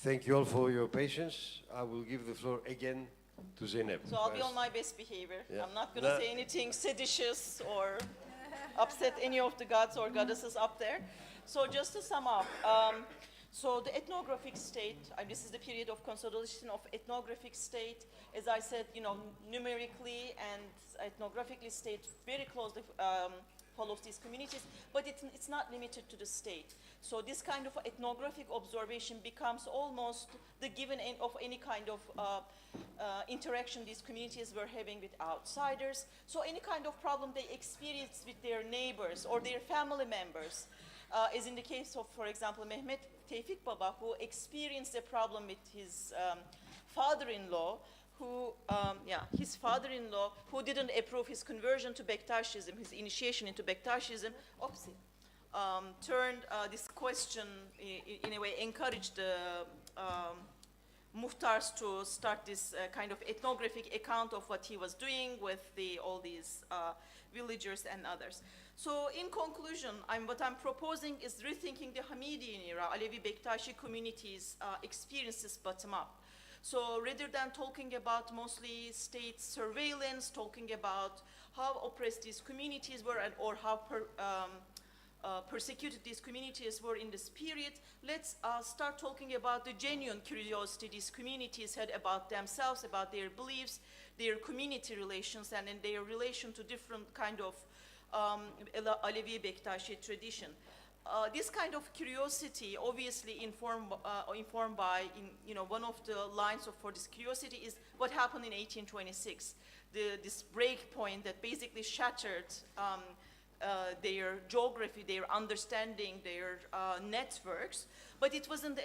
Thank you all for your patience. I will give the floor again to Zeynep. So I'll be on my best behavior. Yeah. I'm not going to say anything seditious or upset any of the gods or goddesses up there. So just to sum up, so the ethnographic state, this is the period of consolidation of ethnographic state. As I said, numerically and ethnographically state very closely follows these communities, but it's not limited to the state. So this kind of ethnographic observation becomes almost the given end of any kind of interaction these communities were having with outsiders. So any kind of problem they experience with their neighbors or their family members, as in the case of, for example, Mehmet Tevfik Baba, who experienced a problem with his father-in-law, his father-in-law, who didn't approve his conversion to Bektashism, his initiation into Bektashism, turned this question, in a way, encouraged the muhtars to start this kind of ethnographic account of what he was doing with all these villagers and others. So in conclusion, what I'm proposing is rethinking the Hamidian era, Alevi Bektashi communities' experiences bottom up. So rather than talking about mostly state surveillance, talking about how oppressed these communities were or how persecuted these communities were in this period, let's start talking about the genuine curiosity these communities had about themselves, about their beliefs, their community relations, and in their relation to different kind of Alevi Bektashi tradition. This kind of curiosity, obviously informed by, one of the lines for this curiosity is what happened in 1826, this break point that basically shattered their geography, their understanding, their networks, but it wasn't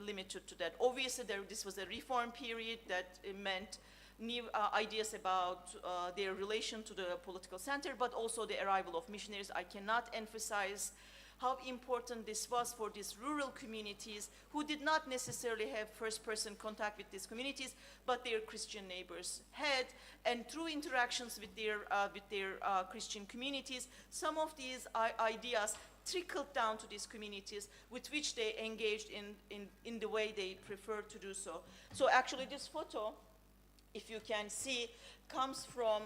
limited to that. Obviously, this was a reform period that meant new ideas about their relation to the political center, but also the arrival of missionaries. I cannot emphasize how important this was for these rural communities who did not necessarily have first-person contact with these communities, but their Christian neighbors had. And through interactions with their Christian communities, some of these ideas trickled down to these communities with which they engaged in the way they preferred to do so. So actually this photo, if you can see, comes from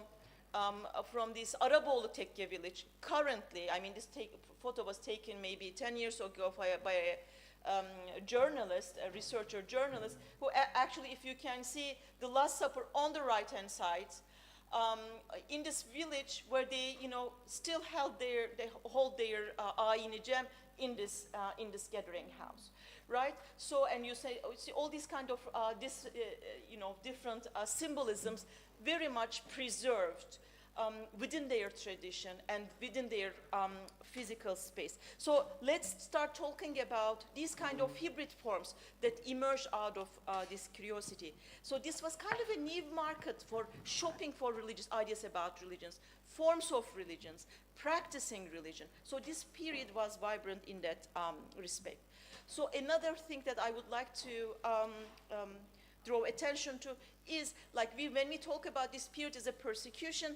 this Arabolu Tekke village. Currently, this photo was taken maybe 10 years ago by a journalist, a researcher journalist, who actually, if you can see the Last Supper on the right-hand side, in this village where they, still they hold their Ayin-i Cem in this gathering house, right? So, and you see all these kind of different symbolisms very much preserved within their tradition and within their physical space. So let's start talking about these kind of hybrid forms that emerge out of this curiosity. So this was kind of a new market for shopping for religious ideas about religions, forms of religions, practicing religion. So this period was vibrant in that respect. So another thing that I would like to draw attention to is, when we talk about this period as a persecution,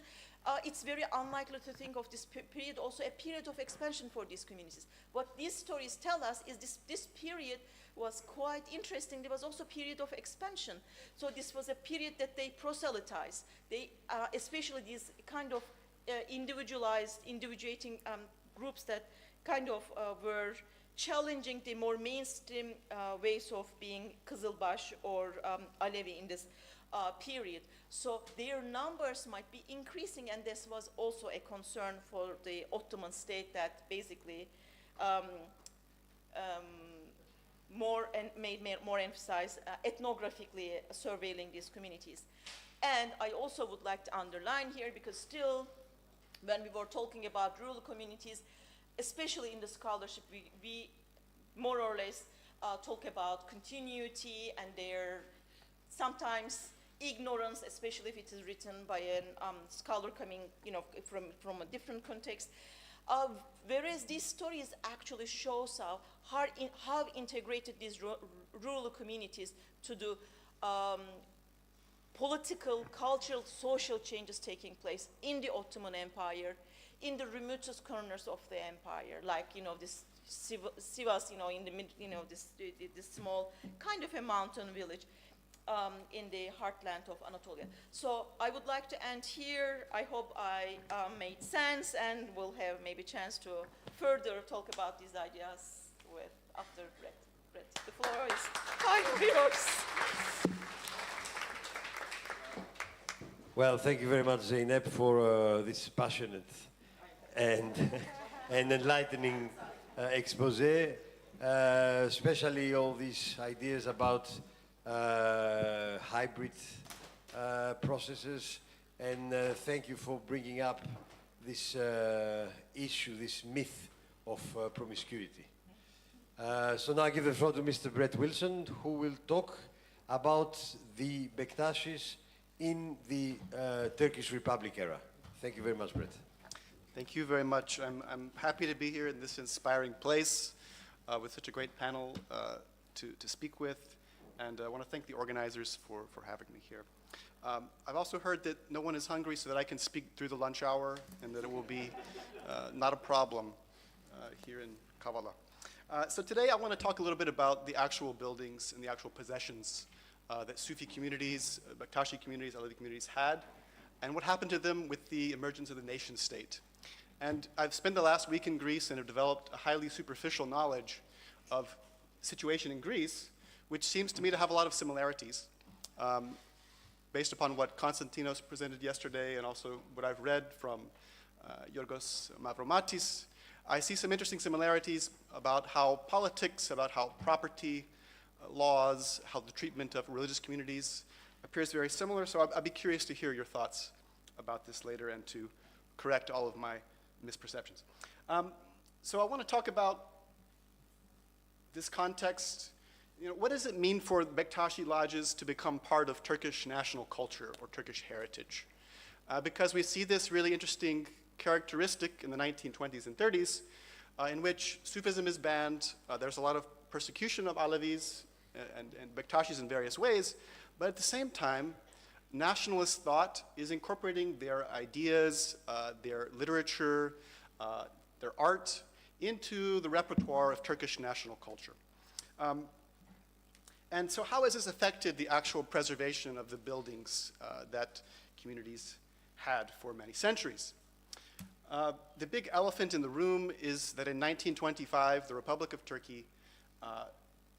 it's very unlikely to think of this period also a period of expansion for these communities. What these stories tell us is this period was quite interesting. There was also a period of expansion. So this was a period that they proselytized. They, especially these kind of individuating groups that kind of were challenging the more mainstream ways of being Kızılbaş or Alevi in this period. So their numbers might be increasing, and this was also a concern for the Ottoman state that basically made more emphasize ethnographically surveilling these communities. And I also would like to underline here, because still when we were talking about rural communities, especially in the scholarship, we more or less talk about continuity and their sometimes ignorance, especially if it is written by a scholar coming, from a different context. Whereas these stories actually shows how integrated these rural communities to the political, cultural, social changes taking place in the Ottoman Empire, in the remotest corners of the empire, like this Sivas, in the mid, this small kind of a mountain village in the heartland of Anatolia. So I would like to end here. I hope I made sense, and we'll have maybe chance to further talk about these ideas after Brett. The floor is finally yours. Well, thank you very much, Zeynep, for this passionate and, and enlightening expose, especially all these ideas about hybrid processes. And thank you for bringing up this issue, this myth of promiscuity. So now I give the floor to Mr. Brett Wilson, who will talk about the Bektashis in the Turkish Republic era. Thank you very much, Brett. Thank you very much. I'm happy to be here in this inspiring place with such a great panel to speak with, and I want to thank the organizers for having me here. I've also heard that no one is hungry, so that I can speak through the lunch hour, and that it will be not a problem here in Kavala. So today I want to talk a little bit about the actual buildings and the actual possessions that Sufi communities, Bektashi communities, Alevi communities had, and what happened to them with the emergence of the nation state. And I've spent the last week in Greece and have developed a highly superficial knowledge of situation in Greece, which seems to me to have a lot of similarities. Based upon what Konstantinos presented yesterday and also what I've read from Yorgos Mavromatis, I see some interesting similarities about how politics, about how property laws, how the treatment of religious communities appears very similar. So I'd be curious to hear your thoughts about this later and to correct all of my misperceptions. So I want to talk about this context. What does it mean for Bektashi lodges to become part of Turkish national culture or Turkish heritage? Because we see this really interesting characteristic in the 1920s and 30s in which Sufism is banned. There's a lot of persecution of Alevis and Bektashis in various ways, but at the same time, nationalist thought is incorporating their ideas, their literature, their art into the repertoire of Turkish national culture. And so how has this affected the actual preservation of the buildings that communities had for many centuries? The big elephant in the room is that in 1925, the Republic of Turkey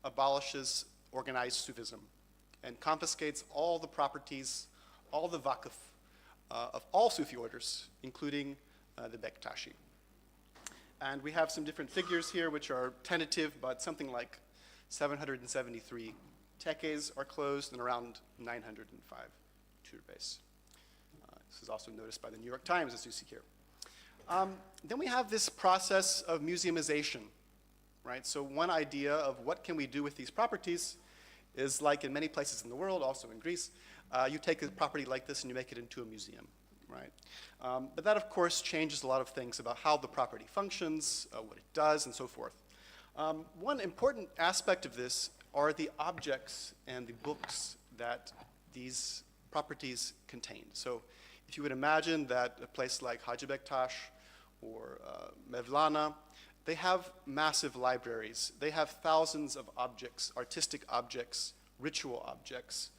abolishes organized Sufism and confiscates all the properties, all the vakıf of all Sufi orders, including the Bektashi. And we have some different figures here, which are tentative, but something like 773 tekkes are closed and around 905 turbes. This is also noticed by the New York Times, as you see here. Then we have this process of museumization, right? So one idea of what can we do with these properties is like in many places in the world, also in Greece, you take a property like this and you make it into a museum, right? But that, of course, changes a lot of things about how the property functions, what it does, and so forth. One important aspect of this are the objects and the books that these properties contain. So if you would imagine that a place like Hacı Bektaş or Mevlana, they have massive libraries. They have thousands of objects, artistic objects, ritual objects,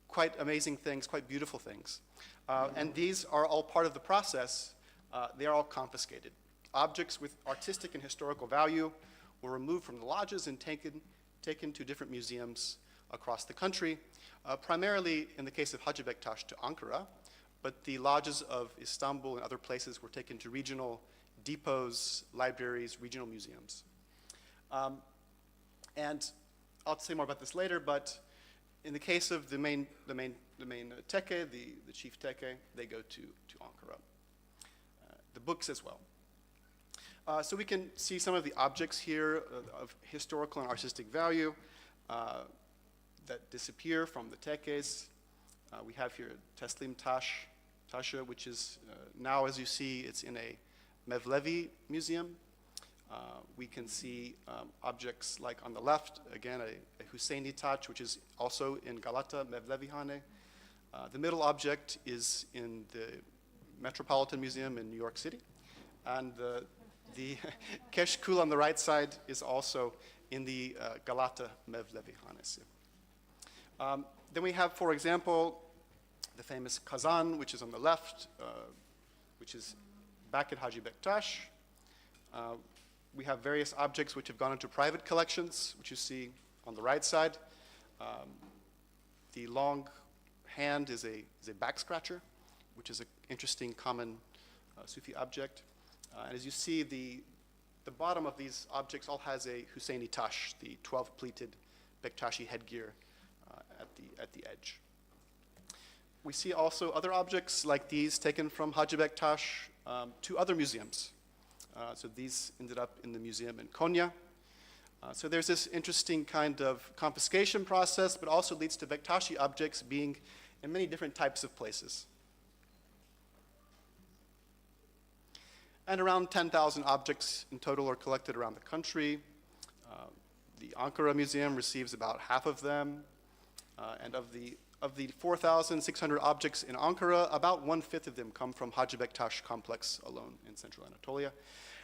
quite amazing things, quite beautiful things. And these are all part of the process. They are all confiscated. Objects with artistic and historical value were removed from the lodges and taken to different museums across the country, primarily in the case of Hacı Bektaş to Ankara, but the lodges of Istanbul and other places were taken to regional depots, libraries, regional museums. And I'll say more about this later, but in the case of the main tekke, the chief tekke, they go to Ankara. The books as well. So we can see some of the objects here of historical and artistic value that disappear from the tekkes. We have here Teslim Taşı, which is now, as you see, it's in a Mevlevi museum. We can see objects like on the left, again, a Hüseyni Taç, which is also in Galata, Mevlevihane. The middle object is in the Metropolitan Museum in New York City. And the The Keshkul on the right side is also in the Galata Mevlevi Hanesi. Then we have, for example, the famous Kazan, which is on the left, which is back at Haji Bektash. We have various objects which have gone into private collections, which you see on the right side. The long hand is a back scratcher, which is an interesting common Sufi object. And as you see, the bottom of these objects all has a Husseini tash, the 12-pleated Bektashi headgear at the edge. We see also other objects like these taken from Haji Bektash to other museums. So these ended up in the museum in Konya. So there's this interesting kind of confiscation process, but also leads to Bektashi objects being in many different types of places. And around 10,000 objects in total are collected around the country. The Ankara Museum receives about half of them. And of the 4,600 objects in Ankara, about 1/5 of them come from Haji Bektash complex alone in central Anatolia.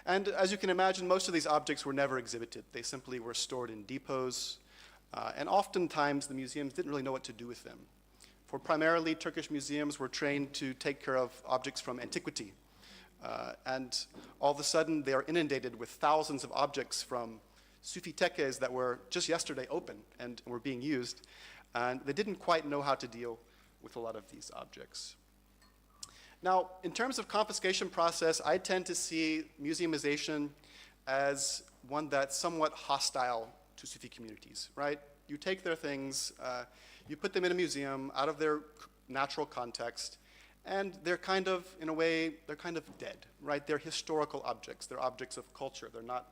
And as you can imagine, most of these objects were never exhibited. They simply were stored in depots. And oftentimes, the museums didn't really know what to do with them. For primarily, Turkish museums were trained to take care of objects from antiquity. And all of a sudden, they are inundated with thousands of objects from Sufi tekkes that were just yesterday open and were being used. And they didn't quite know how to deal with a lot of these objects. Now, in terms of confiscation process, I tend to see museumization as one that's somewhat hostile to Sufi communities, right? You take their things, you put them in a museum out of their natural context, and they're kind of, in a way, they're kind of dead, right? They're historical objects. They're objects of culture. They're not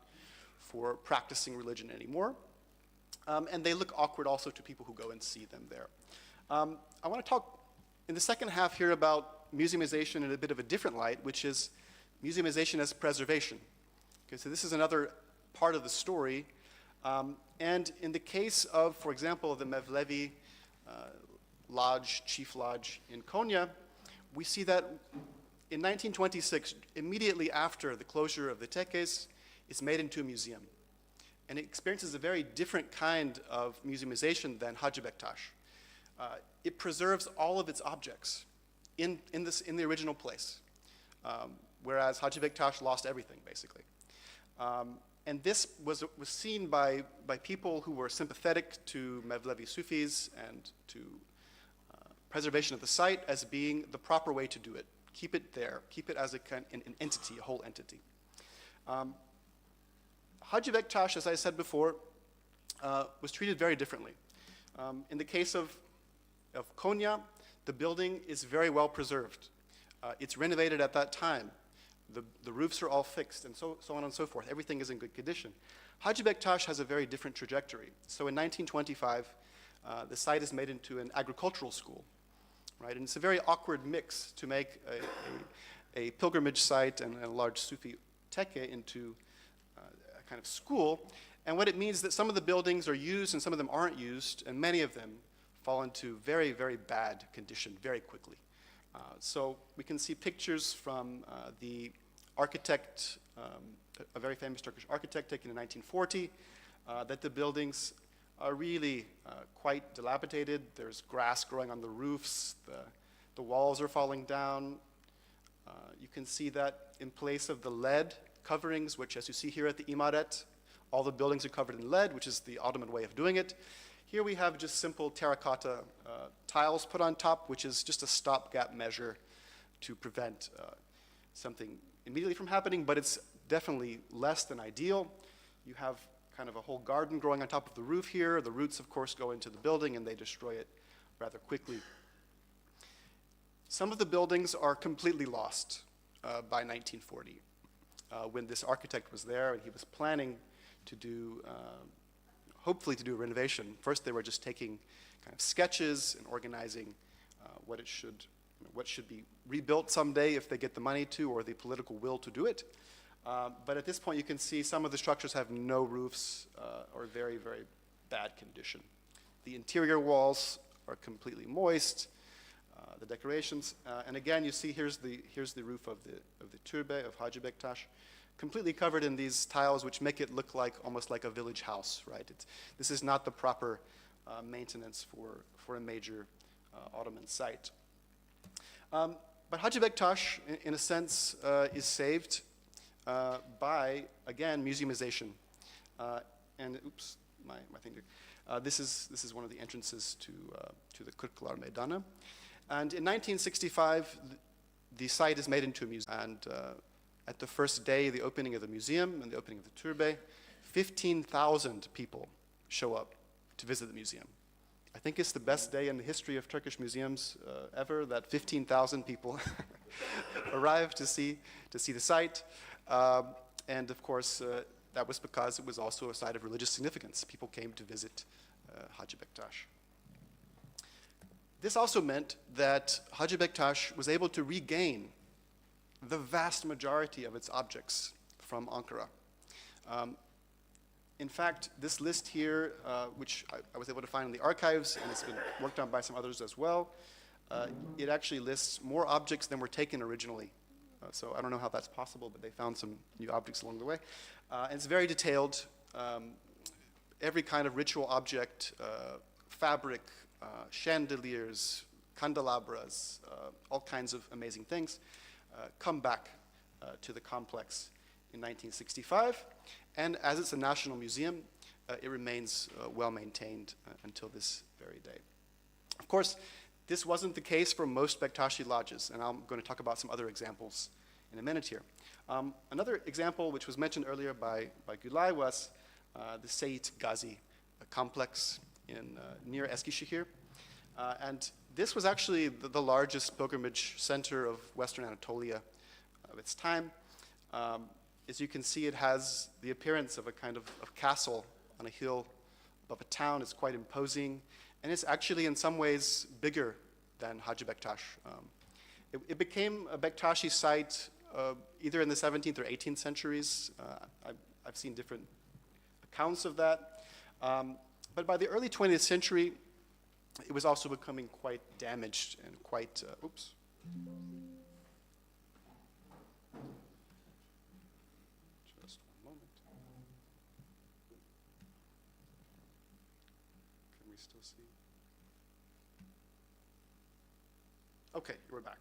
for practicing religion anymore. And they look awkward also to people who go and see them there. I want to talk in the second half here about museumization in a bit of a different light, which is museumization as preservation. Okay, so this is another part of the story. And in the case of, for example, the Mevlevi Lodge, Chief Lodge in Konya, we see that in 1926, immediately after the closure of the tekkes, it's made into a museum. And it experiences a very different kind of museumization than Haji Bektash. It preserves all of its objects in the original place, whereas Haji Bektash lost everything, basically. And this was seen by people who were sympathetic to Mevlevi Sufis and to preservation of the site as being the proper way to do it. Keep it there. Keep it as an entity, a whole entity. Haji Bektash, as I said before, was treated very differently. In the case of Konya, the building is very well preserved. It's renovated at that time. The roofs are all fixed, and so on and so forth. Everything is in good condition. Haji Bektash has a very different trajectory. So in 1925, the site is made into an agricultural school, right? And it's a very awkward mix to make a pilgrimage site and a large Sufi tekke into a kind of school. And what it means is that some of the buildings are used and some of them aren't used, and many of them fall into very, very bad condition very quickly. So we can see pictures from the architect, a very famous Turkish architect taken in 1940, that the buildings are really quite dilapidated. There's grass growing on the roofs. The walls are falling down. You can see that in place of the lead coverings, which as you see here at the Imaret, all the buildings are covered in lead, which is the Ottoman way of doing it. Here we have just simple terracotta tiles put on top, which is just a stopgap measure to prevent something immediately from happening, but it's definitely less than ideal. You have kind of a whole garden growing on top of the roof here. The roots, of course, go into the building and they destroy it rather quickly. Some of the buildings are completely lost by 1940. When this architect was there and he was planning to do hopefully to do a renovation. First, they were just taking kind of sketches and organizing what should be rebuilt someday if they get the money to or the political will to do it. But at this point, you can see some of the structures have no roofs or very, very bad condition. The interior walls are completely moist. The decorations, and again, you see here's the roof of the turbe of Haji Bektash. completely covered in these tiles, which make it look like almost like a village house, right? This is not the proper maintenance for a major Ottoman site. But Hacı Bektaş, in a sense, is saved by, again, museumization. And oops, my thing there. This is one of the entrances to the Kırklar Meydanı. And in 1965, the site is made into a museum. And at the first day, the opening of the museum and the opening of the türbe, 15,000 people show up to visit the museum. I think it's the best day in the history of Turkish museums ever, that 15,000 people arrived to see the site. And of course, that was because it was also a site of religious significance. People came to visit Hacı Bektaş. This also meant that Hacı Bektaş was able to regain the vast majority of its objects from Ankara. In fact, this list here, which I was able to find in the archives, and it's been worked on by some others as well, it actually lists more objects than were taken originally. So I don't know how that's possible, but they found some new objects along the way. And it's very detailed. Every kind of ritual object, fabric, chandeliers, candelabras, all kinds of amazing things, come back to the complex in 1965. And as it's a national museum, it remains well maintained until this very day. Of course, this wasn't the case for most Bektashi lodges, and I'm going to talk about some other examples in a minute here. Another example, which was mentioned earlier by Gülay, was the Seyit Gazi complex near Eskişehir. And this was actually the largest pilgrimage center of Western Anatolia of its time. As you can see, it has the appearance of a kind of castle on a hill above a town. It's quite imposing, and it's actually in some ways bigger than Hacı Bektaş. It became a Bektashi site either in the 17th or 18th centuries. I've seen different accounts of that. But by the early 20th century, it was also becoming quite damaged and quite, oops. Just one moment. Can we still see? Okay, we're back.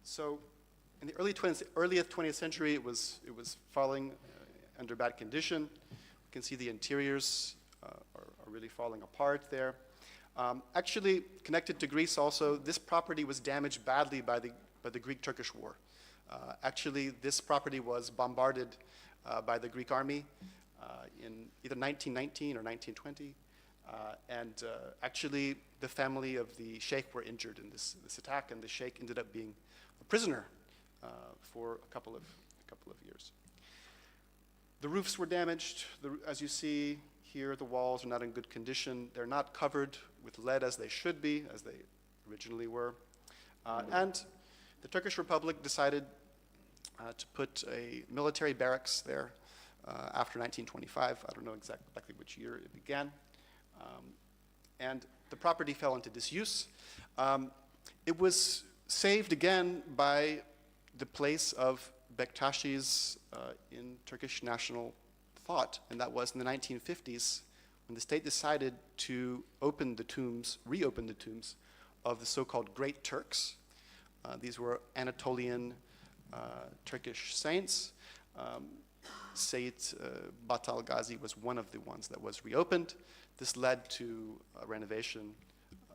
So in the earliest 20th century, it was falling under bad condition. You can see the interiors are really falling apart there. Actually, connected to Greece also, this property was damaged badly by the Greek-Turkish War. Actually, this property was bombarded by the Greek army in either 1919 or 1920. And actually, the family of the sheikh were injured in this attack, and the sheikh ended up being a prisoner for a couple of years. The roofs were damaged. As you see here, the walls are not in good condition. They're not covered with lead as they should be, as they originally were. And the Turkish Republic decided to put a military barracks there after 1925. I don't know exactly which year it began. And the property fell into disuse. It was saved again by the place of Bektashis in Turkish national thought, and that was in the 1950s when the state decided to reopen the tombs of the so-called Great Turks. These were Anatolian Turkish saints. Seyit Batal Gazi was one of the ones that was reopened. This led to a renovation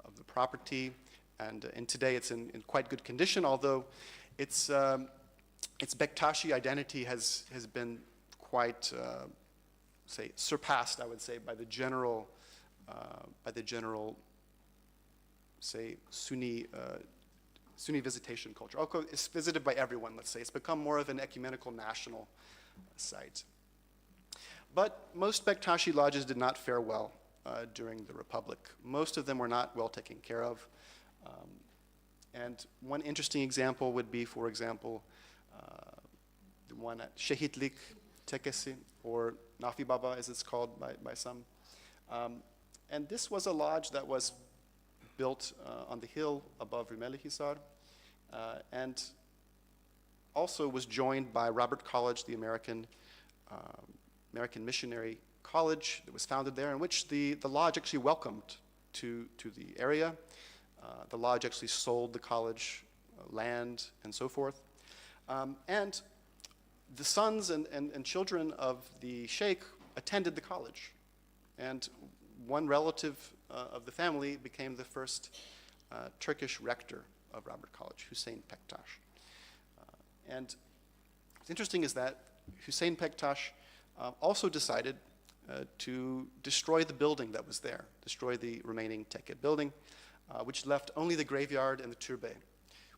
of the property, and today it's in quite good condition, although its Bektashi identity has been quite, surpassed, I would say, by the general, say, Sunni visitation culture. It's visited by everyone, let's say. It's become more of an ecumenical national site. But most Bektashi lodges did not fare well during the Republic. Most of them were not well taken care of. And one interesting example would be, for example, the one at Şehitlik Tekesi, or Nafi Baba as it's called by some. And this was a lodge that was built on the hill above Rumelihisar. And also was joined by Robert College, the American Missionary College that was founded there, in which the lodge actually welcomed to the area. The lodge actually sold the college land and so forth. And the sons and children of the sheikh attended the college. And one relative of the family became the first Turkish rector of Robert College, Hüseyin Bektaş. And what's interesting is that Hüseyin Bektaş also decided to destroy the building that was there, destroy the remaining tekke building, which left only the graveyard and the türbe,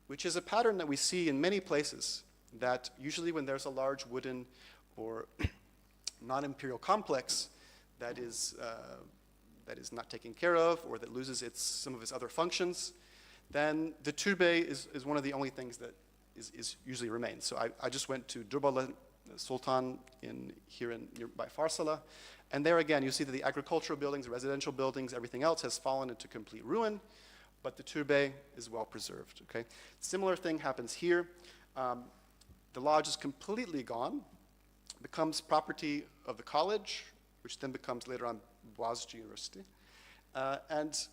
which is a pattern that we see in many places, that usually when there's a large wooden or non-imperial complex that is not taken care of or that loses some of its other functions, then the türbe is one of the only things that is usually remains. So I just went to Durbalı Sultan here in nearby Farsala, and there again you see that the agricultural buildings, the residential buildings, everything else has fallen into complete ruin, but the türbe is well preserved. Okay, similar thing happens here. The lodge is completely gone, becomes property of the college, which then becomes later on Boğaziçi University. And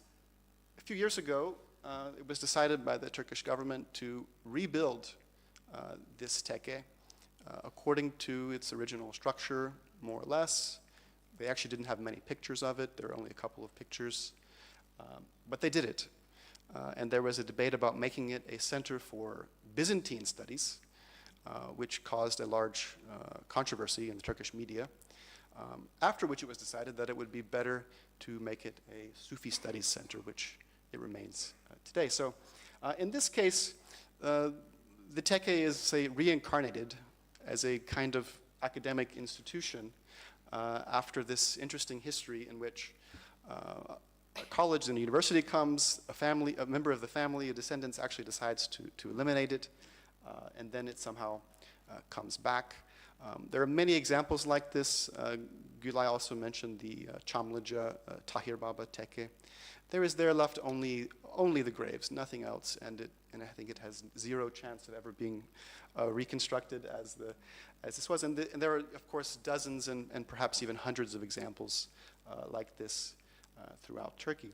a few years ago, it was decided by the Turkish government to rebuild this tekke according to its original structure, more or less. They actually didn't have many pictures of it. There were only a couple of pictures. But they did it. And there was a debate about making it a center for Byzantine studies, which caused a large controversy in the Turkish media, after which it was decided that it would be better to make it a Sufi studies center, which it remains today. So in this case, the tekke is, say, reincarnated as a kind of academic institution after this interesting history in which a college and a university comes, a member of the family, a descendant actually decides to eliminate it, and then it somehow comes back. There are many examples like this. Gülay also mentioned the Çamlıca Tahir Baba tekke. There is left only the graves, nothing else, and I think it has zero chance of ever being reconstructed as this was. And there are, of course, dozens and perhaps even hundreds of examples like this throughout Turkey.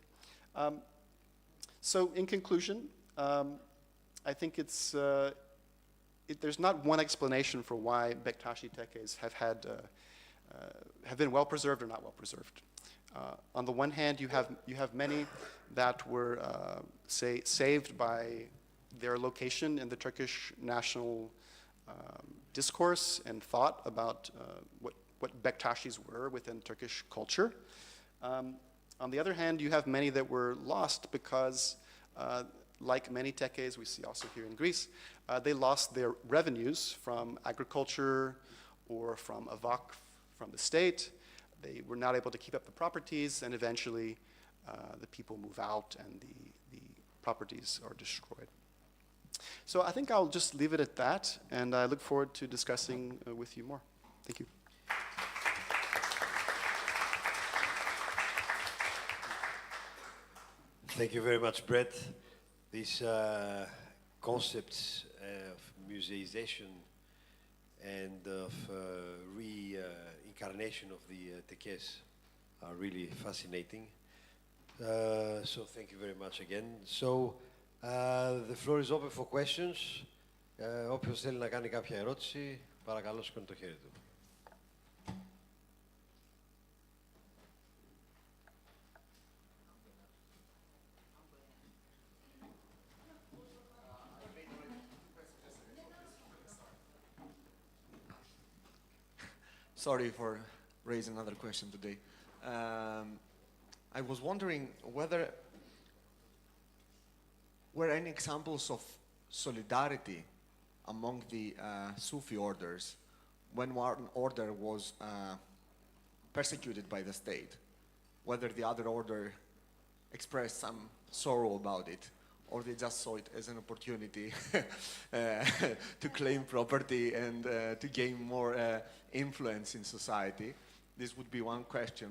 So, in conclusion, I think there's not one explanation for why Bektashi tekkes have been well preserved or not well preserved. On the one hand, you have many that were, say, saved by their location in the Turkish national discourse and thought about what Bektashis were within Turkish culture. On the other hand, you have many that were lost because, like many tekkes we see also here in Greece, they lost their revenues from agriculture or from a vakf from the state. They were not able to keep up the properties, and eventually the people move out and the properties are destroyed. So I think I'll just leave it at that, and I look forward to discussing with you more. Thank you. Thank you very much, Brett. These concepts of museization and of reincarnation of the tekkes are really fascinating. So thank you very much again. So the floor is open for questions. Όποιος θέλει να κάνει κάποια ερώτηση, παρακαλώ σηκώνει το χέρι του. Sorry for raising another question today. I was wondering whether were any examples of solidarity among the Sufi orders when one order was persecuted by the state, whether the other order expressed some sorrow about it, or they just saw it as an opportunity to claim property and to gain more influence in society. This would be one question.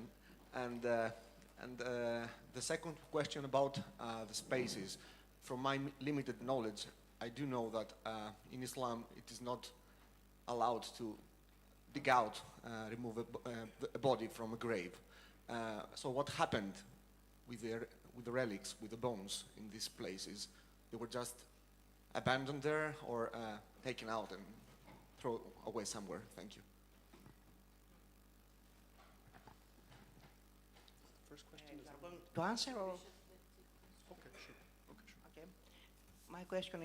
And the second question about the spaces. From my limited knowledge, I do know that in Islam it is not allowed to dig out, remove a body from a grave. So what happened with the relics, with the bones in these places? They were just abandoned there or taken out and thrown away somewhere? Thank you. First question You is. are going to answer or? Okay, sure. Okay, sure. Okay. My question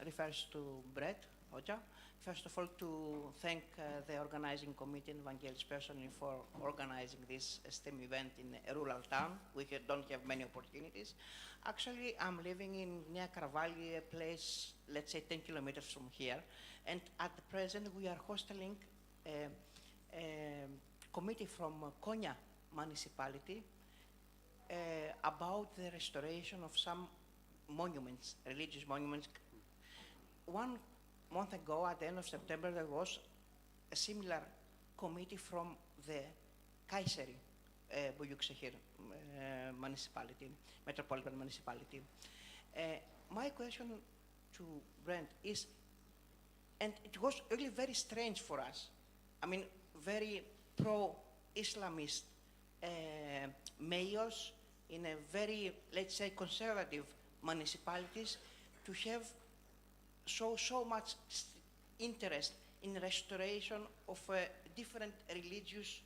refers to Brett Oja. First of all, to thank the organizing committee and Vangelis personally for organizing this STEM event in a rural town. We don't have many opportunities. Actually, I'm living in near Karavali, a place, let's say 10 kilometers from here. And at the present, we are hosting a committee from Konya municipality about the restoration of some monuments, religious monuments. 1 month ago, at the end of September, there was a similar committee from the Kayseri Büyükşehir municipality, metropolitan municipality. My question to Brent is, and it was really very strange for us, I mean, very pro-Islamist mayors in a very, let's say, conservative municipalities to have so much interest in restoration of different religious,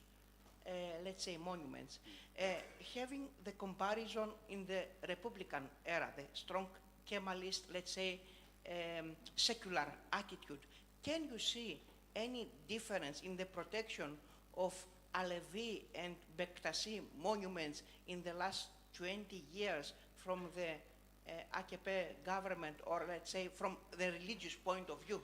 let's say, monuments. Having the comparison in the Republican era, the strong Kemalist, let's say, secular attitude, can you see any difference in the protection of Alevi and Bektashis monuments in the last 20 years from the AKP government, or let's say from the religious point of view?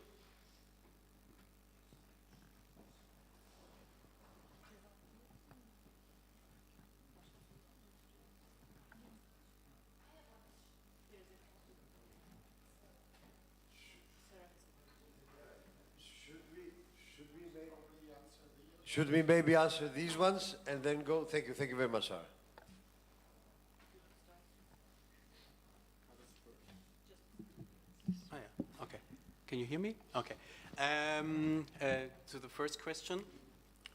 Should we maybe answer these ones and then go? Thank you very much, Sarah. Oh, yeah. Okay. Can you hear me? Okay. To the first question.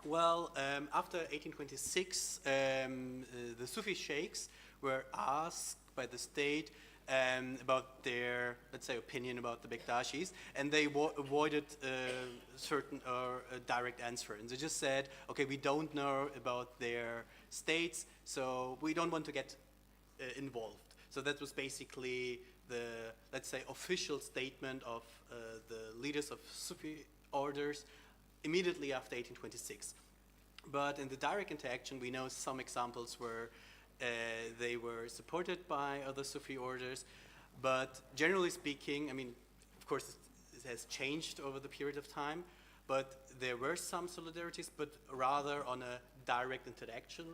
Well, after 1826, the Sufi sheikhs were asked by the state about their, let's say, opinion about the Bektashis, and they avoided certain direct answer. And they just said, okay, we don't know about their states, so we don't want to get involved. So that was basically the, let's say, official statement of the leaders of Sufi orders immediately after 1826. But in the direct interaction, we know some examples where they were supported by other Sufi orders. But generally speaking, I mean, of course, it has changed over the period of time, but there were some solidarities, but rather on a direct interaction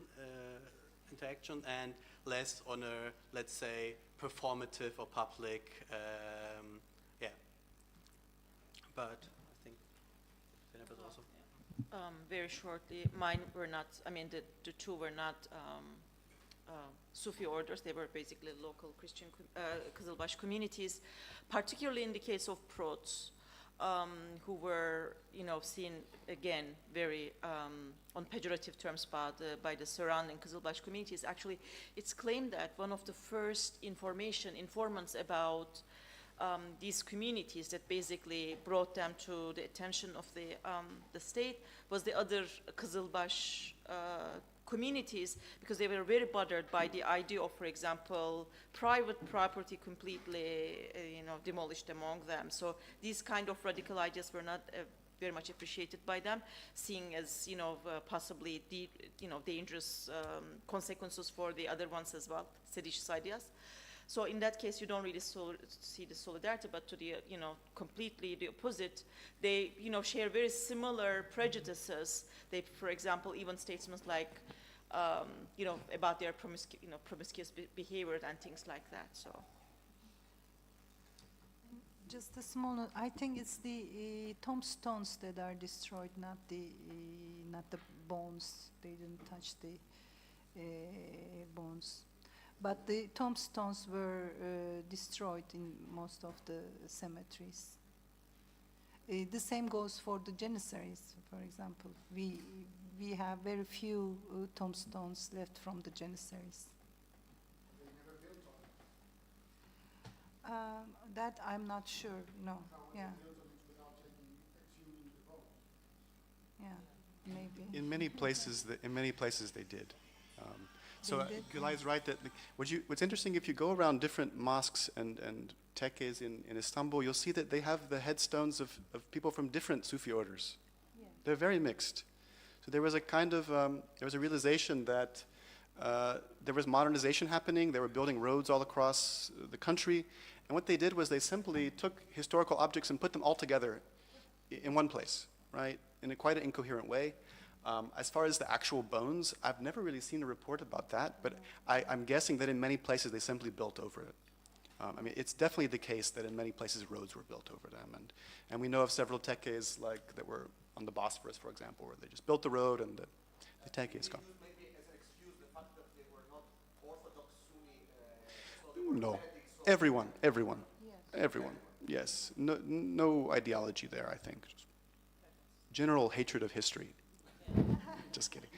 and less on a, let's say, performative or public, yeah. But I think Zainab also. Very shortly, mine were not, I mean, the two were not Sufi orders. They were basically local Christian Kızılbaş communities, particularly in the case of Prots, who were, seen again very on pejorative terms by the surrounding Kızılbaş communities. Actually, it's claimed that one of the first informants about these communities that basically brought them to the attention of the state was the other Kızılbaş communities, because they were very bothered by the idea of, for example, private property completely, demolished among them. So these kind of radical ideas were not very much appreciated by them, seeing as, possibly dangerous consequences for the other ones as well, seditious ideas. So in that case, you don't really see the solidarity, but to the, completely the opposite. They, share very similar prejudices. They, for example, even statements like, about their promiscuous behavior and things like that. So. Just a small note. I think it's the tombstones that are destroyed, not the bones. They didn't touch the bones. But the tombstones were destroyed in most of the cemeteries. The same goes for the Janissaries, for example. We have very few tombstones left from the Janissaries. That I'm not sure, no, yeah. Yeah, maybe. In many places, they did. So They did, Gülay is right that what's interesting, if you go around different mosques and tekkes in Istanbul, you'll see that they have the headstones of people from different Sufi orders. Yeah. They're very mixed. So there was a kind of there was a realization that there was modernization happening. They were building roads all across the country, and what they did was they simply took historical objects and put them all together in one place, right? In a quite an incoherent way. As far as the actual bones, I've never really seen a report about that, but I'm guessing that in many places they simply built over it. I mean, it's definitely the case that in many places roads were built over them, and we know of several tekkes like that were on the Bosphorus, for example, where they just built the road and the tekke is gone. Maybe as an excuse the fact that they were not Orthodox Sunni, so they were No, heretics or- everyone, yes. No ideology there, I think. Just general hatred of history. Just kidding.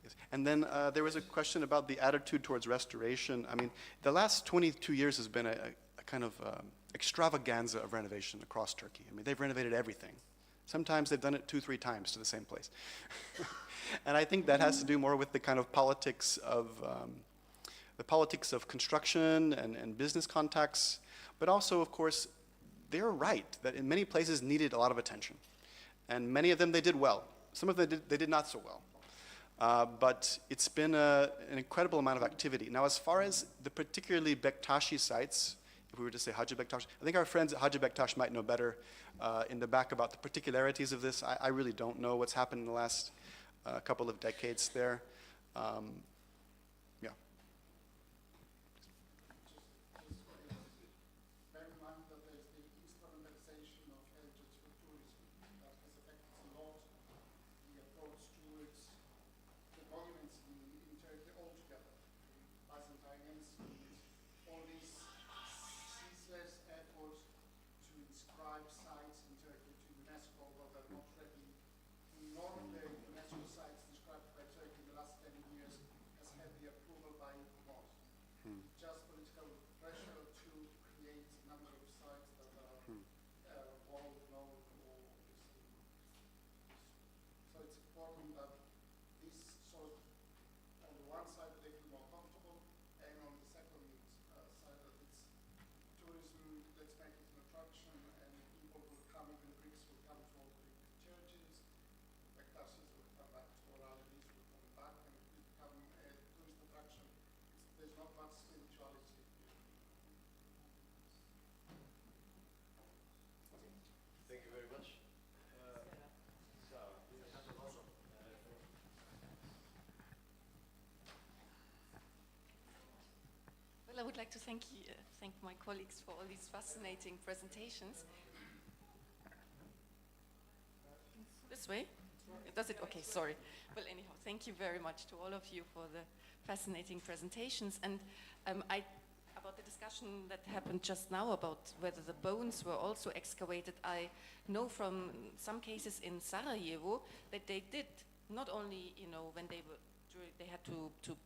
Yes. And then there was a question about the attitude towards restoration. I mean, the last 22 years has been a kind of extravaganza of renovation across Turkey. I mean, they've renovated everything. Sometimes they've done it 2-3 times to the same place. And I think that has to do more with the kind of politics of construction and business contacts, but also, of course, they're right that in many places needed a lot of attention. And many of them they did well. Some of them they did not so well. But it's been an incredible amount of activity. Now, as far as the particularly Bektashi sites, if we were to say Hacı Bektaş, I think our friends at Hacı Bektaş might know better in the back about the particularities of this. I really don't know what's happened in the last couple of decades there. Yeah. Bear in mind that there's the instrumentalization of heritage for tourism that has affected a lot the approach towards the monuments in Turkey altogether. Byzantine Embassy, all these ceaseless efforts to inscribe sites in Turkey to UNESCO, but they're not ready. None of the UNESCO sites described by Turkey in the last 10 years has had the approval by most. Just political pressure to create a number of sites that are well known or so it's important that this sort of, on the one side that they feel more comfortable, and on the second side that it's tourism, let's make it an attraction, and people will come, even Greeks will come to all the big churches, Bektashis will come back to Alevis, will come back, and it will become a tourist attraction. There's not much spirituality. Thank you very much. Well, I would like to thank my colleagues for all these fascinating presentations. This way? Does it? Okay, sorry. Well, anyhow, thank you very much to all of you for the fascinating presentations. And about the discussion that happened just now about whether the bones were also excavated, I know from some cases in Sarajevo that they did, not only, when they had to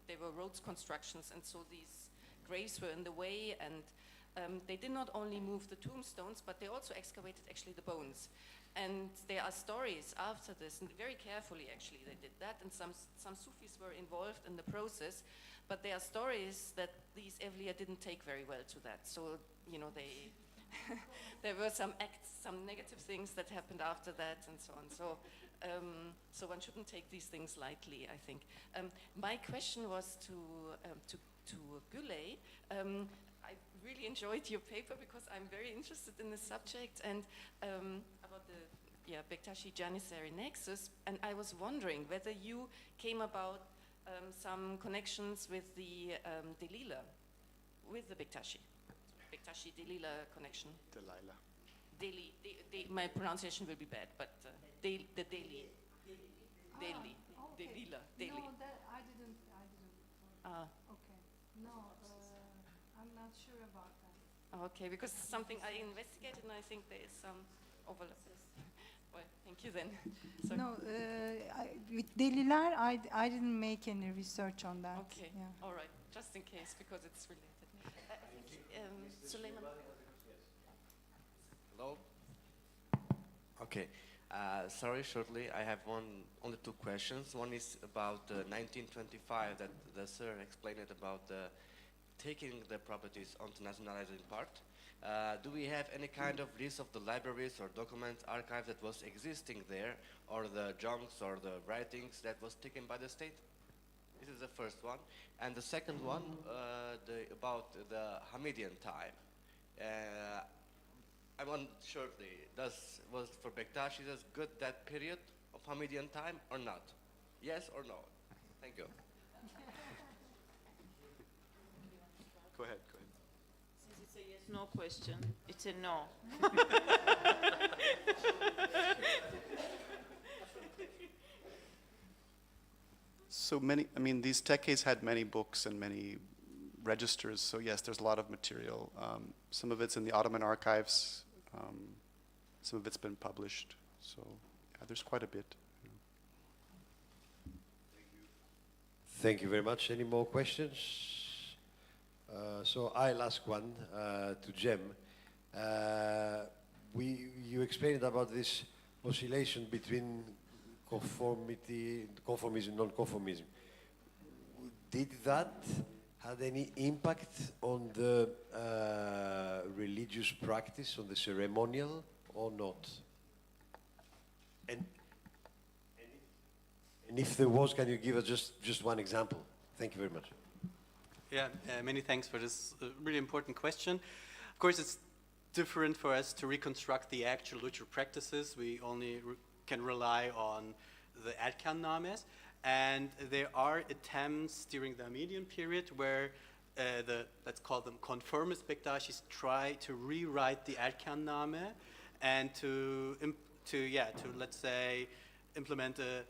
there were roads constructions, and so these graves were in the way, and they did not only move the tombstones, but they also excavated actually the bones. And there are stories after this, and very carefully actually they did that, and some Sufis were involved in the process, but there are stories that these Evliya didn't take very well to that. So, they there were some negative things that happened after that, and so on. So one shouldn't take these things lightly, I think. My question was to Gülay. I really enjoyed your paper because I'm very interested in the subject and about the Bektashi Janissary nexus, and I was wondering whether you came about some connections with the Delila, with the Bektashi Delila connection. Delilah. My pronunciation will be bad, but the Delhi. Delila, Deli. No, that I didn't. Ah, Okay. No, I'm not sure about that. okay, because something I investigated and I think there is some overlap. Well, thank you then. So- No, with Deliler, I didn't make any research on that. Okay, Yeah. all right, just in case, because it's related. I think Suleiman. Hello. Okay. Sorry, shortly. I have only two questions. One is about 1925 that the sir explained it about taking the properties onto nationalizing part. Do we have any kind of list of the libraries or documents, archives that was existing there, or the junks or the writings that was taken by the state? This is the first one. And the second one, about the Hamidian time. I want shortly, was for Bektashis as good that period of Hamidian time or not? Yes or no? Thank you. Go ahead, go ahead. Since it's a yes/no question, it's a no. So many, I mean, these decades had many books and many registers, so yes, there's a lot of material. Some of it's in the Ottoman archives, some of it's been published, so yeah, there's quite a bit. Thank you very much. Any more questions? So I'll ask one to Jem. You explained about this oscillation between conformism, non-conformism. Did that have any impact on the religious practice, on the ceremonial, or not? And if there was, can you give us just one example? Thank you very much. Yeah, many thanks for this really important question. Of course, it's different for us to reconstruct the actual liturgical practices. We only can rely on the Adkan-names, and there are attempts during the Hamidian period where let's call them conformist Bektashis try to rewrite the Adkan-name and to let's say implement a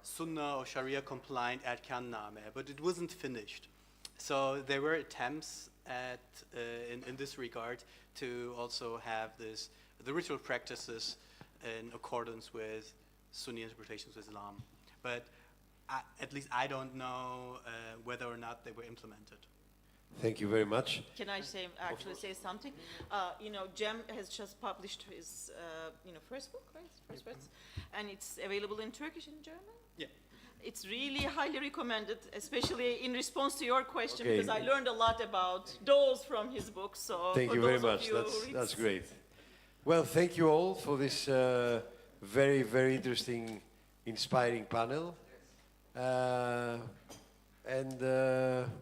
Sunnah or Sharia compliant Adkan-name, but it wasn't finished. So there were attempts in this regard to also have the ritual practices in accordance with Sunni interpretations of Islam. But at least I don't know whether or not they were implemented. Thank you very much. Can I say something? Jem has just published his first book, right? First words, and it's available in Turkish and German. Yeah. It's really highly recommended, especially in response to your question, Okay. because I learned a lot about those from his book. So Thank for you very those of much. you who read- That's great. Well, thank you all for this very, very interesting, inspiring panel. And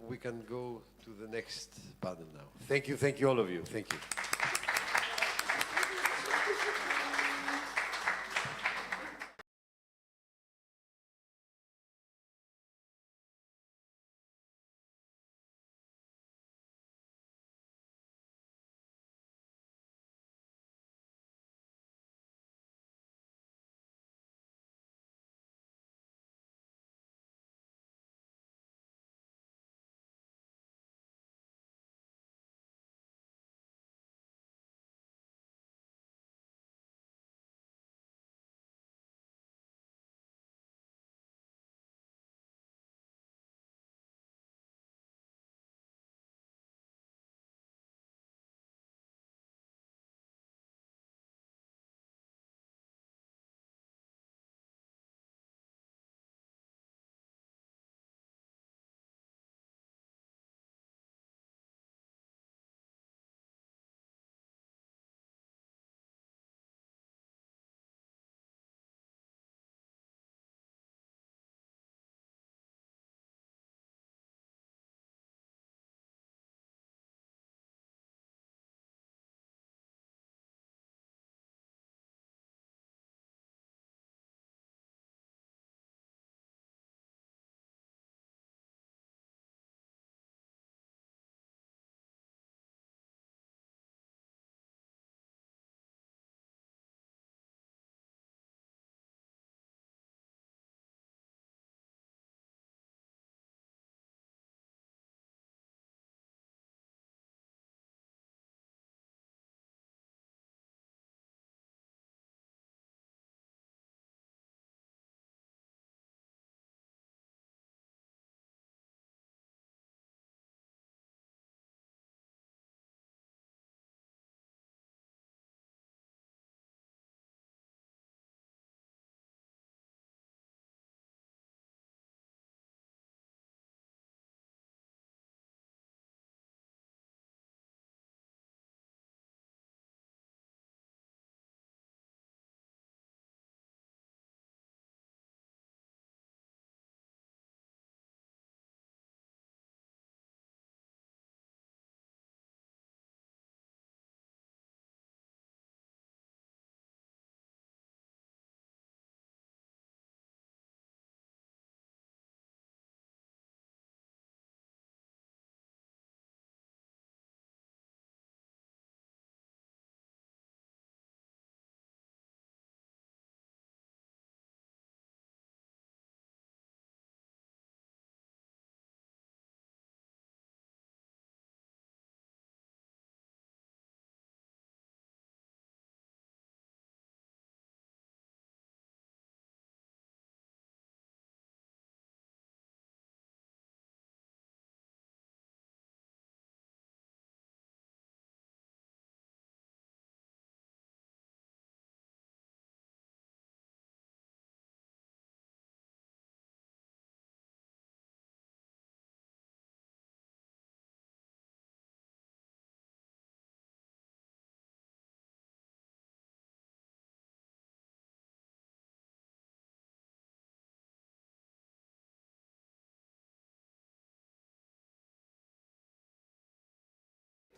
we can go to the next panel now. Thank you, all of you. Thank you.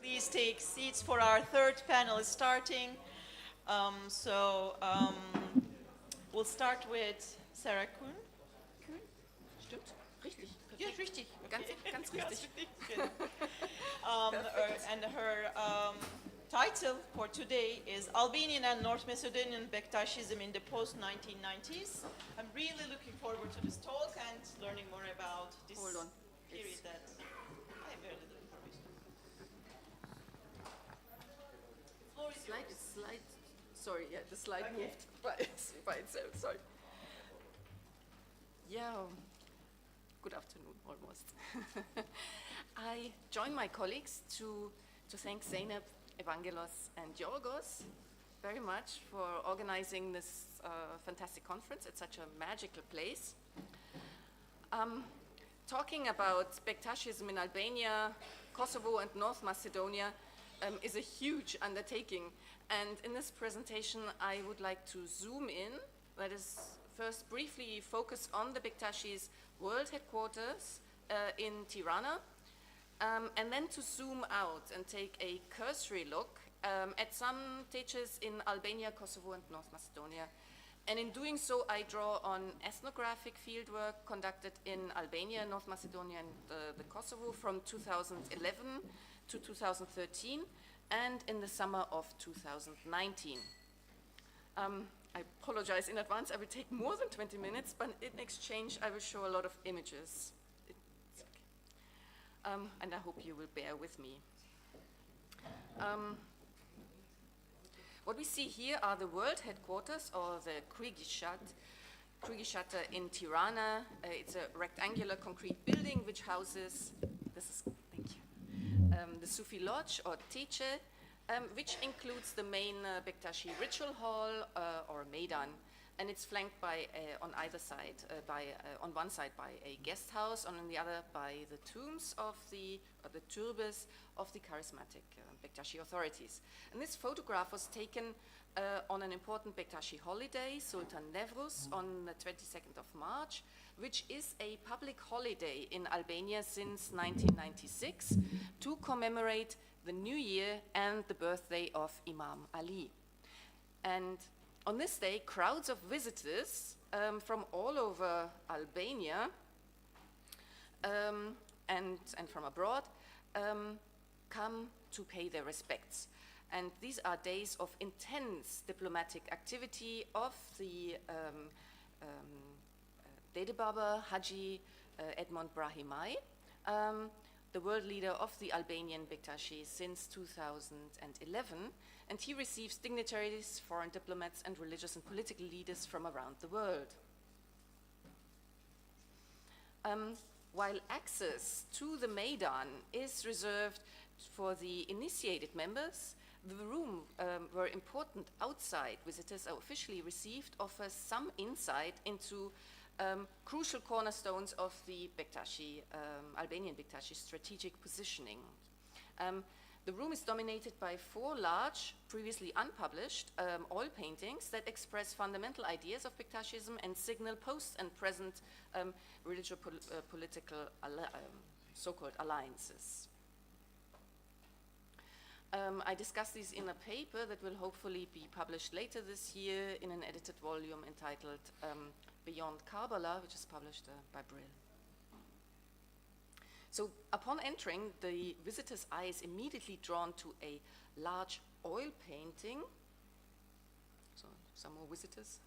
Please take seats for our third panel is starting. We'll start with Sarah Kuhn. Stimmt, richtig. Ja, Richtig, ganz richtig. Good. And her title for today is Albanian and North Macedonian Bektashism in the post-1990s. I'm really looking forward to this talk and learning more about this Hold on. period that I have very little information. Floor is yours. Sorry, yeah, the slide Okay. moved by itself, sorry. Yeah, good afternoon, almost. I join my colleagues to thank Zeynep, Evangelos, and Yorgos very much for organizing this fantastic conference at such a magical place. Talking about Bektashism in Albania, Kosovo, and North Macedonia is a huge undertaking. And in this presentation, I would like to zoom in, that is, first briefly focus on the Bektashis world headquarters in Tirana, and then to zoom out and take a cursory look at some teachers in Albania, Kosovo, and North Macedonia. And in doing so, I draw on ethnographic fieldwork conducted in Albania, North Macedonia, and the Kosovo from 2011 to 2013, and in the summer of 2019. I apologize in advance, I will take more than 20 minutes, but in exchange, I will show a lot of images. It's okay. And I hope you will bear with me. What we see here are the world headquarters, or the Krigishat in Tirana. It's a rectangular concrete building which houses, thank you, the Sufi Lodge, or Teche, which includes the main Bektashi ritual hall, or Meydan. And it's flanked by, on either side, on one side by a guest house, and on the other by the tombs of the turbas of the charismatic Bektashi authorities. And this photograph was taken on an important Bektashi holiday, Sultan Nevruz, on the 22nd of March, which is a public holiday in Albania since 1996 to commemorate the New Year and the birthday of Imam Ali. And on this day, crowds of visitors from all over Albania and from abroad come to pay their respects. And these are days of intense diplomatic activity of the Dede Baba Haji Edmond Brahimaj, the world leader of the Albanian Bektashi since 2011, and he receives dignitaries, foreign diplomats, and religious and political leaders from around the world. While access to the Meydan is reserved for the initiated members, the room where important outside visitors are officially received offers some insight into crucial cornerstones of the Bektashi, Albanian Bektashi strategic positioning. The room is dominated by 4 large, previously unpublished, oil paintings that express fundamental ideas of Bektashism and signal post and present political so-called alliances. I discussed these in a paper that will hopefully be published later this year in an edited volume entitled Beyond Kavala, which is published by Brill. So upon entering, the visitor's eye is immediately drawn to a large oil painting. So some more visitors.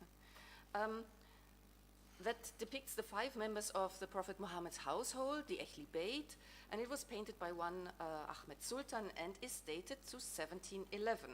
That depicts the 5 members of the Prophet Muhammad's household, the Ehli Bayt, and it was painted by one Ahmed Sultan and is dated to 1711.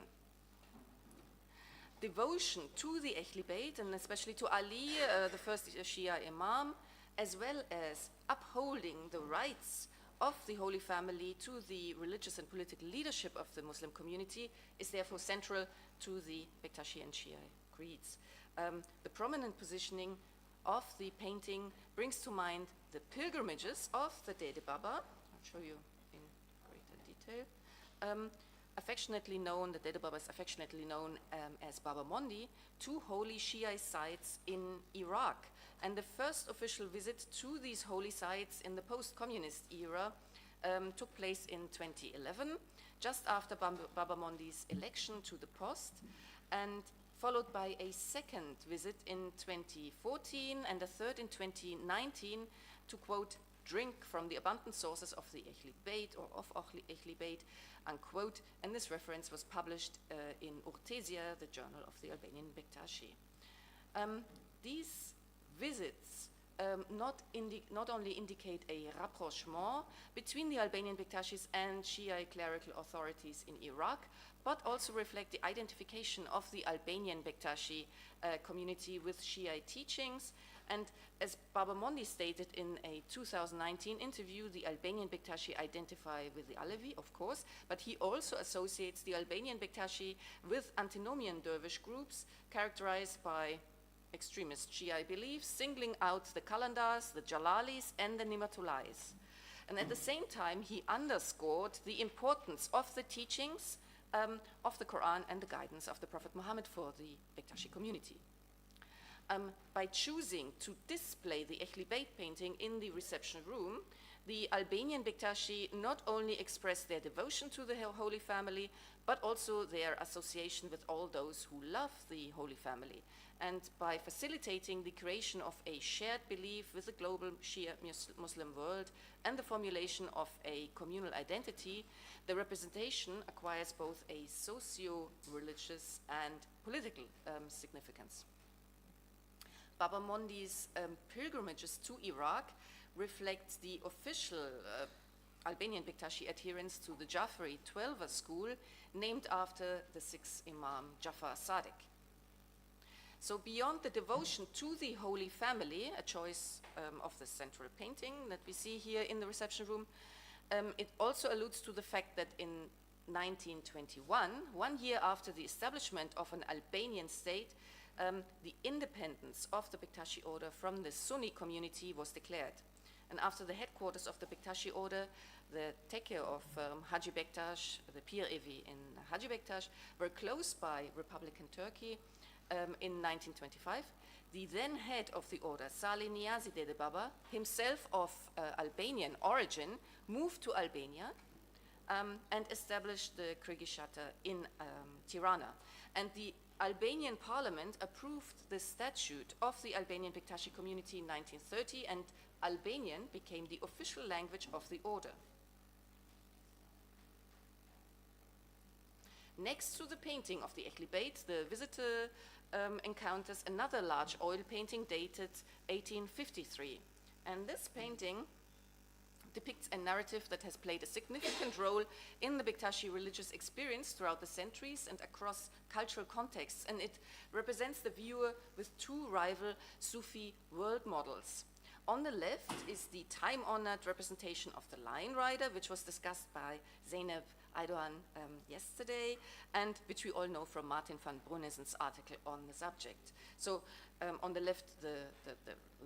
Devotion to the Ehli Bayt, and especially to Ali, the first Shia Imam, as well as upholding the rights of the Holy Family to the religious and political leadership of the Muslim community, is therefore central to the Bektashi and Shia creeds. The prominent positioning of the painting brings to mind the pilgrimages of the Dede Baba. I'll show you in greater detail. Affectionately known, the Dede Baba is affectionately known as Baba Mondi, 2 holy Shia sites in Iraq. And the first official visit to these holy sites in the post-communist era took place in 2011, just after Baba Mondi's election to the post, and followed by a second visit in 2014 and a third in 2019 to, quote, drink from the abundant sources of the Ehli Beit or of Ehli Beit, unquote, and this reference was published in Urtesia, the journal of the Albanian Bektashi. These visits not only indicate a rapprochement between the Albanian Bektashis and Shia clerical authorities in Iraq, but also reflect the identification of the Albanian Bektashi community with Shia teachings. And as Baba Mondi stated in a 2019 interview, the Albanian Bektashi identify with the Alevi, of course, but he also associates the Albanian Bektashi with antinomian dervish groups characterized by extremist Shia beliefs, singling out the Kalandars, the Jalalis, and the Nimatulais. And at the same time, he underscored the importance of the teachings of the Quran and the guidance of the Prophet Muhammad for the Bektashi community. By choosing to display the Ehli Beit painting in the reception room, the Albanian Bektashi not only expressed their devotion to the Holy Family, but also their association with all those who love the Holy Family. And by facilitating the creation of a shared belief with the global Shia Muslim world and the formulation of a communal identity, the representation acquires both a socio-religious and political significance. Baba Mondi's pilgrimages to Iraq reflect the official Albanian Bektashi adherence to the Jafari Twelver school, named after the sixth Imam Jafar Sadiq. So beyond the devotion to the Holy Family, a choice of the central painting that we see here in the reception room, it also alludes to the fact that in 1921, 1 year after the establishment of an Albanian state, the independence of the Bektashi order from the Sunni community was declared. And after the headquarters of the Bektashi order, the tekke of Haji Bektash, the Pir Evi in Haji Bektash, were closed by Republican Turkey in 1925. The then head of the order, Salih Niazi Dede Baba, himself of Albanian origin, moved to Albania and established the Krigishata in Tirana. And the Albanian parliament approved the statute of the Albanian Bektashi community in 1930, and Albanian became the official language of the order. Next to the painting of the Ehli Beit, the visitor encounters another large oil painting dated 1853. And this painting depicts a narrative that has played a significant role in the Bektashi religious experience throughout the centuries and across cultural contexts. And it represents the viewer with two rival Sufi world models. On the left is the time-honored representation of the Lion Rider, which was discussed by Zeynep Aydoğan yesterday, and which we all know from Martin van Brunnesen's article on the subject. So on the left, the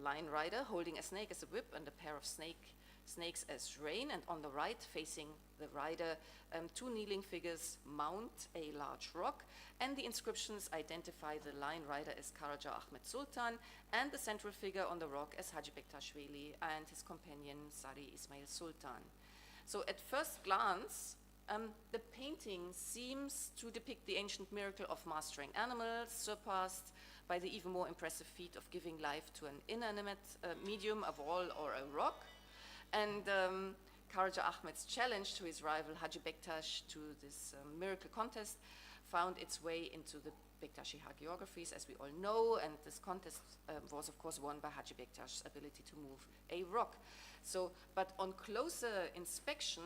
Lion Rider holding a snake as a whip and a pair of snakes as rein, and on the right, facing the rider, two kneeling figures mount a large rock, and the inscriptions identify the Lion Rider as Karaca Ahmet Sultan, and the central figure on the rock as Haji Bektashvili and his companion Sari Ismail Sultan. So at first glance, the painting seems to depict the ancient miracle of mastering animals, surpassed by the even more impressive feat of giving life to an inanimate medium, a wall or a rock. And Karaca Ahmet's challenge to his rival Haji Bektash to this miracle contest found its way into the Bektashi hagiographies, as we all know, and this contest was of course won by Haji Bektash's ability to move a rock. So, but on closer inspection,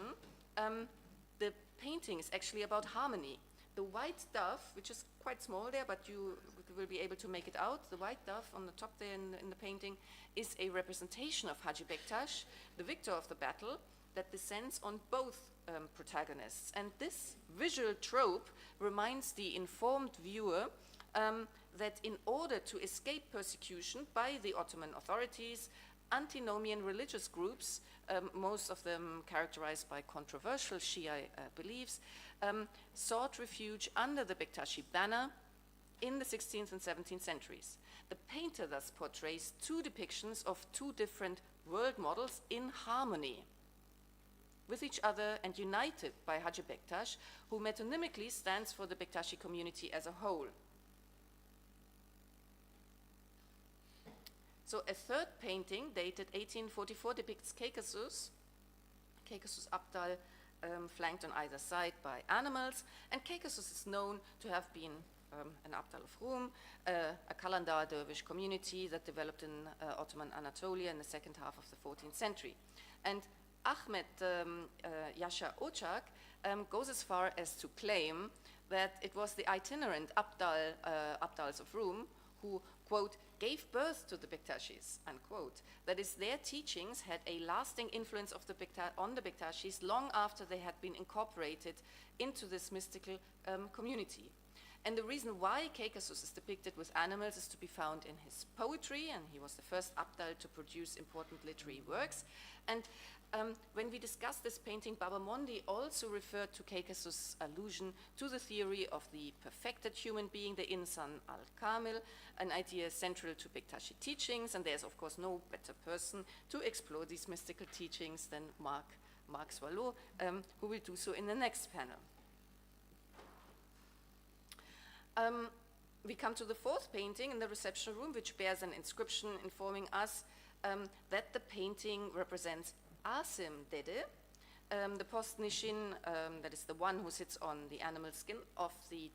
the painting is actually about harmony. The white dove, which is quite small there, but you will be able to make it out, the white dove on the top there in the painting is a representation of Haji Bektash, the victor of the battle, that descends on both protagonists. And this visual trope reminds the informed viewer that in order to escape persecution by the Ottoman authorities, antinomian religious groups, most of them characterized by controversial Shia beliefs, sought refuge under the Bektashi banner in the 16th and 17th centuries. The painter thus portrays two depictions of two different world models in harmony. with each other and united by Hagi Bektash, who metonymically stands for the Bektashi community as a whole. So a third painting, dated 1844, depicts Caucasus Abdal, flanked on either side by animals, and Caucasus is known to have been an Abdal of Rum, a Kalandar dervish community that developed in Ottoman Anatolia in the second half of the 14th century. And Ahmed Yasha Ochak goes as far as to claim that it was the itinerant Abdals of Rum who, quote, gave birth to the Bektashis, unquote. That is, their teachings had a lasting influence on the Bektashis long after they had been incorporated into this mystical community. And the reason why Caucasus is depicted with animals is to be found in his poetry, and he was the first Abdal to produce important literary works. And when we discussed this painting, Babamondi also referred to Caucasus' allusion to the theory of the perfected human being, the Insan al-Kamil, an idea central to Bektashi teachings, and there's of course no better person to explore these mystical teachings than Marc Soilot, who will do so in the next panel. We come to the fourth painting in the reception room, which bears an inscription informing us that the painting represents Asim Dede, the post-Nishin, that is the one who sits on the animal skin of the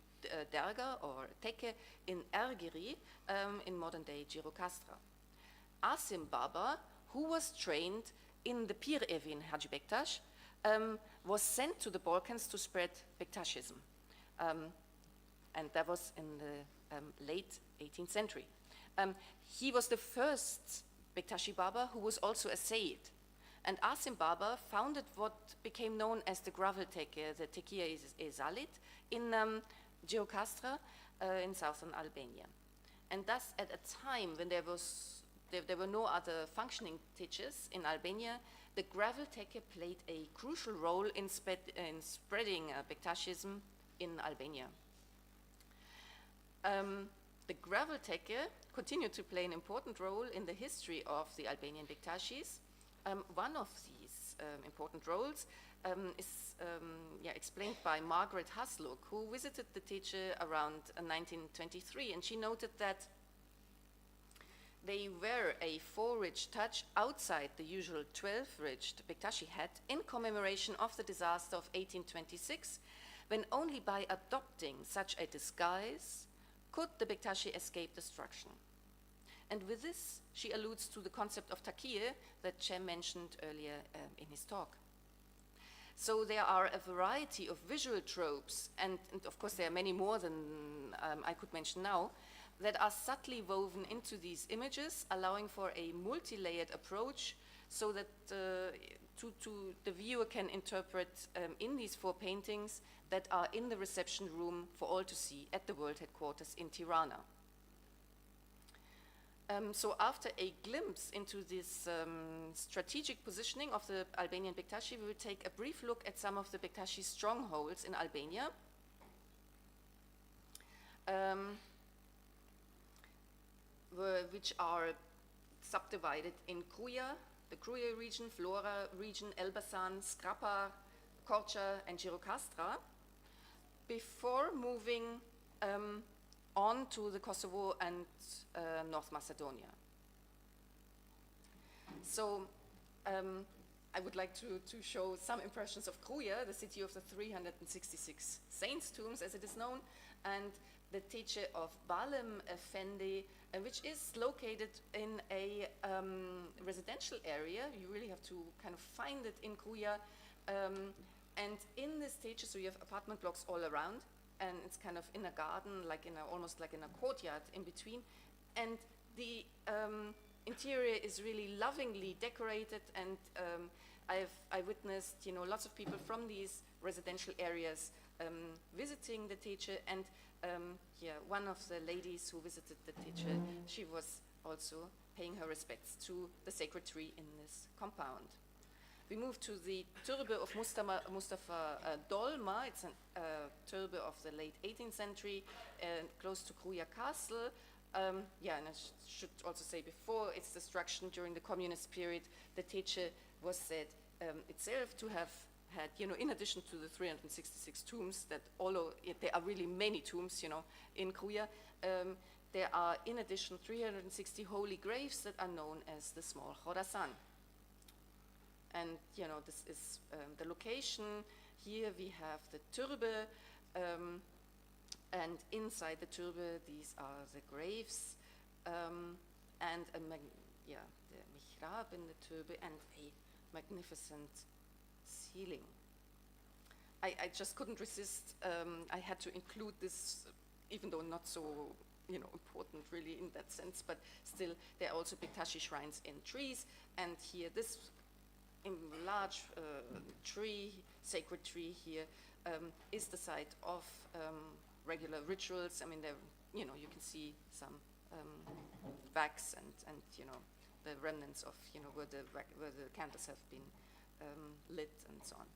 Derga or Tekke in Ergiri, in modern-day Girocastra. Asim Baba, who was trained in the Pir Evin Hagi Bektash, was sent to the Balkans to spread Bektashism. And that was in the late 18th century. He was the first Bektashi Baba who was also a Sayyid. And Asim Baba founded what became known as the gravel tekke, the Tekia Ezalit, in Girocastra in southern Albania. And thus, at a time when there were no other functioning teachers in Albania, the gravel tekke played a crucial role in spreading Bektashism in Albania. The gravel tekke continued to play an important role in the history of the Albanian Bektashis. One of these important roles is explained by Margaret Hasluk, who visited the teacher around 1923, and she noted that they wear a 4-ridged touch outside the usual 12-ridged Bektashi hat in commemoration of the disaster of 1826, when only by adopting such a disguise could the Bektashi escape destruction. And with this, she alludes to the concept of taqiyya that Cem mentioned earlier in his talk. So there are a variety of visual tropes, and of course there are many more than I could mention now, that are subtly woven into these images, allowing for a multi-layered approach so that the viewer can interpret in these 4 paintings that are in the reception room for all to see at the world headquarters in Tirana. So after a glimpse into this strategic positioning of the Albanian Bektashi, we will take a brief look at some of the Bektashi strongholds in Albania. Which are subdivided in Kruja, the Kruja region, Flora region, Elbasan, Scrapa, Korça, and Girocastra, before moving on to the Kosovo and North Macedonia. So I would like to show some impressions of Kruja, the city of the 366 saints' tombs, as it is known, and the teacher of Balem Effendi, which is located in a residential area. You really have to kind of find it in Kruja. And in this teacher, so you have apartment blocks all around, and it's kind of in a garden, almost like in a courtyard in between. And the interior is really lovingly decorated, and I witnessed, lots of people from these residential areas visiting the teacher, and one of the ladies who visited the teacher, she was also paying her respects to the sacred tree in this compound. We move to the turbe of Mustafa Dolma. It's a turbe of the late 18th century, close to Kruja Castle. And I should also say, before its destruction during the communist period, the teacher was said itself to have had, in addition to the 366 tombs, that although there are really many tombs, in Kruja, there are in addition 360 holy graves that are known as the small Khorasan. And, this is the location. Here we have the turbe, and inside the turbe, these are the graves, and the mihrab in the turbe, and a magnificent ceiling. I just couldn't resist. I had to include this, even though not so, important really in that sense, but still there are also Bektashi shrines in trees, and here this large tree, sacred tree here, is the site of regular rituals. I mean, there, you can see some wax and the remnants of where the candles have been lit and so on.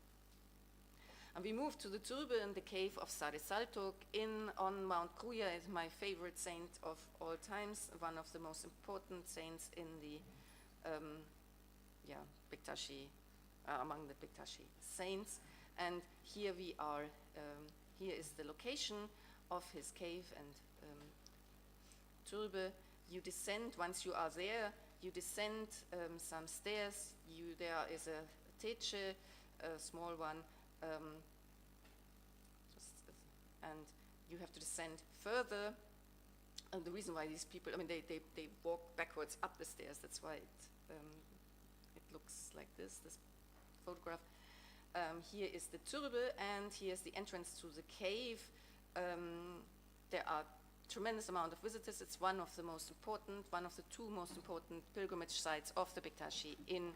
And we moved to the turbe and the cave of Sare Saltok on Mount Kruja. Is my favorite saint of all times, one of the most important saints in the Bektashi, among the Bektashi saints. And here we are, here is the location of his cave and turbe. You descend, once you are there, you descend some stairs. There is a teche, a small one, and you have to descend further. And the reason why these people, I mean, they walk backwards up the stairs. That's why it looks like this photograph. Here is the turbe, and here's the entrance to the cave. There are tremendous amount of visitors. It's one of the two most important pilgrimage sites of the Bektashi in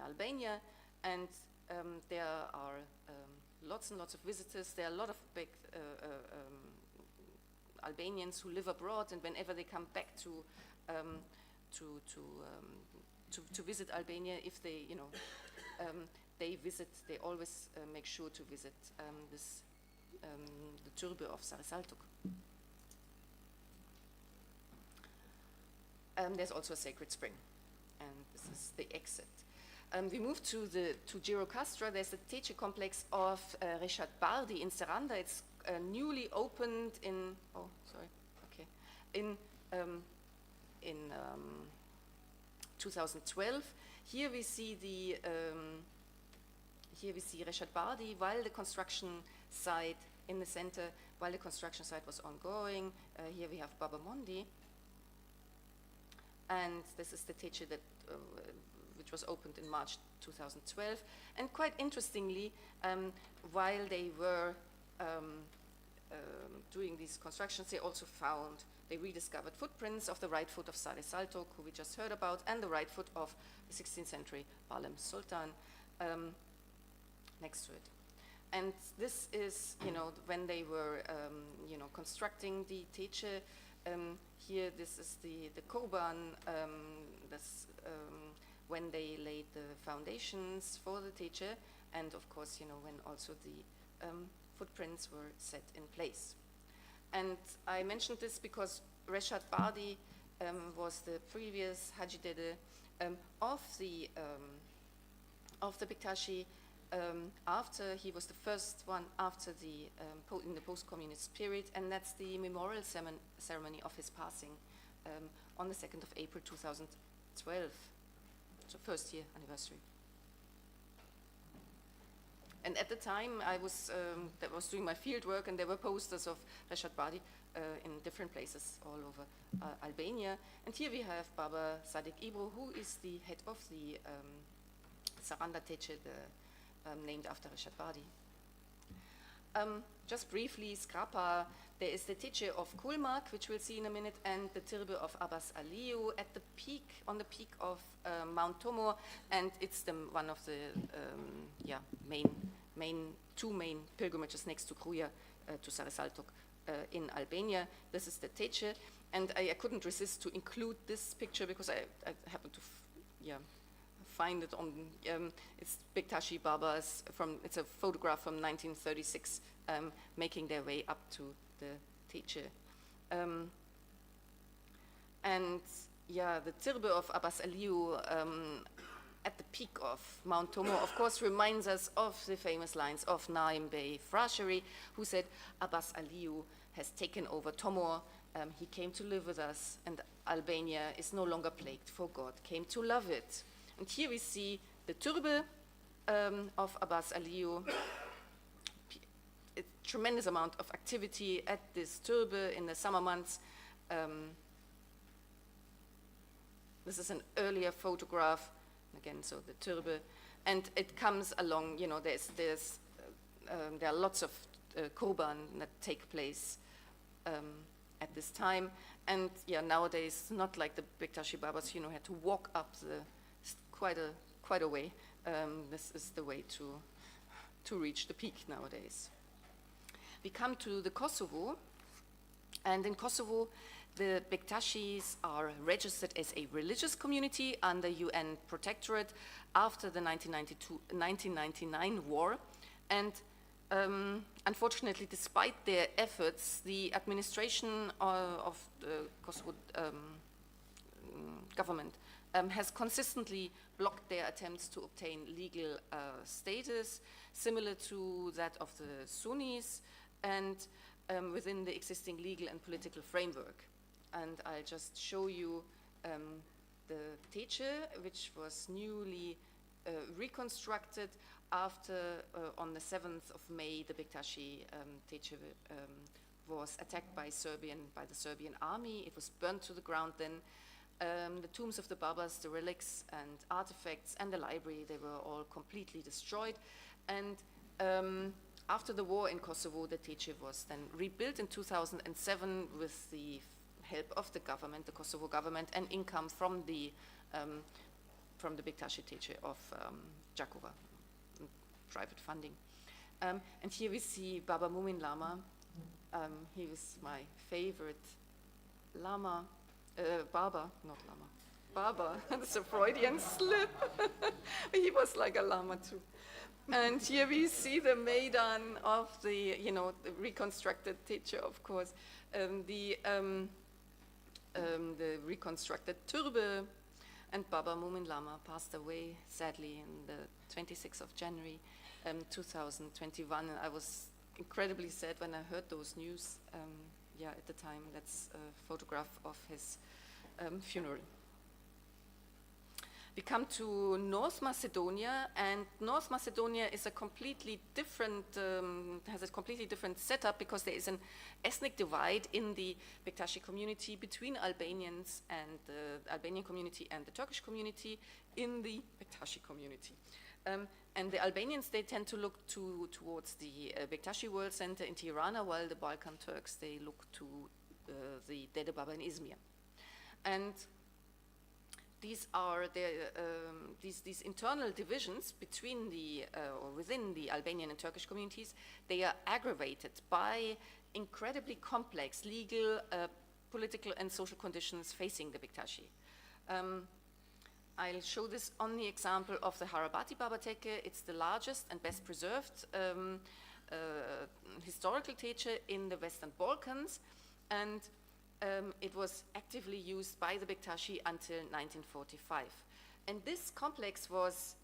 Albania, and there are lots and lots of visitors. There are a lot of big Albanians who live abroad, and whenever they come back to visit Albania, if they they always make sure to visit the turbe of Sare Saltok. There's also a sacred spring, and this is the exit. We move to Girocastra. There's the teche complex of Reshad Bardi in Seranda. It's newly opened in 2012. Here we see Reshad Bardi while the construction site in the center, while the construction site was ongoing. Here we have Baba Mondi, and this is the teche that which was opened in March 2012. And quite interestingly, while they were doing these constructions, they rediscovered footprints of the right foot of Sare Saltok, who we just heard about, and the right foot of the 16th century Balem Sultan next to it. And this is, when they were, constructing the teche. Here, this is the Korban, when they laid the foundations for the teche, and of course, when also the footprints were set in place. And I mentioned this because Reshad Bardi was the previous Haji Dede of the Bektashi. After he was the first one after in the post-communist period, and that's the memorial ceremony of his passing on the 2nd of April 2012, so first year anniversary. And at the time I was doing my field work, and there were posters of Reshad Bardi in different places all over Albania. And here we have Baba Sadek Ibro, who is the head of the Saranda Teche, named after Reshad Bardi. Just briefly, Skrapa, there is the Teche of Kulmak, which we'll see in a minute, and the Tirbe of Abbas Aliu at the peak, on the peak of Mount Tomor, and it's one of the two main pilgrimages next to Kruja, to Sare Saltok in Albania. This is the Teche, and I couldn't resist to include this picture because I happened to find it on, it's Bektashi Babas, it's a photograph from 1936, making their way up to the Teche. And the Tirbe of Abbas Aliu, at the peak of Mount Tomo, of course, reminds us of the famous lines of Naim Bey Frasheri, who said, Abbas Aliyu has taken over Tomor. He came to live with us, and Albania is no longer plagued, for God came to love it. And here we see the turbe of Abbas Aliyu. A tremendous amount of activity at this turbe in the summer months. This is an earlier photograph, again, so the turbe, and it comes along, you know, there are lots of kurban that take place at this time, and yeah, nowadays, not like the Bektashi Babas, you know, had to walk up quite a way. This is the way to reach the peak nowadays. We come to the Kosovo, and in Kosovo, the Bektashis are registered as a religious community under UN protectorate after the 1999 war. And unfortunately, despite their efforts, the administration of the Kosovo government has consistently blocked their attempts to obtain legal status, similar to that of the Sunnis, and within the existing legal and political framework. And I'll just show you the Teche, which was newly reconstructed after, on the 7th of May, the Bektashi Teche was attacked by the Serbian army. It was burnt to the ground then. The tombs of the Babas, the relics and artifacts, and the library, they were all completely destroyed. And after the war in Kosovo, the Teche was then rebuilt in 2007 with the help of the government, the Kosovo government, and income from the Bektashi Teche of Jakova, private funding. And here we see Baba Mumin Lama. He was my favorite Lama, Baba, not Lama, Baba. That's a Freudian slip. He was like a Lama too. And here we see the Maidan of the, you know, the reconstructed Teche, of course, the reconstructed turbe, and Baba Mumin Lama passed away sadly in the 26th of January 2021. And I was incredibly sad when I heard those news. Yeah, at the time, that's a photograph of his funeral. We come to North Macedonia, and North Macedonia is a completely different, has a completely different setup because there is an ethnic divide in the Bektashi community between Albanians and the Albanian community and the Turkish community in the Bektashi community. And the Albanians, they tend to look towards the Bektashi World Center in Tirana, while the Balkan Turks, they look to the Dede Baba in Izmir. And these are these internal divisions between the or within the Albanian and Turkish communities. They are aggravated by incredibly complex legal, political, and social conditions facing the Bektashi. I'll show this on the example of the Harabati Baba Tekke. It's the largest and best preserved historical teche in the Western Balkans, and it was actively used by the Bektashi until 1945. And this complex was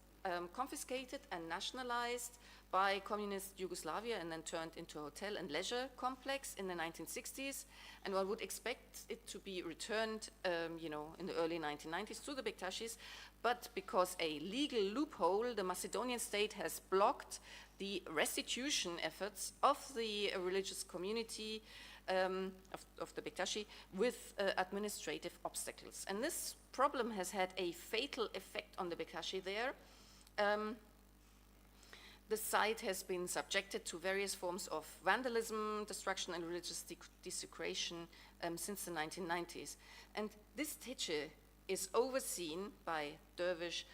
confiscated and nationalized by communist Yugoslavia and then turned into a hotel and leisure complex in the 1960s. And one would expect it to be returned, you know, in the early 1990s to the Bektashis. But because a legal loophole, the Macedonian state has blocked the restitution efforts of the religious community of the Bektashi with administrative obstacles. And this problem has had a fatal effect on the Bektashi there. The site has been subjected to various forms of vandalism, destruction, and religious desecration since the 1990s. And this teche is overseen by Dervish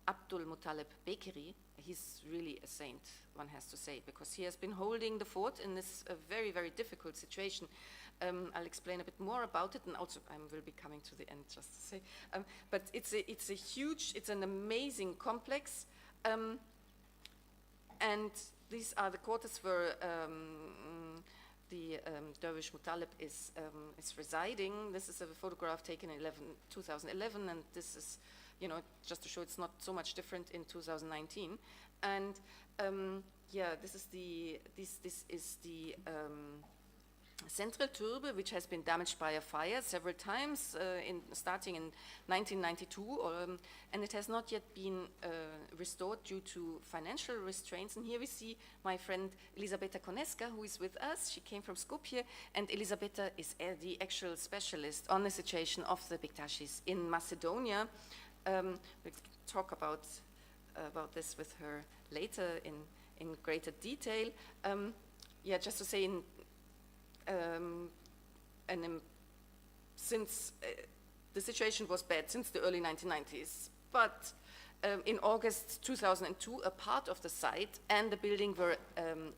Abdul Muttalib Bekiri. He's really a saint, one has to say, because he has been holding the fort in this very, very difficult situation. I'll explain a bit more about it, and also I will be coming to the end just to say. But it's a huge, it's an amazing complex, and these are the quarters where the Dervish Muttalib is residing. This is a photograph taken in 2011, and this is just to show it's not so much different in 2019. And yeah, this is the central turbe, which has been damaged by a fire several times, starting in 1992, and it has not yet been restored due to financial restraints. And here we see my friend Elisabeta Koneska, who is with us. She came from Skopje, and Elisabeta is the actual specialist on the situation of the Bektashis in Macedonia. We'll talk about this with her later in greater detail. Yeah, just to say, since the situation was bad since the early 1990s, but in August 2002, a part of the site and the building were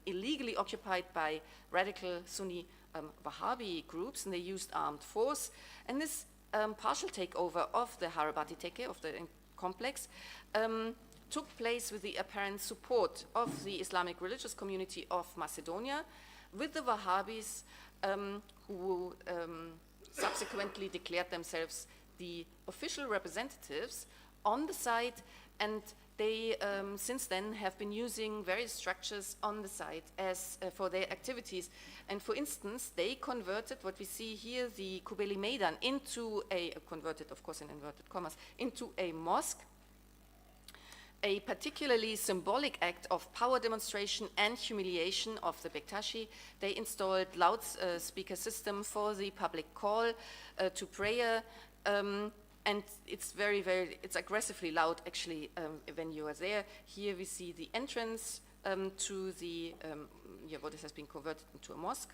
illegally occupied by radical Sunni Wahhabi groups, and they used armed force. And this partial takeover of the Harabati Tekke, of the complex, took place with the apparent support of the Islamic religious community of Macedonia, with the Wahhabis, who subsequently declared themselves the official representatives on the site, and they since then have been using various structures on the site as for their activities. And for instance, they converted what we see here, the Kubeli Meydan, into converted, of course in inverted commas, into a mosque, a particularly symbolic act of power demonstration and humiliation of the Bektashi. They installed loudspeaker system for the public call to prayer, and it's it's aggressively loud actually when you are there. Here we see the entrance to the, what has been converted into a mosque.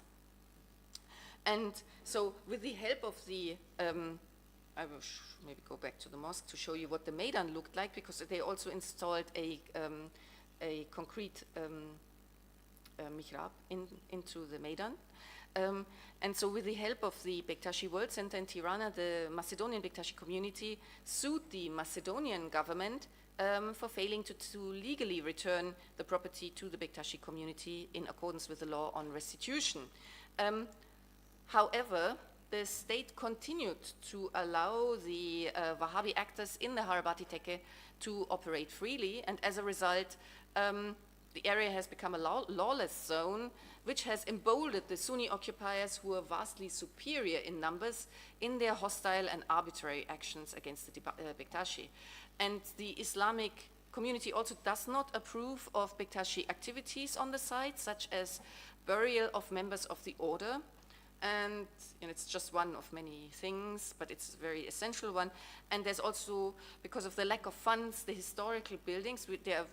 And so with the help of the, I will maybe go back to the mosque to show you what the Meydan looked like, because they also installed a concrete mihrab into the Meydan. And so with the help of the Bektashi World Center in Tirana, the Macedonian Bektashi community sued the Macedonian government for failing to legally return the property to the Bektashi community in accordance with the law on restitution. However, the state continued to allow the Wahhabi actors in the Harabati Tekke to operate freely, and as a result, the area has become a lawless zone, which has emboldened the Sunni occupiers, who are vastly superior in numbers, in their hostile and arbitrary actions against the Bektashi. And the Islamic community also does not approve of Bektashi activities on the site, such as burial of members of the order. And it's just one of many things, but it's a very essential one. And there's also, because of the lack of funds, the historical buildings, they are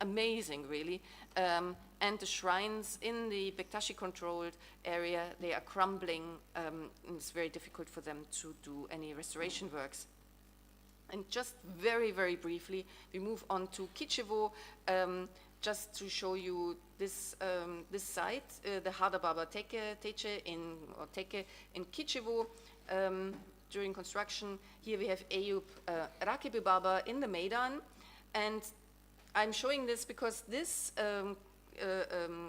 amazing, really. And the shrines in the Bektashi-controlled area, they are crumbling, and it's very difficult for them to do any restoration works. And just very, very briefly, we move on to Kičevo, just to show you this site, the Hadababa Tekke in Kičevo, during construction. Here we have Eyüp Rakibi Baba in the Meydan, and I'm showing this because this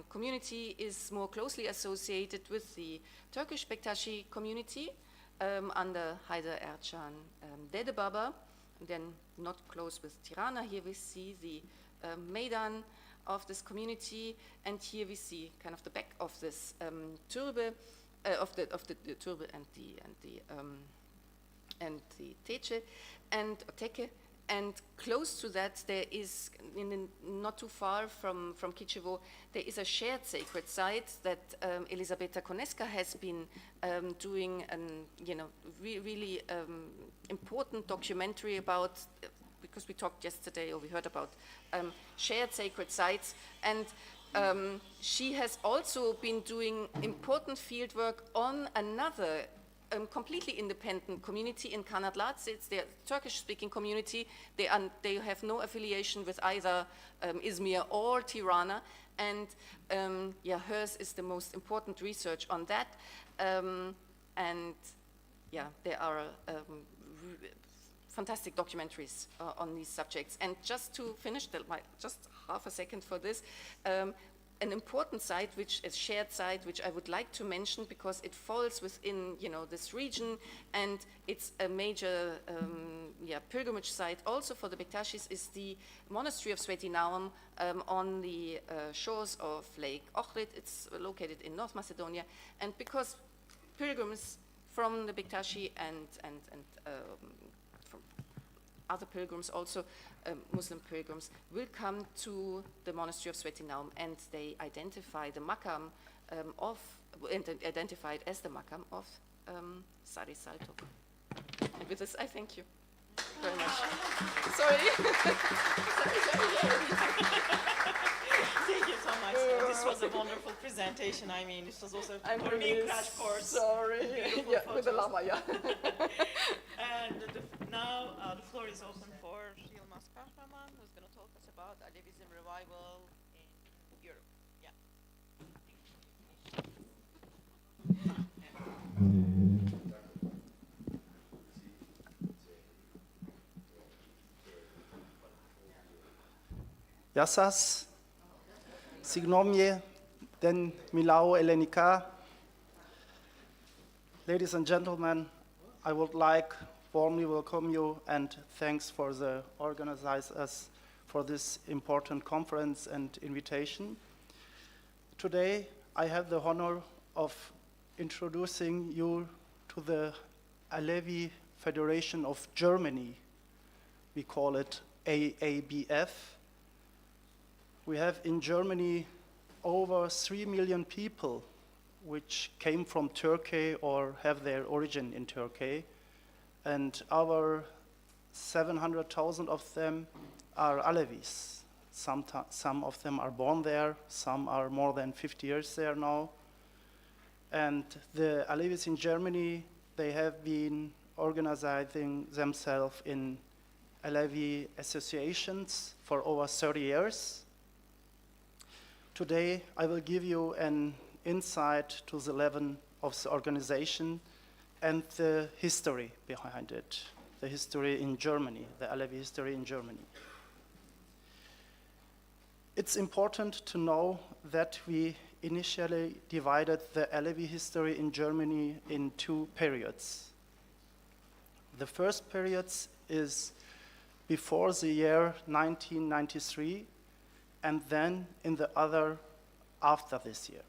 community is more closely associated with the Turkish Bektashi community under Haydar Ercan Dede Baba, then not close with Tirana. Here we see the Meydan of this community, and here we see kind of the back of this turbe, of the turbe and the teche and tekke. And close to that, there is, not too far from Kičevo, there is a shared sacred site that Elisabeta Koneska has been doing really important documentary about, because we talked yesterday, or we heard about shared sacred sites. And she has also been doing important fieldwork on another completely independent community in Kanatlatz. It's the Turkish-speaking community. They have no affiliation with either Izmir or Tirana, and hers is the most important research on that. And there are fantastic documentaries on these subjects. And just to finish, just half a second for this, an important site, which a shared site, which I would like to mention because it falls within, this region, and it's a major, pilgrimage site also for the Bektashis, is the monastery of Sveti Naum on the shores of Lake Ohrid. It's located in North Macedonia, and because pilgrims from the Bektashi and from other pilgrims also, Muslim pilgrims, will come to the monastery of Sveti Naum, and they identify the makam identified as the makam of Sari Salto. And with this, I thank you very much. Sorry. Thank you so much. This was a wonderful presentation. I mean, this was also for me crash course. Sorry. Beautiful With the photos. lama, yeah. And now the floor is open for Yilmaz Kahraman, who's going to talk us about Alevism revival in Europe. Yeah. Γεια σας. Συγγνώμη, δεν μιλάω ελληνικά. Ladies and gentlemen, I would like warmly welcome you and thanks for the organizers for this important conference and invitation. Today, I have the honor of introducing you to the Alevi Federation of Germany. We call it AABF. We have in Germany over 3 million people which came from Turkey or have their origin in Turkey, and over 700,000 of them are Alevis. Some of them are born there, some are more than 50 years there now. And the Alevis in Germany, they have been organizing themselves in Alevi associations for over 30 years. Today, I will give you an insight to the level of the organization and the history behind it, the history in Germany, the Alevi history in Germany. It's important to know that we initially divided the Alevi history in Germany in 2 periods. The first period is before the year 1993, and then in the other after this year.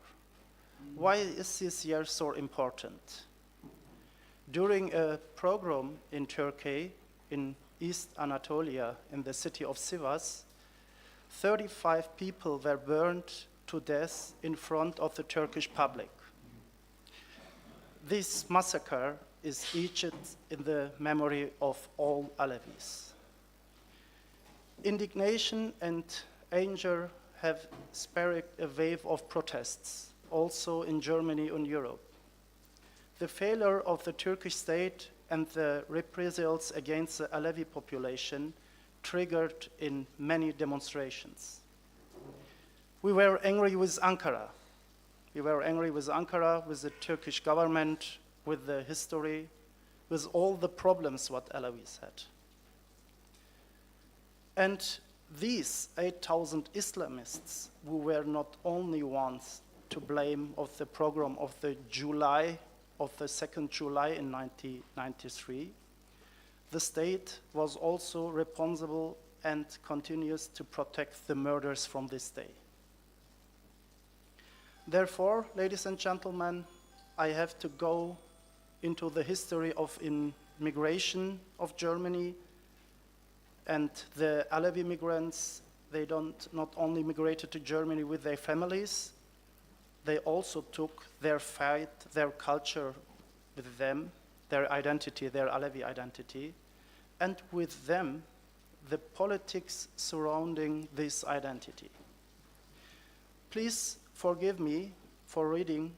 Why is this year so important? During a pogrom in Turkey, in East Anatolia, in the city of Sivas, 35 people were burned to death in front of the Turkish public. This massacre is etched in the memory of all Alevis. Indignation and anger have sparked a wave of protests, also in Germany and Europe. The failure of the Turkish state and the reprisals against the Alevi population triggered in many demonstrations. We were angry with Ankara. We were angry with Ankara, with the Turkish government, with the history, with all the problems what Alevis had. And these 8,000 Islamists who were not only ones to blame of the pogrom of the 2nd July in 1993, the state was also responsible and continues to protect the murders from this day. Therefore, ladies and gentlemen, I have to go into the history of immigration of Germany. And the Alevi migrants, they not only migrated to Germany with their families, they also took their faith, their culture with them, their identity, their Alevi identity, and with them, the politics surrounding this identity. Please forgive me for reading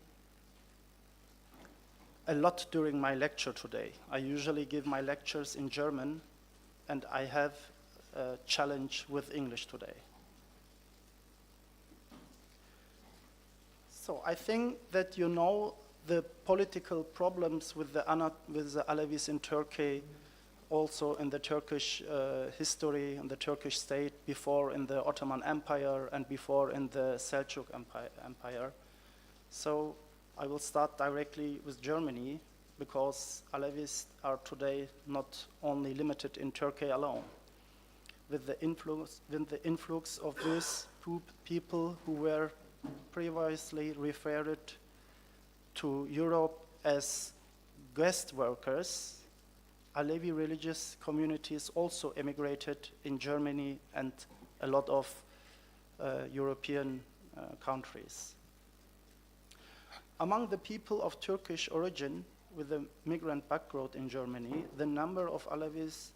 a lot during my lecture today. I usually give my lectures in German, and I have a challenge with English today. So I think that you know the political problems with the Alevis in Turkey also in the Turkish history, in the Turkish state, before in the Ottoman Empire, and before in the Seljuk Empire. So I will start directly with Germany, because Alevis are today not only limited in Turkey alone. With the influx of these people who were previously referred to Europe as guest workers, Alevi religious communities also emigrated in Germany and a lot of European countries. Among the people of Turkish origin with a migrant background in Germany, the number of Alevis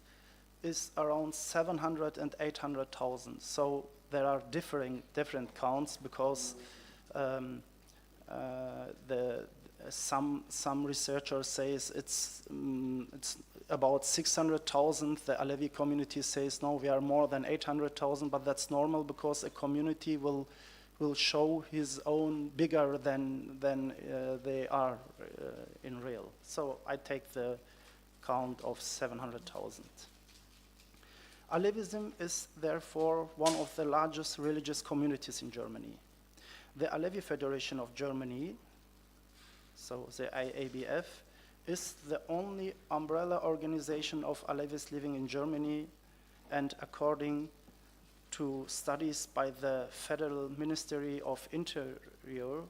is around 700 and 800,000. So there are different counts, because some researchers say it's about 600,000. The Alevi community says no, we are more than 800,000, but that's normal, because a community will show his own bigger than they are in real. So I take the count of 700,000. Alevism is therefore one of the largest religious communities in Germany. The Alevi Federation of Germany, so the IABF, is the only umbrella organization of Alevis living in Germany, and according to studies by the Federal Ministry of Interior,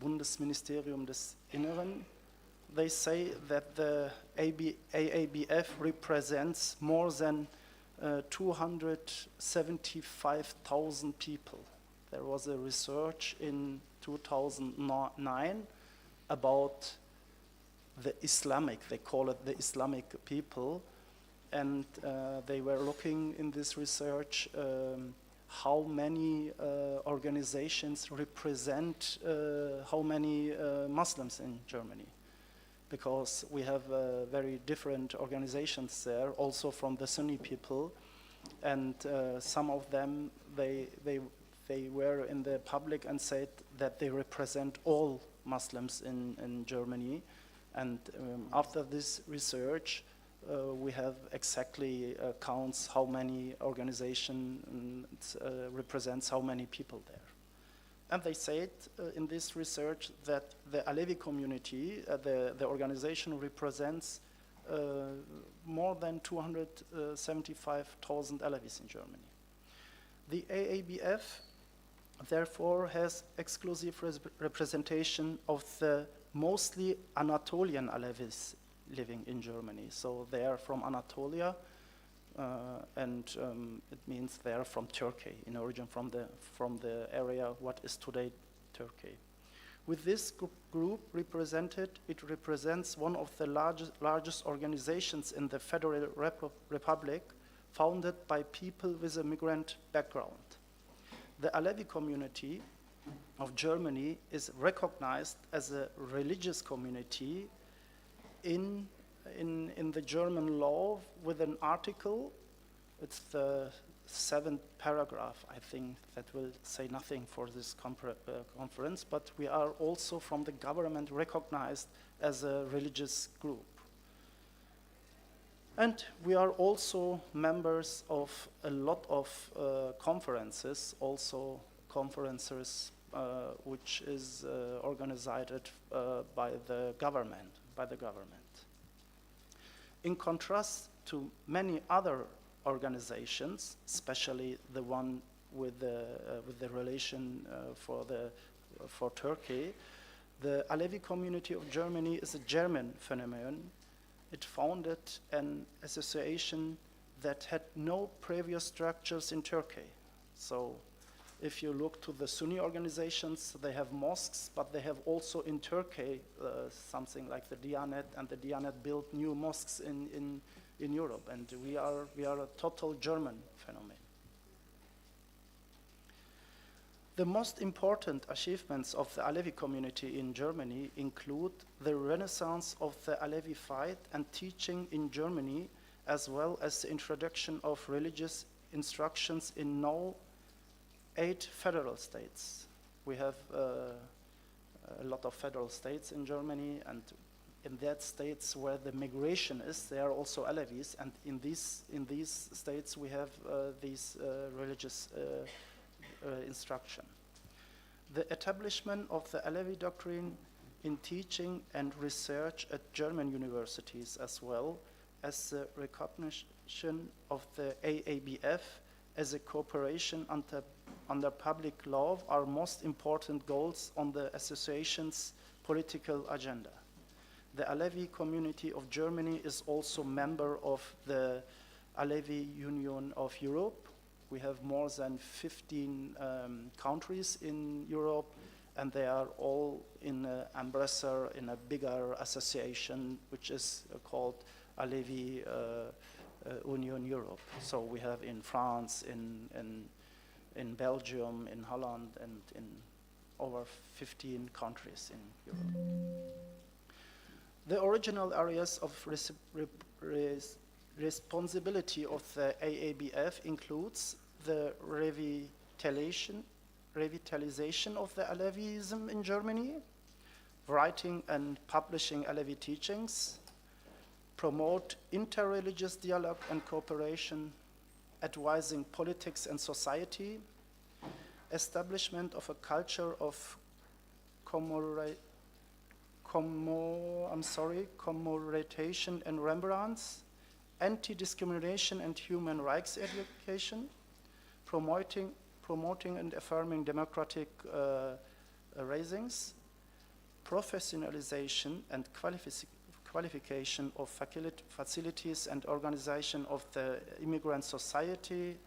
Bundesministerium des Inneren, they say that the AABF represents more than 275,000 people. There was a research in 2009 about the Islamic, they call it the Islamic people, and they were looking in this research how many organizations represent how many Muslims in Germany, because we have very different organizations there, also from the Sunni people, and some of them, they were in the public and said that they represent all Muslims in Germany. And after this research, we have exactly counts how many organizations represents how many people there. And they said in this research that the Alevi community, the organization represents more than 275,000 Alevis in Germany. The AABF therefore has exclusive representation of the mostly Anatolian Alevis living in Germany. So they are from Anatolia, and it means they are from Turkey, in origin from the area what is today Turkey. With this group represented, it represents one of the largest organizations in the Federal Republic, founded by people with a migrant background. The Alevi community of Germany is recognized as a religious community in the German law with an article. It's the 7th paragraph, I think, that will say nothing for this conference, but we are also from the government recognized as a religious group. And we are also members of a lot of conferences, also conferences which is organized by the government. In contrast to many other organizations, especially the one with the relation for Turkey, the Alevi community of Germany is a German phenomenon. It founded an association that had no previous structures in Turkey. So if you look to the Sunni organizations, they have mosques, but they have also in Turkey something like the Diyanet, and the Diyanet built new mosques in Europe, and we are a total German phenomenon. The most important achievements of the Alevi community in Germany include the renaissance of the Alevi faith and teaching in Germany, as well as the introduction of religious instructions in now 8 federal states. We have a lot of federal states in Germany, and in that states where the migration is, there are also Alevis, and in these states we have these religious instruction. The establishment of the Alevi doctrine in teaching and research at German universities, as well as the recognition of the AABF as a corporation under public law, are most important goals on the association's political agenda. The Alevi community of Germany is also member of the Alevi Union of Europe. We have more than 15 countries in Europe, and they are all in an embracer in a bigger association, which is called Alevi Union Europe. So we have in France, in Belgium, in Holland, and in over 15 countries in Europe. The original areas of responsibility of the AABF includes the revitalization of the Alevism in Germany, writing and publishing Alevi teachings, promote interreligious dialogue and cooperation, advising politics and society, establishment of a culture of commemoration and remembrance, anti-discrimination and human rights education, promoting and affirming democratic raisings, professionalization and qualification of facilities and organization of the immigrant society,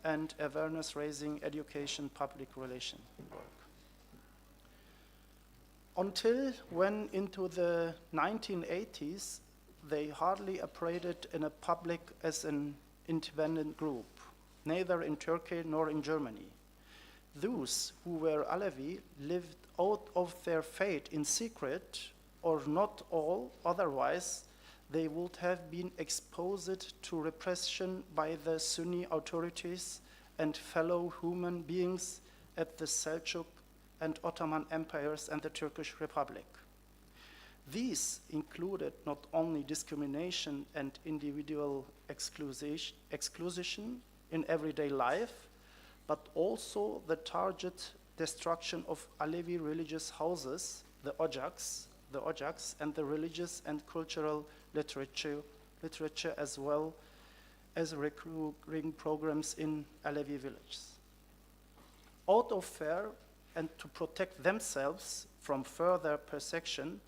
and awareness raising, education, public relation work. Until when into the 1980s, they hardly operated in a public as an independent group, neither in Turkey nor in Germany. Those who were Alevi lived out of their faith in secret, or not all, otherwise they would have been exposed to repression by the Sunni authorities and fellow human beings at the Seljuk and Ottoman empires and the Turkish Republic. These included not only discrimination and individual exclusion in everyday life, but also the target destruction of Alevi religious houses, the ojaks, and the religious and cultural literature as well as recruiting programs in Alevi villages. Out of fear and to protect themselves from further persecution,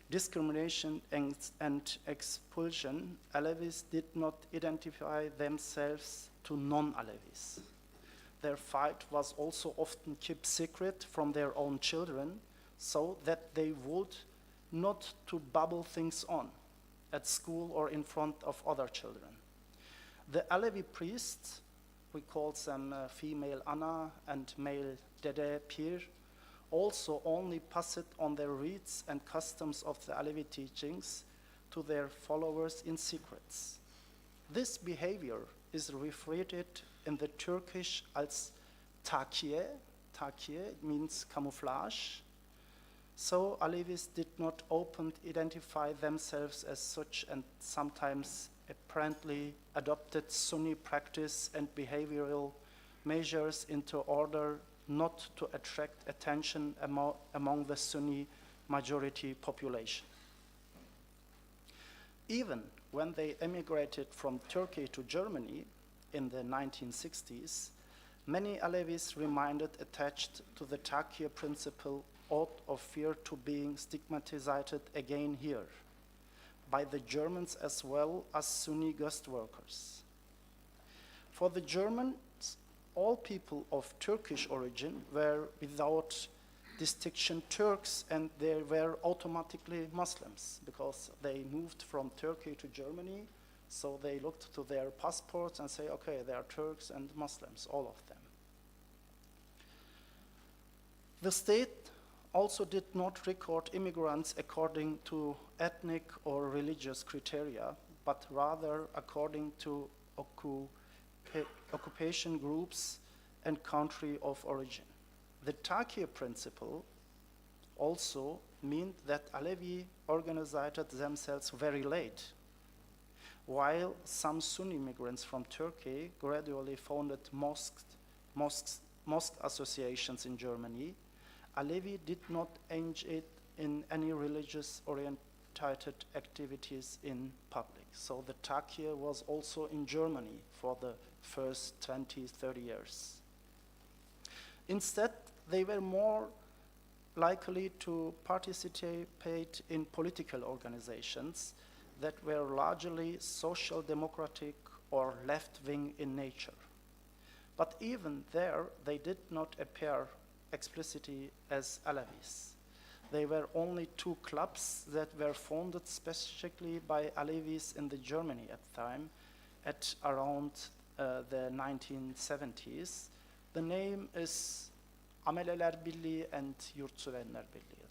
discrimination and expulsion, Alevis did not identify themselves to non-Alevis. Their fight was also often kept secret from their own children, so that they would not to bubble things on at school or in front of other children. The Alevi priests, we call them female Anna and male Dede Pir, also only passed on their rites and customs of the Alevi teachings to their followers in secrets. This behavior is referred in the Turkish as takiye. Takiye means camouflage. So Alevis did not openly identify themselves as such, and sometimes apparently adopted Sunni practice and behavioral measures into order not to attract attention among the Sunni majority population. Even when they emigrated from Turkey to Germany in the 1960s, many Alevis remained attached to the Takiye principle out of fear to being stigmatized again here by the Germans as well as Sunni guest workers. For the Germans, all people of Turkish origin were without distinction Turks, and they were automatically Muslims because they moved from Turkey to Germany, so they looked to their passports and say, okay, they are Turks and Muslims, all of them. The state also did not record immigrants according to ethnic or religious criteria, but rather according to occupation groups and country of origin. The Takiye principle also meant that Alevi organized themselves very late. While some Sunni migrants from Turkey gradually founded mosque associations in Germany, Alevi did not engage in any religious-oriented activities in public. So the Takir was also in Germany for the first 20, 30 years. Instead, they were more likely to participate in political organizations that were largely social democratic or left-wing in nature. But even there, they did not appear explicitly as Alevis. There were only 2 clubs that were founded specifically by Alevis in the Germany at the time, at around the 1970s. The name is Ameleler Birliği and Yurtsevenler Birliği,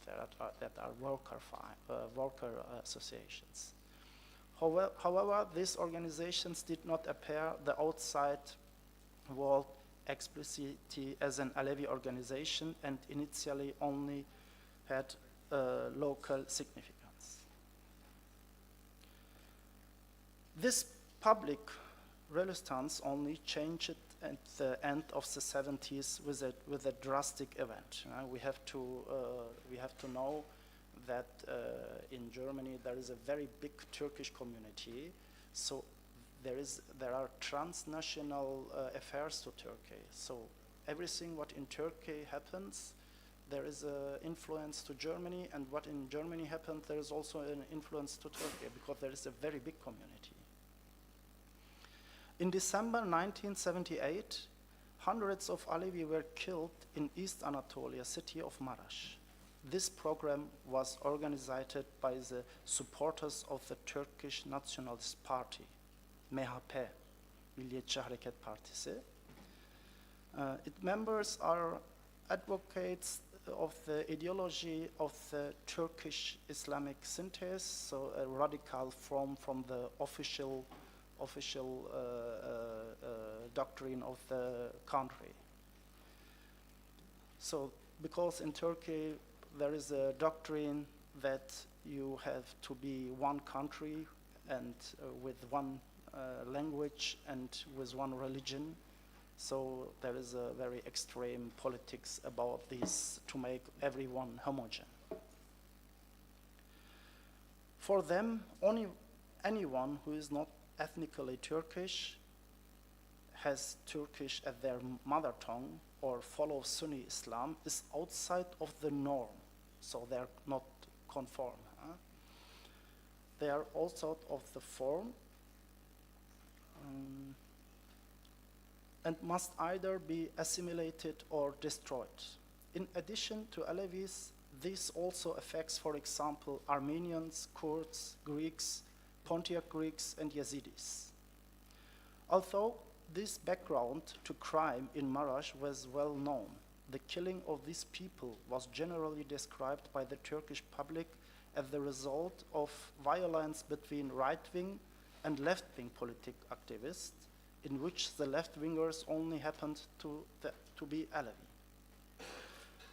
that are worker associations. However, these organizations did not appear the outside world explicitly as an Alevi organization and initially only had local significance. This public resistance only changed at the end of the 70s with a drastic event. We have to know that in Germany there is a very big Turkish community, so there are transnational affairs to Turkey. So everything what in Turkey happens, there is an influence to Germany, and what in Germany happens, there is also an influence to Turkey, because there is a very big community. In December 1978, hundreds of Alevi were killed in East Anatolia city of Maraş. This program was organized by the supporters of the Turkish Nationalist Party, MHP, Milliyetçi Hareket Partisi. Its members are advocates of the ideology of the Turkish Islamic synthesis, so a radical form from the official doctrine of the country. So, because in Turkey there is a doctrine that you have to be one country and with one language and with one religion, so there is a very extreme politics about this to make everyone homogeneous. For them, only anyone who is not ethnically Turkish, has Turkish as their mother tongue, or follows Sunni Islam, is outside of the norm, so they are not conform. They are outside of the form and must either be assimilated or destroyed. In addition to Alevis, this also affects, for example, Armenians, Kurds, Greeks, Pontiac Greeks, and Yazidis. Although this background to crime in Maraş was well known, the killing of these people was generally described by the Turkish public as the result of violence between right-wing and left-wing political activists, in which the left-wingers only happened to be Alevi.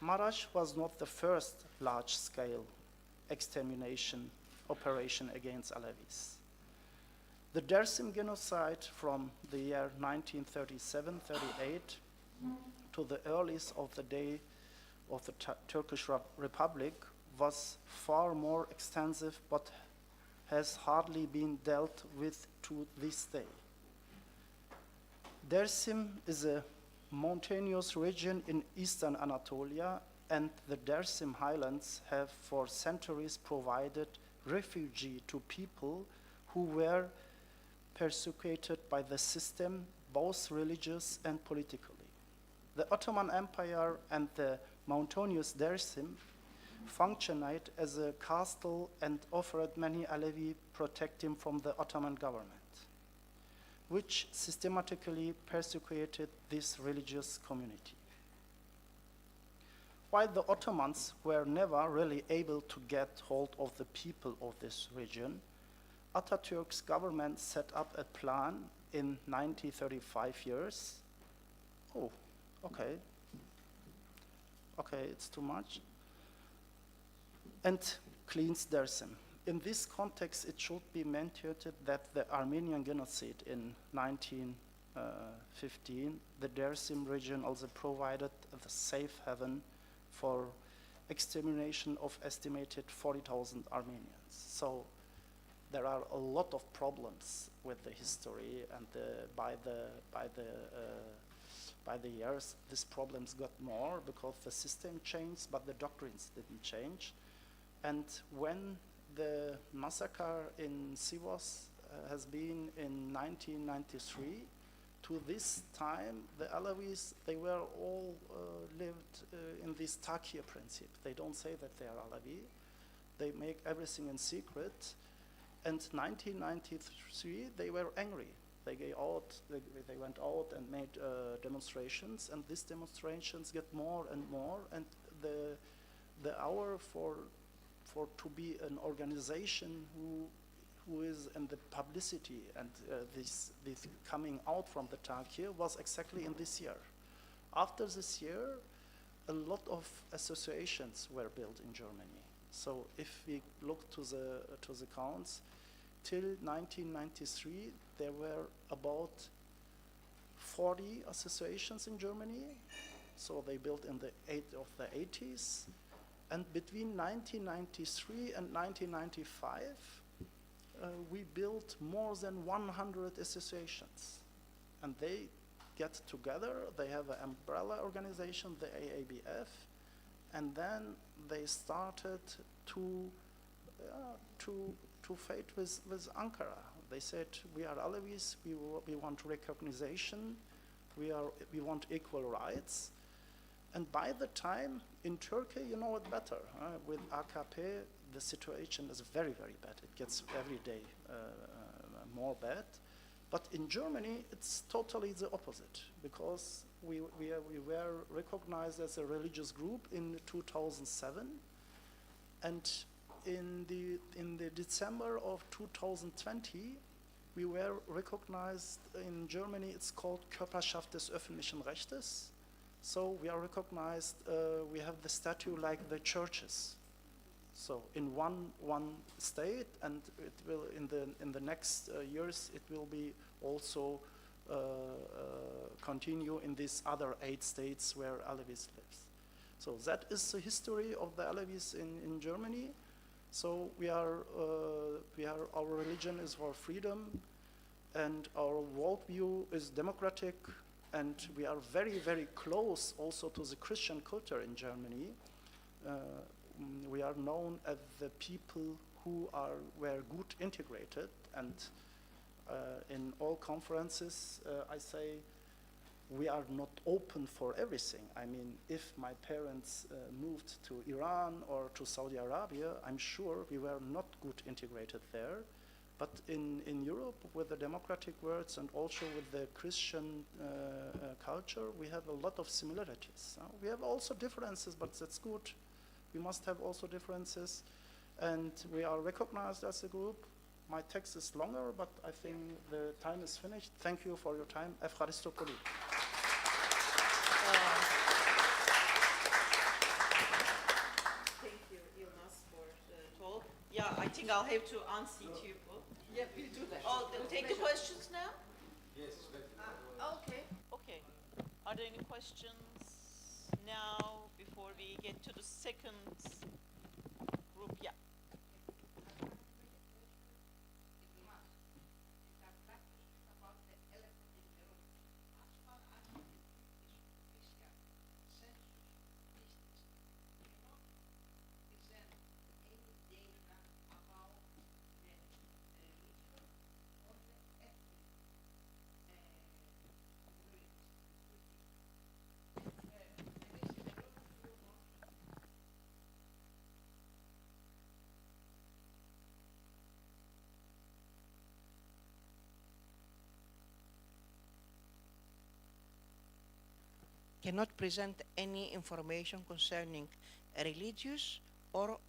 Maraş was not the first large-scale extermination operation against Alevis. The Dersim genocide from the year 1937-38 to the earliest of the day of the Turkish Republic was far more extensive, but has hardly been dealt with to this day. Dersim is a mountainous region in eastern Anatolia, and the Dersim highlands have for centuries provided refuge to people who were persecuted by the system, both religious and politically. The Ottoman Empire and the mountainous Dersim functioned as a castle and offered many Alevi protection from the Ottoman government, which systematically persecuted this religious community. While the Ottomans were never really able to get hold of the people of this region, Atatürk's government set up a plan in 1935 years. Oh, okay. Okay, it's too much. and cleans Dersim. In this context, it should be mentioned that the Armenian genocide in 1915, the Dersim region also provided the safe haven for extermination of estimated 40,000 Armenians. So there are a lot of problems with the history, and by the years, these problems got more because the system changed, but the doctrines didn't change. And when the massacre in Sivas has been in 1993, to this time, the Alevis, they were all lived in this Takia principle. They don't say that they are Alevi. They make everything in secret. And 1993, they were angry. They went out and made demonstrations, and these demonstrations get more and more. And the hour for to be an organization who is in the publicity and this coming out from the Turkey was exactly in this year. After this year, a lot of associations were built in Germany. So if we look to the counts, till 1993, there were about 40 associations in Germany. So they built in the 80s. And between 1993 and 1995, we built more than 100 associations. And they get together, they have an umbrella organization, the AABF, and then they started to fight with Ankara. They said, we are Alevis, we want recognition, we want equal rights. And by the time in Turkey, you know it better. With AKP, the situation is very, very bad. It gets every day more bad. But in Germany, it's totally the opposite, because we were recognized as a religious group in 2007, and in the December of 2020, we were recognized in Germany. It's called Körperschaft des öffentlichen Rechtes. So we are recognized. We have the statute like the churches. So in one state, and it will in the next years it will be also continue in these other 8 states where Alevis lives. So that is the history of the Alevis in Germany. So our religion is for freedom, and our worldview is democratic, and we are very, very close also to the Christian culture in Germany. We are known as the people who were good integrated, and in all conferences I say we are not open for everything. I mean, if my parents moved to Iran or to Saudi Arabia, I'm sure we were not good integrated there. But in Europe, with the democratic words and also with the Christian culture, we have a lot of similarities. We have also differences, but that's good. We must have also differences, and we are recognized as a group. My text is longer, but I think the time is finished. Thank you for your time. Ευχαριστώ πολύ. Thank you, Yilmaz, for the talk. Yeah, I think I'll have to unseat you both. Yeah, we'll do that. Oh, take the questions now? Yes, Okay. Okay. Are there any questions now before we get to the second group? Yeah. Cannot present any information concerning religious or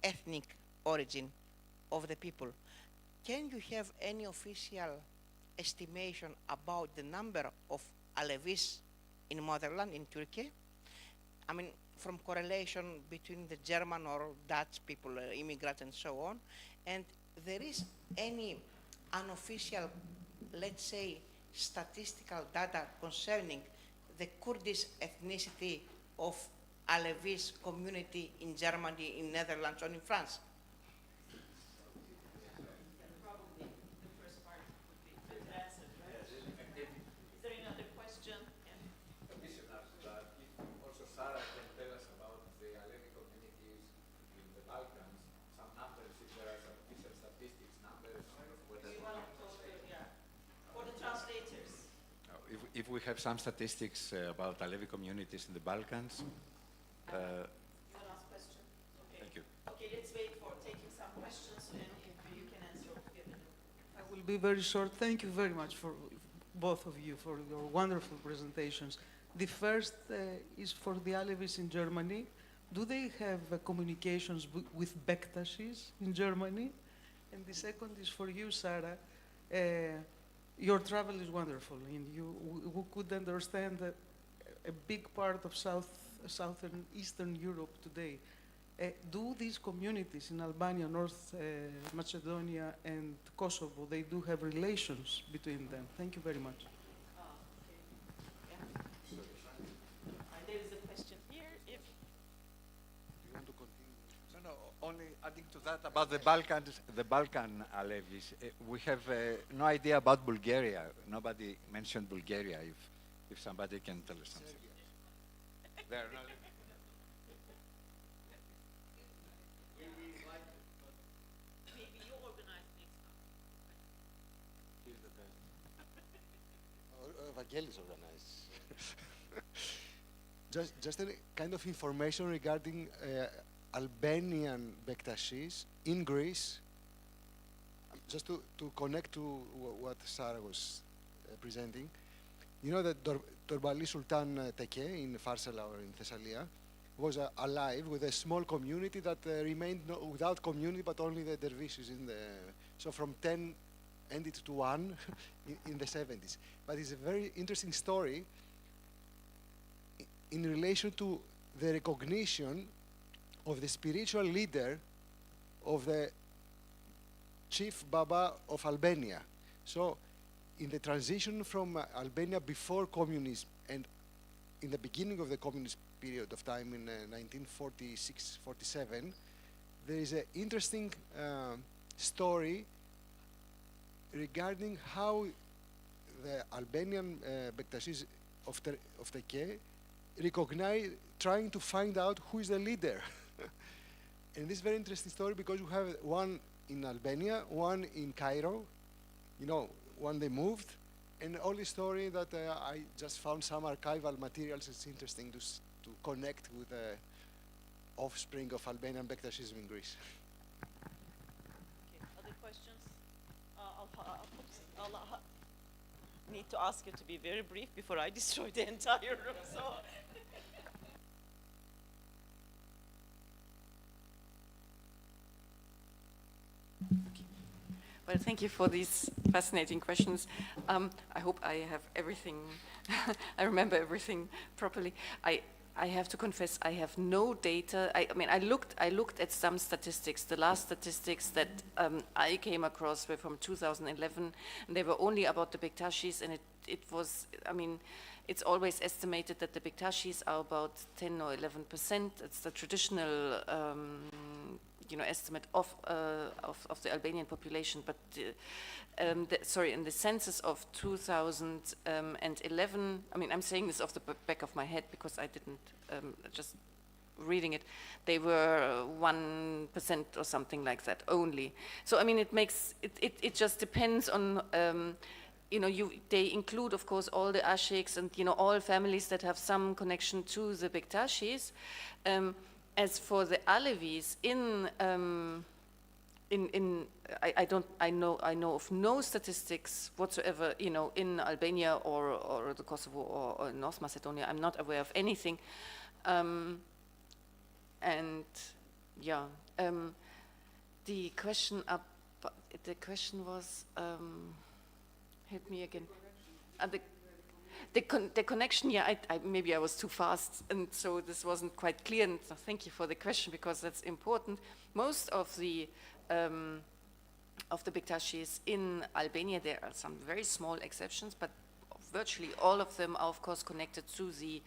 ethnic origin of the people. Can you have any official estimation about the number of Alevis in motherland in Turkey? I mean, from correlation between the German or Dutch people, immigrants and so on, and there is any unofficial, let's say, statistical data concerning the Kurdish ethnicity of Alevis community in Germany, in Netherlands, or in France? Probably the first part would be good answer, right? Is there any other question? Yeah. Additional to that, if also Sarah can tell us about the Alevi communities in the Balkans, some numbers, if there are some official statistics, numbers, whether You want to talk, yeah, for the translators. if we have some statistics about Alevi communities in the Balkans. You want to ask question? Okay. Thank you. Okay, let's wait for taking some questions and you can answer together. I will be very short. Thank you very much for both of you for your wonderful presentations. The first is for the Alevis in Germany. Do they have communications with Bektashis in Germany? And the second is for you, Sarah. Your travel is wonderful, and you could understand that a big part of Southern Eastern Europe today. Do these communities in Albania, North Macedonia, and Kosovo, they do have relations between them? Thank you very much. Okay. Yeah. There is a question here. If You want to continue? No, only adding to that about the Balkans, the Balkan Alevis. We have no idea about Bulgaria. Nobody mentioned Bulgaria. If somebody can tell us something. There, no, maybe you organize next time. he's the best. Vangelis organizes. Just a kind of information regarding Albanian Bektashis in Greece, just to connect to what Sarah was presenting. You know that Torbali Sultan Teke in Pharsala or in Thessalia was alive with a small community that remained without community, but only the dervishes in the. So from 10 ended to 1 in the 70s. But it's a very interesting story in relation to the recognition of the spiritual leader of the chief Baba of Albania. So in the transition from Albania before communism and in the beginning of the communist period of time in 1946-47, there is an interesting story regarding how the Albanian Bektashis of Teke recognize, trying to find out who is the leader. And this is a very interesting story because you have one in Albania, one in Cairo, you know, when they moved, and all the story that I just found some archival materials. It's interesting to connect with the offspring of Albanian Bektashism in Greece. Okay, other questions? I'll need to ask you to be very brief before I destroy the entire room. So. Well, thank you for these fascinating questions. I hope I have everything, I remember everything properly. I have to confess, I have no data. I mean, I looked at some statistics. The last statistics that I came across were from 2011, and they were only about the Bektashis, and it was, I mean, it's always estimated that the Bektashis are about 10 or 11%. It's the traditional estimate of the Albanian population. But in the census of 2011, I mean, I'm saying this off the back of my head because I didn't just reading it. They were 1% or something like that only. So I mean, it just depends on. They include, of course, all the Ashiks and all families that have some connection to the Bektashis. As for the Alevis, I know of no statistics whatsoever, in Albania or the Kosovo or North Macedonia. I'm not aware of anything. The question was, help me again. the connection, yeah, maybe I was too fast, and so this wasn't quite clear, and so thank you for the question, because that's important. Most of the Bektashis in Albania, there are some very small exceptions, but virtually all of them are, of course, connected to the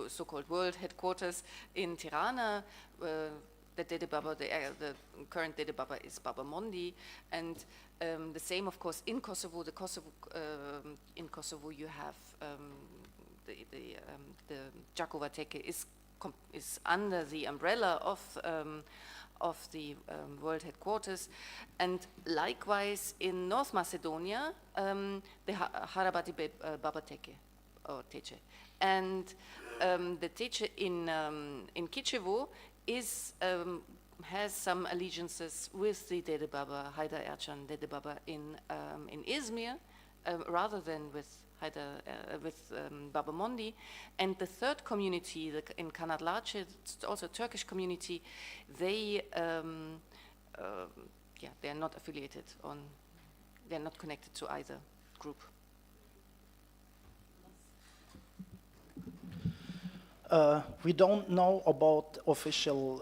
so-called world headquarters in Tirana. The Dede Baba, the current Dede Baba is Baba Mondi, and the same, of course, in Kosovo. In Kosovo, you have the Jakova Teke is under the umbrella of the world headquarters, and likewise in North Macedonia, the Harabati Baba Teke, or Teche, and the Teche in Kičevo has some allegiances with the Dede Baba, Haydar Ercan Dede Baba in Izmir, rather than with Baba Mondi. And the third community in Kanatlace, it's also a Turkish community, they are not affiliated they're not connected to either group. We don't know about official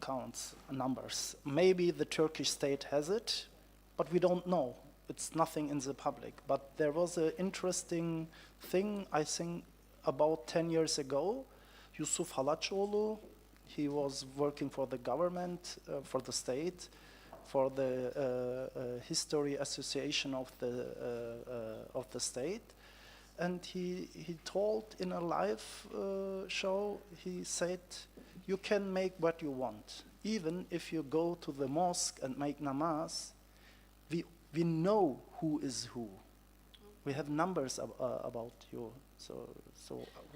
counts, numbers. Maybe the Turkish state has it, but we don't know. It's nothing in the public. But there was an interesting thing, I think, about 10 years ago. Yusuf Halaçoğlu, he was working for the government, for the state, for the History Association of the state. And he told in a live show, he said, you can make what you want. Even if you go to the mosque and make namaz, we know who is who. We have numbers about you. So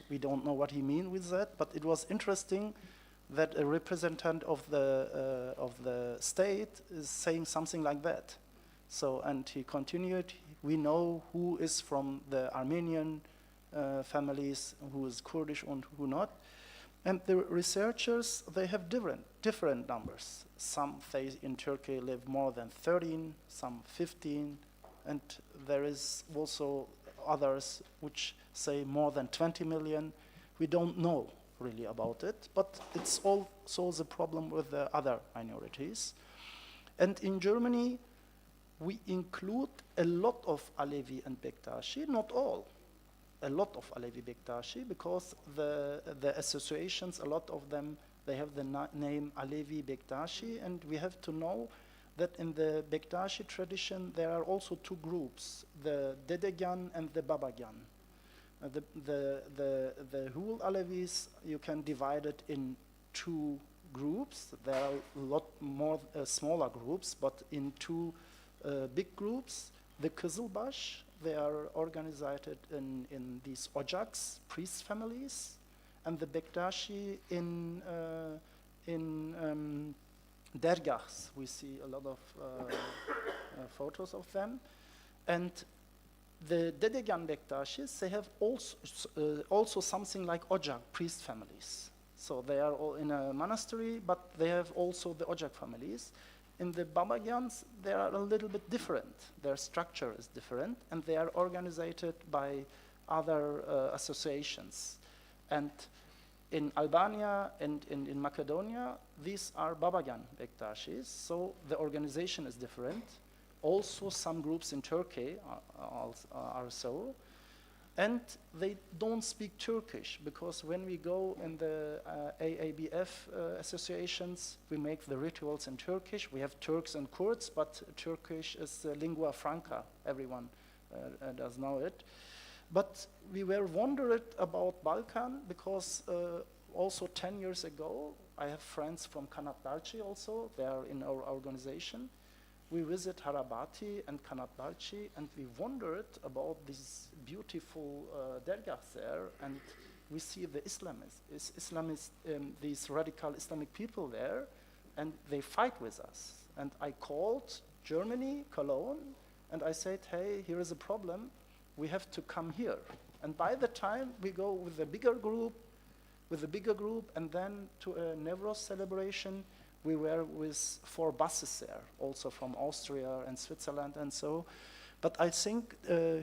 we don't know what he means with that, but it was interesting that a representative of the state is saying something like that. So, and he continued, we know who is from the Armenian families, who is Kurdish and who not. And the researchers, they have different numbers. Some say in Turkey live more than 13, some 15, and there is also others which say more than 20 million. We don't know really about it, but it's also the problem with the other minorities. And in Germany, we include a lot of Alevi and Bektashi, not all, a lot of Alevi Bektashi, because the associations, a lot of them, they have the name Alevi Bektashi, and we have to know that in the Bektashi tradition there are also two groups, the Dedegyan and the Babagyan. The whole Alevis, you can divide it in two groups. There are a lot more smaller groups, but in two big groups. The Kızılbaş, they are organized in these Ojaks, priest families, and the Bektashi in dergahs. We see a lot of photos of them. And the Dedegyan Bektashis, they have also something like Ojak, priest families. So they are all in a monastery, but they have also the Ojak families. In the Babagyans, they are a little bit different. Their structure is different, and they are organized by other associations. And in Albania and in Macedonia, these are Babagyan Bektashis, so the organization is different. Also, some groups in Turkey are so. And they don't speak Turkish, because when we go in the AABF associations, we make the rituals in Turkish. We have Turks and Kurds, but Turkish is lingua franca. Everyone does know it. But we were wondering about Balkan, because also 10 years ago, I have friends from Kanatlarci also. They are in our organization. We visit Harabati and Kanatlarci, and we wondered about these beautiful dergahs there, and we see the Islamists, these radical Islamic people there, and they fight with us. And I called Germany, Cologne, and I said, hey, here is a problem. We have to come here. And by the time we go with a bigger group, and then to a Nevros celebration, we were with 4 buses there, also from Austria and Switzerland and so. But I think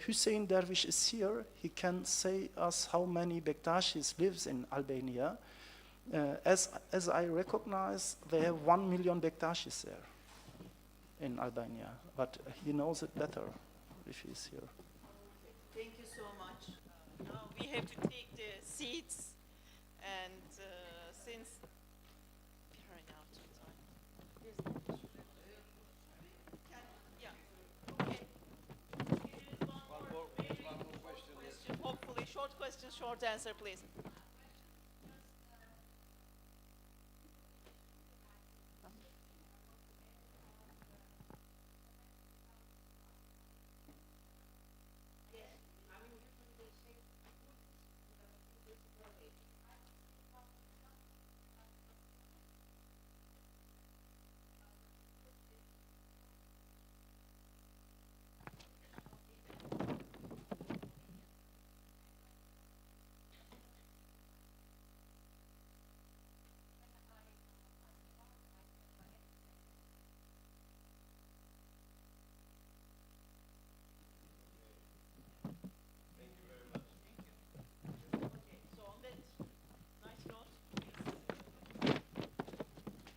Hussein Dervish is here. He can say us how many Bektashis lives in Albania. As I recognize, they have 1 million Bektashis there in Albania, but he knows it better if he's here. Thank you so much. Now we have to take the seats, and since we are running out of time. Yeah. Okay. One more question. Hopefully, short question, short answer, please. So on that nice note,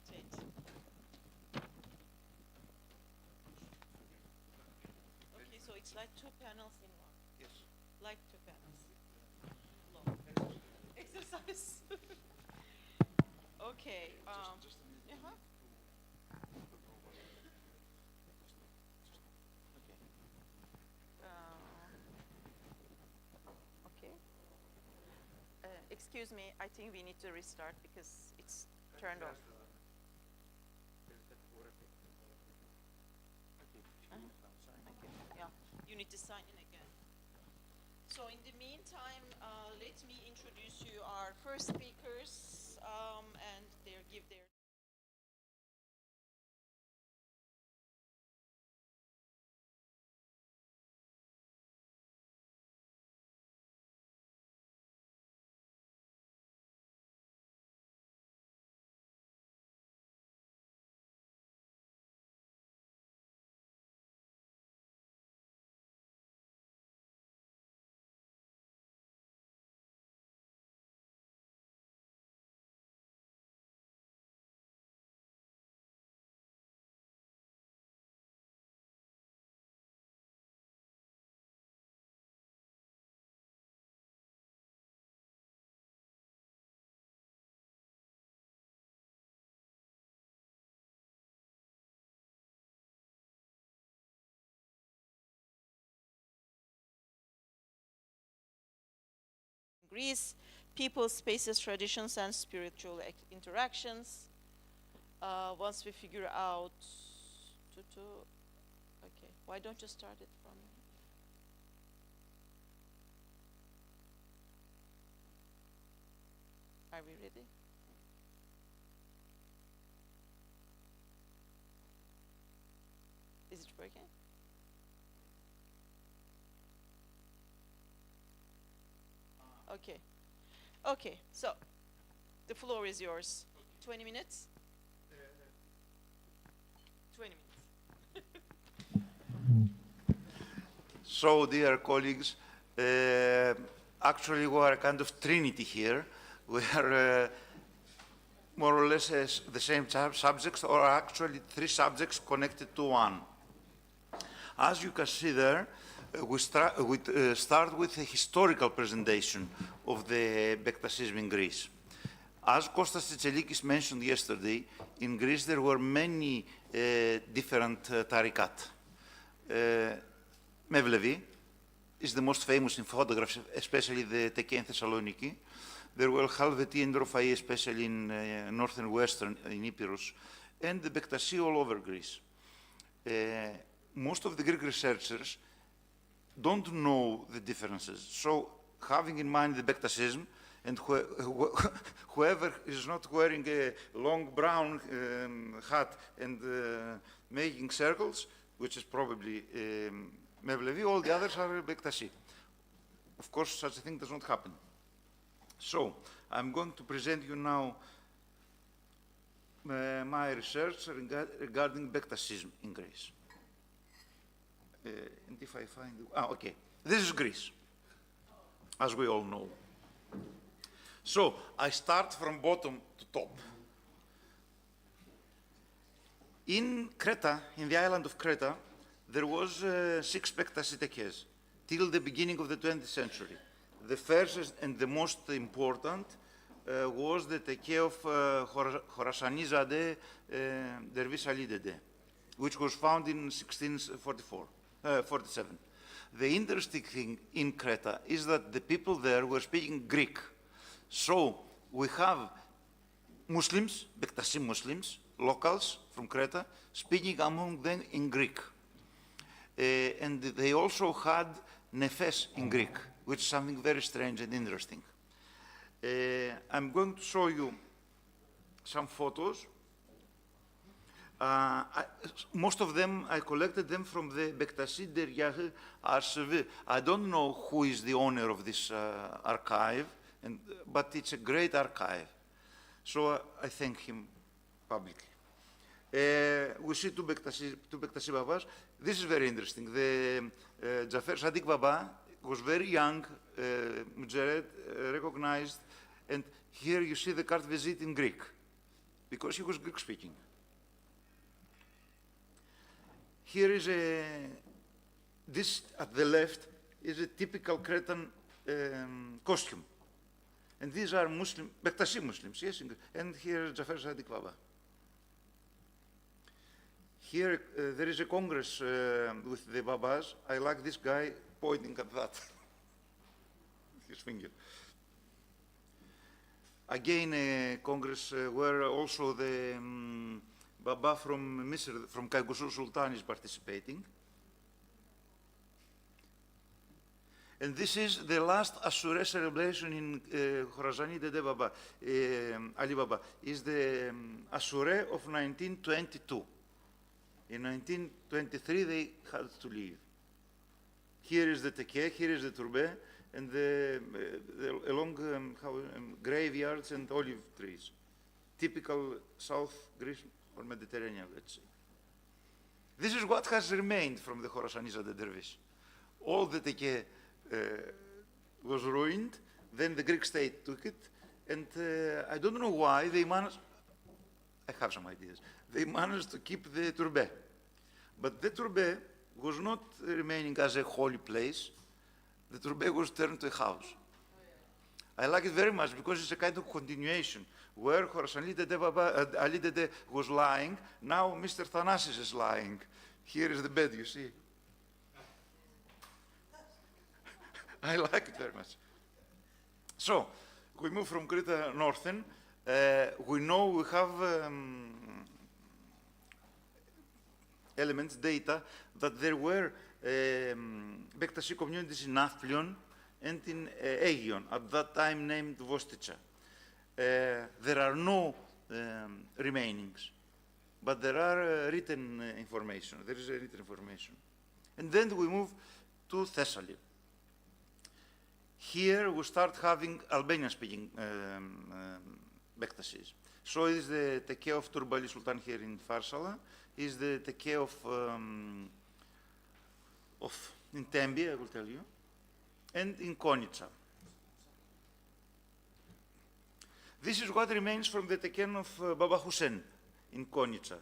take. Okay, so it's like two panels in one. Yes. Like two panels. Long. Exercise. Okay. Uh-huh. Okay. Excuse me, I think we need to restart because it's turned off. Okay. Yeah, you need to sign in again. So in the meantime, let me introduce you our first speakers, and they'll give their. Greece, people, spaces, traditions, and spiritual interactions. Once we figure out, okay, why don't you start it from? Are we ready? Is it working? Okay. Okay, so the floor is yours. 20 minutes? 20 minutes. So, dear colleagues, actually we are a kind of trinity here. We are more or less the same subjects, or actually three subjects connected to one. As you can see there, we start with a historical presentation of the Bektasism in Greece. As Kostas Tsetselikis mentioned yesterday, in Greece there were many different tarikat. Mevlevi is the most famous in photographs, especially the Teke and Thessaloniki. There were Halveti and Rofai, especially in northern western, in Epirus, and the Bektasi all over Greece. Most of the Greek researchers don't know the differences. So, having in mind the Bektasism, and whoever is not wearing a long brown hat and making circles, which is probably Mevlevi, all the others are Bektasi. Of course, such a thing does not happen. So, I'm going to present you now my research regarding Bektasism in Greece. And if I find, okay. This is Greece, as we all know. So I start from bottom to top. In Creta, in the island of Creta, there was 6 Bektashis till the beginning of the 20th century. The first and the most important was the teke of Khorasanizadeh Dervish Ali Dede, which was found in 47. The interesting thing in Creta is that the people there were speaking Greek. So we have Muslims, Bektashi Muslims, locals from Creta, speaking among them in Greek. And they also had nefes in Greek, which is something very strange and interesting. I'm going to show you some photos. Most of them, I collected them from the Bektashi Dergah archive. I don't know who is the owner of this archive, but it's a great archive. So I thank him publicly. We see two Bektashi Babas. This is very interesting. The Jafer Sadiq Baba was very young, Mujahid, recognized, and here you see the carte visite in Greek, because he was Greek speaking. Here is this at the left is a typical Cretan costume. And these are Muslim, Bektashi Muslims, yes, and here is Jafer Sadiq Baba. Here there is a congress with the Babas. I like this guy pointing at that, his finger. Again, a congress where also the Baba from Misr, from Kaykusur Sultan is participating. And this is the last Asure celebration in Khorasani Dede Baba, Ali Baba, is the Asure of 1922. In 1923, they had to leave. Here is the teke, here is the turbe, and along graveyards and olive trees. Typical South Greece or Mediterranean, let's say. This is what has remained from the Khorasanizadeh dervish. All the teke was ruined, then the Greek state took it, and I don't know why they managed, I have some ideas, they managed to keep the turbe. But the turbe was not remaining as a holy place, the turbe was turned to a house. I like it very much because it's a kind of continuation. Where Khorasani Dede Baba, Ali Dede was lying, now Mr. Thanasis is lying. Here is the bed, you see. I like it very much. So, we move from Crete northern. We know we have elements, data, that there were Bektashi communities in Nafplion and in Aegion, at that time named Vostitsa. There are no remainings, but there are written information. There is a written information. And then we move to Thessaly. Here we start having Albanian-speaking Bektashis. So it is the teke of Turbali Sultan here in Farsala, is the teke of in Tembi, I will tell you, and in Konica. This is what remains from the teken of Baba Hussein in Konica,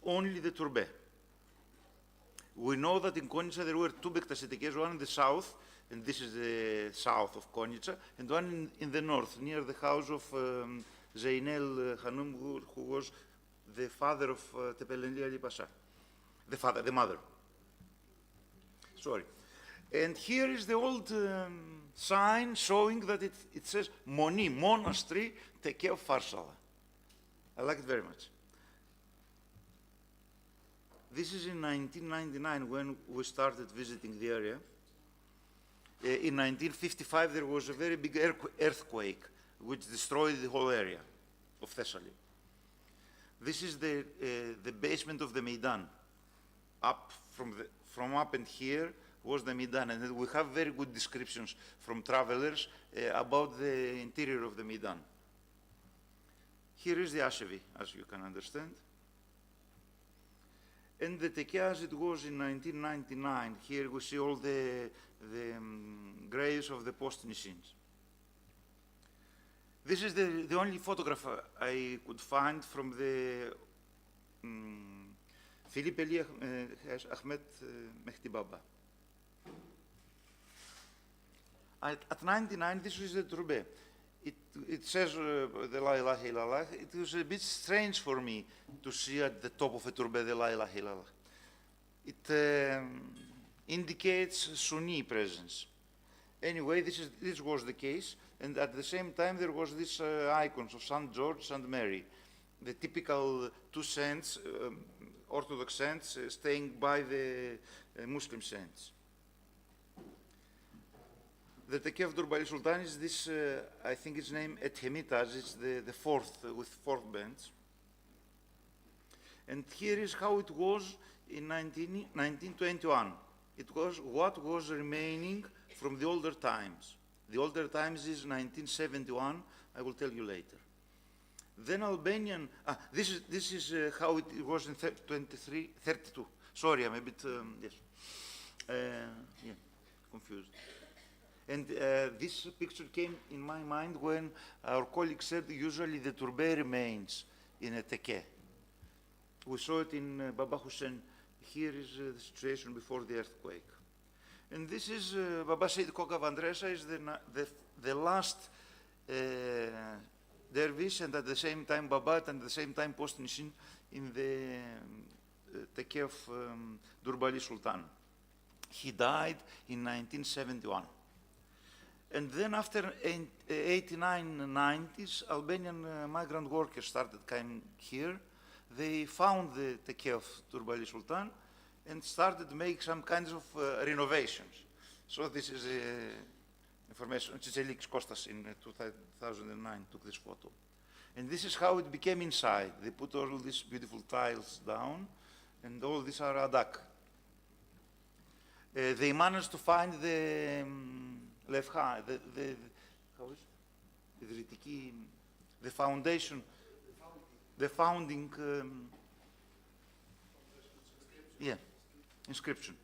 only the turbe. We know that in Konica there were two Bektashi tekes, one in the south, and this is the south of Konica, and one in the north, near the house of Zeynel Hanum, who was the father of Tepeleni Ali Pasha, the mother. Sorry. And here is the old sign showing that it says Moni, monastery, teke of Farsala. I like it very much. This is in 1999 when we started visiting the area. In 1955 there was a very big earthquake which destroyed the whole area of Thessaly. This is the basement of the Meydan. Up from up and here was the Meydan, and we have very good descriptions from travelers about the interior of the Meydan. Here is the Ashevi, as you can understand. And the teke as it was in 1999, here we see all the graves of the post-Nicene. This is the only photograph I could find from the Philippe Elie Ahmed Mehdi Baba. At 99, this is the Turbe. It says the La ilaha illallah. It was a bit strange for me to see at the top of a Turbe the La ilaha illallah. It indicates Sunni presence. Anyway, this was the case, and at the same time there was this icons of St. George and Mary, the typical two saints, Orthodox saints, staying by the Muslim saints. The Teke of Durbali Sultan is this, I think it's named Ethemitas, it's the fourth, with fourth bench. And here is how it was in 1921. It was what was remaining from the older times. The older times is 1971, I will tell you later. Then Albanian, this is how it was in 32. Sorry, I'm a bit, yes, yeah, confused. And this picture came in my mind when our colleague said usually the turbe remains in a teke. We saw it in Baba Hussein. Here is the situation before the earthquake. And this is Baba Said Koka Vandresa is the last dervish, and at the same time Babat, and at the same time post-Nishin in the teke of Durbali Sultan. He died in 1971. And then after 89, 90s, Albanian migrant workers started coming here. They found the teke of Durbali Sultan and started to make some kinds of renovations. So this is information. Tsitselikis Kostas in 2009 took this photo. And this is how it became inside. They put all these beautiful tiles down, and all these are adak. They managed to find the Lefcha, how is it? The foundation, the founding, yeah, inscription.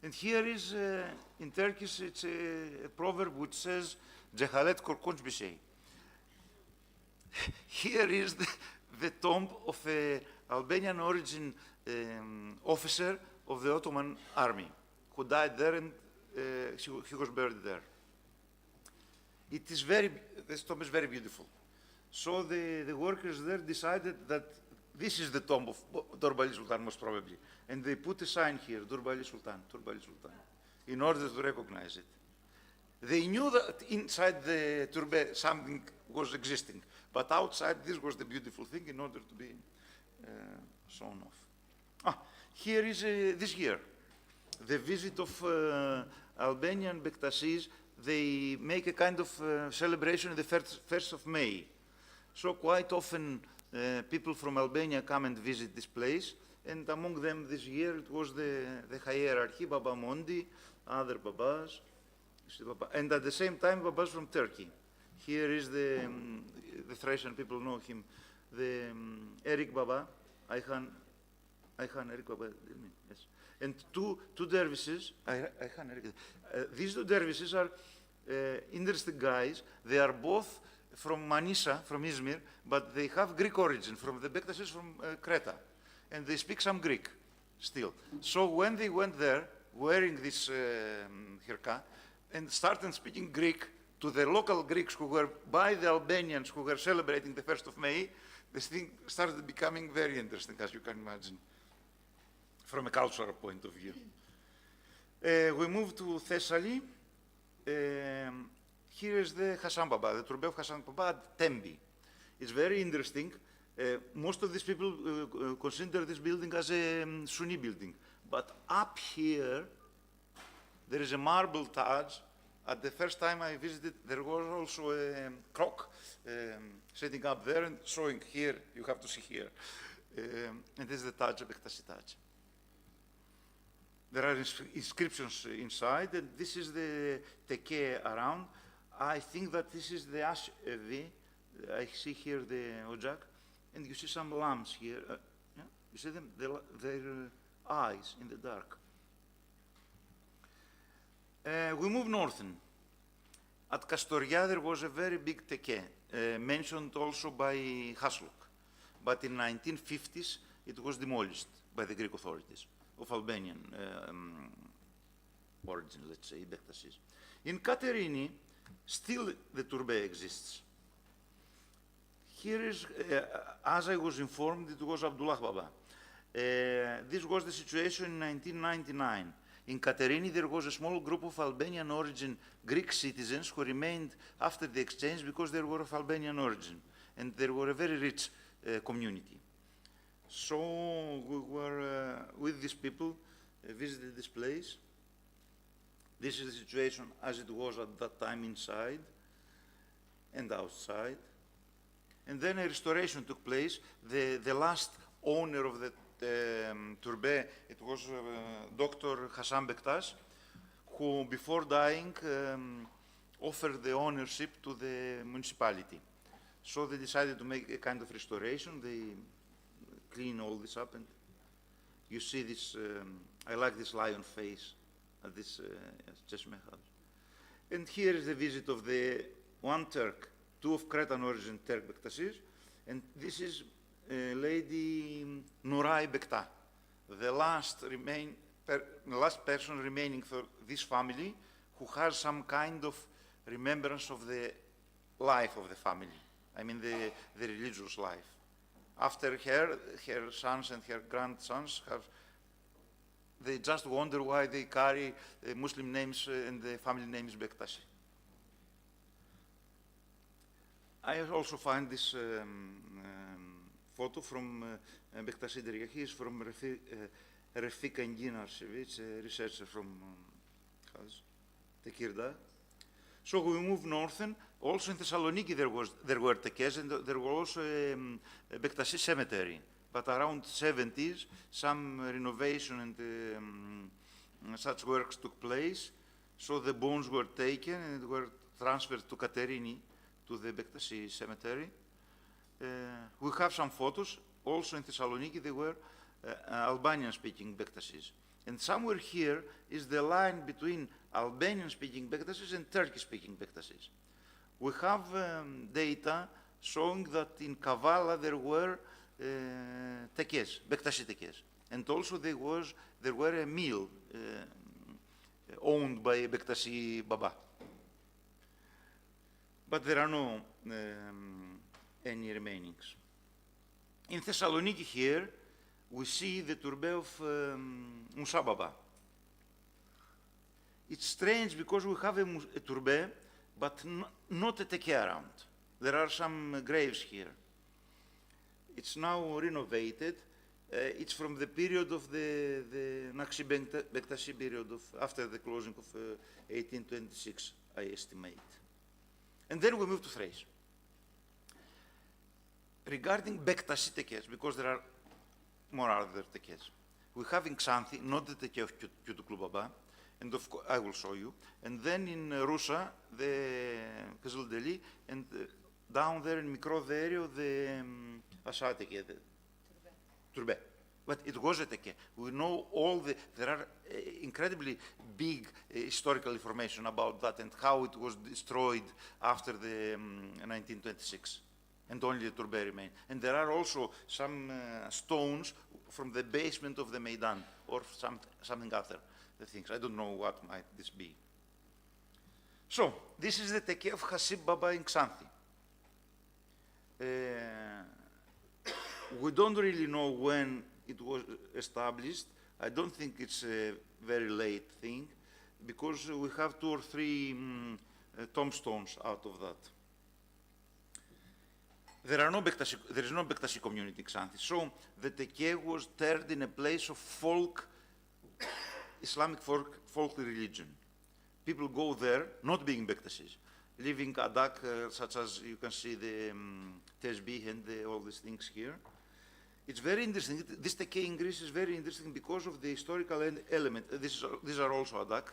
And here is, in Turkish, it's a proverb which says, Cehalet korkunç bir şey. Here is the tomb of an Albanian origin officer of the Ottoman army who died there, and he was buried there. It is this tomb is very beautiful. So the workers there decided that this is the tomb of Durbali Sultan, most probably. And they put a sign here, Durbali Sultan, in order to recognize it. They knew that inside the turbe something was existing, but outside this was the beautiful thing in order to be shown off. Here is this year, the visit of Albanian Bektashis. They make a kind of celebration on the 1st of May. So quite often people from Albania come and visit this place, and among them this year it was the hierarchy, Baba Mondi, other Babas, and at the same time Babas from Turkey. Here is the Thracian people know him, the Eric Baba, Ayhan Eric Baba, yes. And two dervishes, these two dervishes are interesting guys. They are both from Manisa, from Izmir, but they have Greek origin, from the Bektashis from Creta. And they speak some Greek still. So when they went there, wearing this hirka, and started speaking Greek to the local Greeks who were by the Albanians who were celebrating the 1st of May, this thing started becoming very interesting, as you can imagine, from a cultural point of view. We move to Thessaly. Here is the Hassan Baba, the turbe of Hassan Baba at Tembi. It's very interesting. Most of these people consider this building as a Sunni building. But up here, there is a marble Taj. At the first time I visited, there was also a clock sitting up there and showing here, you have to see here. And this is the Taj, Bektasi Taj. There are inscriptions inside, and this is the teke around. I think that this is the Ashvi. I see here the Ojak, and you see some lamps here. Yeah? You see them? They're eyes in the dark. We move northern. At Kastoria, there was a very big teke, mentioned also by Hasluk. But in 1950s, it was demolished by the Greek authorities of Albanian origin, let's say, Bektashis. In Katerini, still the turbe exists. Here is, as I was informed, it was Abdullah Baba. This was the situation in 1999. In Katerini, there was a small group of Albanian origin Greek citizens who remained after the exchange because they were of Albanian origin, and they were a very rich community. So we were with these people, visited this place. This is the situation as it was at that time inside and outside. And then a restoration took place. The last owner of the turbe, it was Dr. Hassan Bektash, who before dying offered the ownership to the municipality. So they decided to make a kind of restoration. They clean all this up, and you see this, I like this lion face at this Cheshme house. And here is the visit of the one Turk, two of Cretan origin Turk Bektashis, and this is Lady Nuray Bekta, the last person remaining for this family who has some kind of remembrance of the life of the family. I mean the religious life. After her, her sons and her grandsons they just wonder why they carry the Muslim names and the family name is Bektashi. I also find this photo from Bektashi Derya. He is from Refik Engin Arshevich, a researcher from Tekirdağ. So we move northern. Also in Thessaloniki there were tekes, and there was also a Bektashi cemetery. But around 70s, some renovation and such works took place. So the bones were taken and were transferred to Katerini, to the Bektashi cemetery. We have some photos. Also in Thessaloniki, they were Albanian-speaking Bektashis. And somewhere here is the line between Albanian-speaking Bektashis and Turkish-speaking Bektashis. We have data showing that in Kavala there were tekes, Bektashi tekes. And also there were a mill owned by Bektashi Baba. But there are no any remainings. In Thessaloniki here, we see the turbe of Musa Baba. It's strange because we have a turbe, but not a teke around. There are some graves here. It's now renovated. It's from the period of the Nakshi Bektashi period after the closing of 1826, I estimate. And then we move to Thrace. Regarding Bektashi tekes, because there are more other tekes, we have in Xanthi, not the teke of Kütüklu Baba, and of course I will show you. And then in Rusa, the Kızıldeli, and down there in Mikrotherio, the Asha teke, the turbe. But it was a teke. We know there are incredibly big historical information about that and how it was destroyed after the 1926. And only the turbe remain. And there are also some stones from the basement of the Maidan or something other things. I don't know what might this be. So, this is the teke of Hasib Baba in Xanthi. We don't really know when it was established. I don't think it's a very late thing because we have 2 or 3 tombstones out of that. There is no Bektashi community in Xanthi. So the teke was turned in a place of Islamic folk religion. People go there, not being Bektashis, living adak, such as you can see the tesbih and all these things here. It's very interesting. This teke in Greece is very interesting because of the historical element. These are also adak.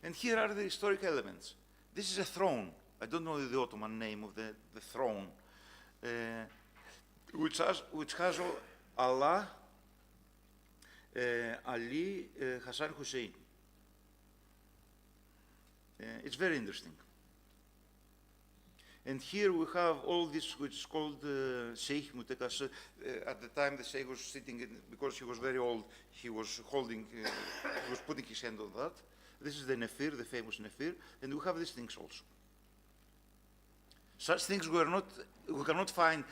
And here are the historic elements. This is a throne. I don't know the Ottoman name of the throne, which has Allah Ali Hassan Hussein. It's very interesting. And here we have all this, which is called Sheikh Mutekas. At the time, the Sheikh was sitting, because he was very old, he was holding, he was putting his hand on that. This is the Nefir, the famous Nefir, and we have these things also. Such things we cannot find,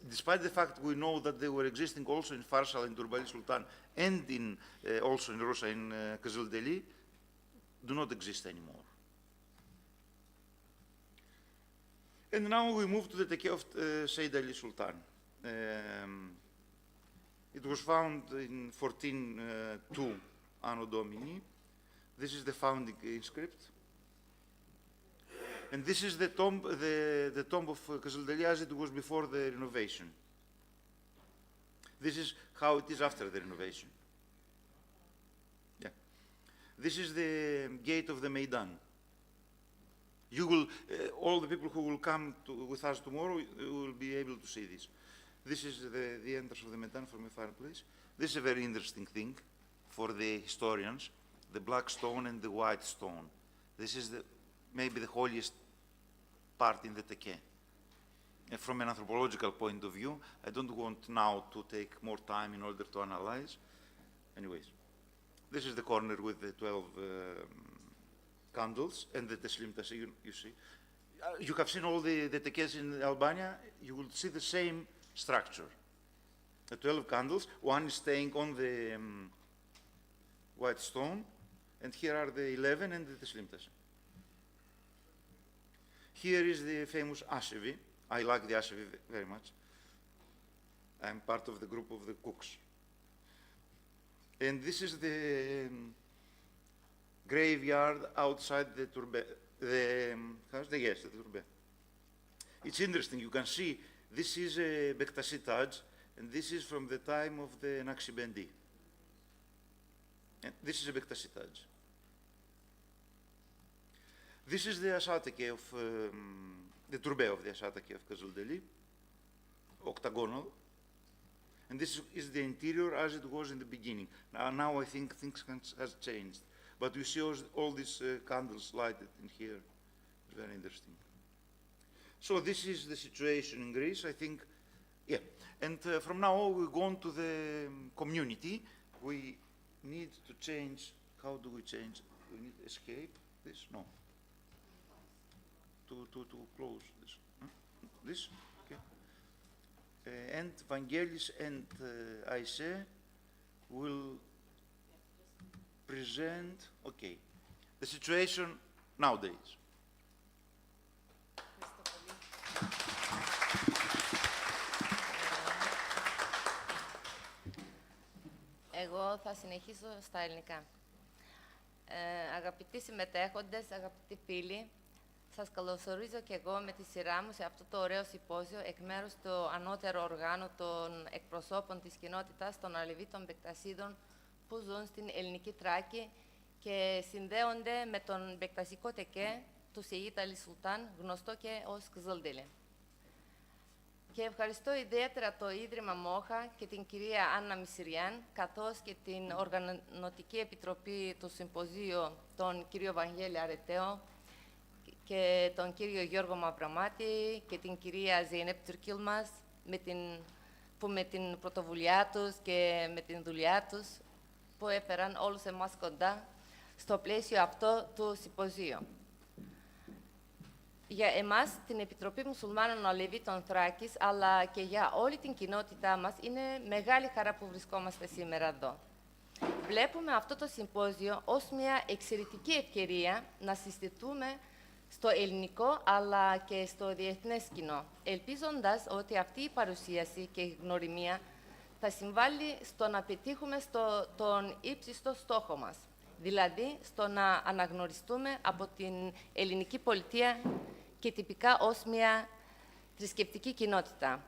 despite the fact we know that they were existing also in Farsal and Durbali Sultan, and in, also in Rosa, in Kızılderili, do not exist anymore. And now we move to the Tekke of Sayyid Ali Sultan. It was found in 1402 Anno Domini. This is the founding inscript. And this is the tomb of Kızılderili as it was before the renovation. This is how it is after the renovation. Yeah. This is the gate of the Meydan. You will, all the people who will come with us tomorrow will be able to see this. This is the entrance of the Meydan from a fireplace. This is a very interesting thing for the historians, the black stone and the white stone. This is maybe the holiest part in the Tekke. And from an anthropological point of view, I don't want now to take more time in order to analyze. Anyways, this is the corner with the 12 candles and the Teslim Tasi, you see. You have seen all the Tekkes in Albania, you will see the same structure. The 12 candles, one is staying on the white stone, and here are the 11 and the Teslim Tasi. Here is the famous Asevi. I like the Asevi very much. I'm part of the group of the cooks. And this is the graveyard outside the turbe. Yes, the turbe. It's interesting. You can see this is a Bektashis Taj, and this is from the time of the Naqshbandi. And this is a Bektashis Taj. This is the Asatake of the turbe of the Asatake of Kızılderili, octagonal. And this is the interior as it was in the beginning. Now I think things has changed. But you see all these candles lighted in here. It's very interesting. So this is the situation in Greece, I think. Yeah. And from now on, we go on to the community. We need to change. How do we change? We need to escape this? No. To close this. Huh? This? Okay. And Vangelis and Aise will present, okay, the situation nowadays. Εγώ θα συνεχίσω στα ελληνικά. Αγαπητοί συμμετέχοντες, αγαπητοί φίλοι, σας καλωσορίζω και εγώ με τη σειρά μου σε αυτό το ωραίο συμπόσιο εκ μέρους του ανώτερου οργάνου των εκπροσώπων της κοινότητας των Αλεβίτων Μπεκτασίδων που ζουν στην ελληνική Τράκη και συνδέονται με τον μπεκτασικό τεκέ του Σεϊτ Αλι Σουλτάν, γνωστό και ως Kızılderili. Και ευχαριστώ ιδιαίτερα το Ίδρυμα MOHA και την κυρία Άννα Μισηριάν, καθώς και την Οργανωτική Επιτροπή του Συμποζίου, τον κύριο Βαγγέλη Αρετέο και τον κύριο Γιώργο Μαυραμάτη και την κυρία Ζεϊνέπ Τουρκίλμας, που με την πρωτοβουλιά τους και με την δουλειά τους που έφεραν όλους εμάς κοντά στο πλαίσιο αυτό του συμποζίου. Για εμάς, την Επιτροπή Μουσουλμάνων Αλεβίτων Θράκης, αλλά και για όλη την κοινότητά μας, είναι μεγάλη χαρά που βρισκόμαστε σήμερα εδώ. Βλέπουμε αυτό το συμπόζιο ως μια εξαιρετική ευκαιρία να συστηθούμε στο ελληνικό, αλλά και στο διεθνές κοινό, ελπίζοντας ότι αυτή η παρουσίαση και η γνωριμία θα συμβάλλει στο να πετύχουμε τον ύψιστο στόχο μας, δηλαδή στο να αναγνωριστούμε από την ελληνική πολιτεία και τυπικά ως μια θρησκευτική κοινότητα.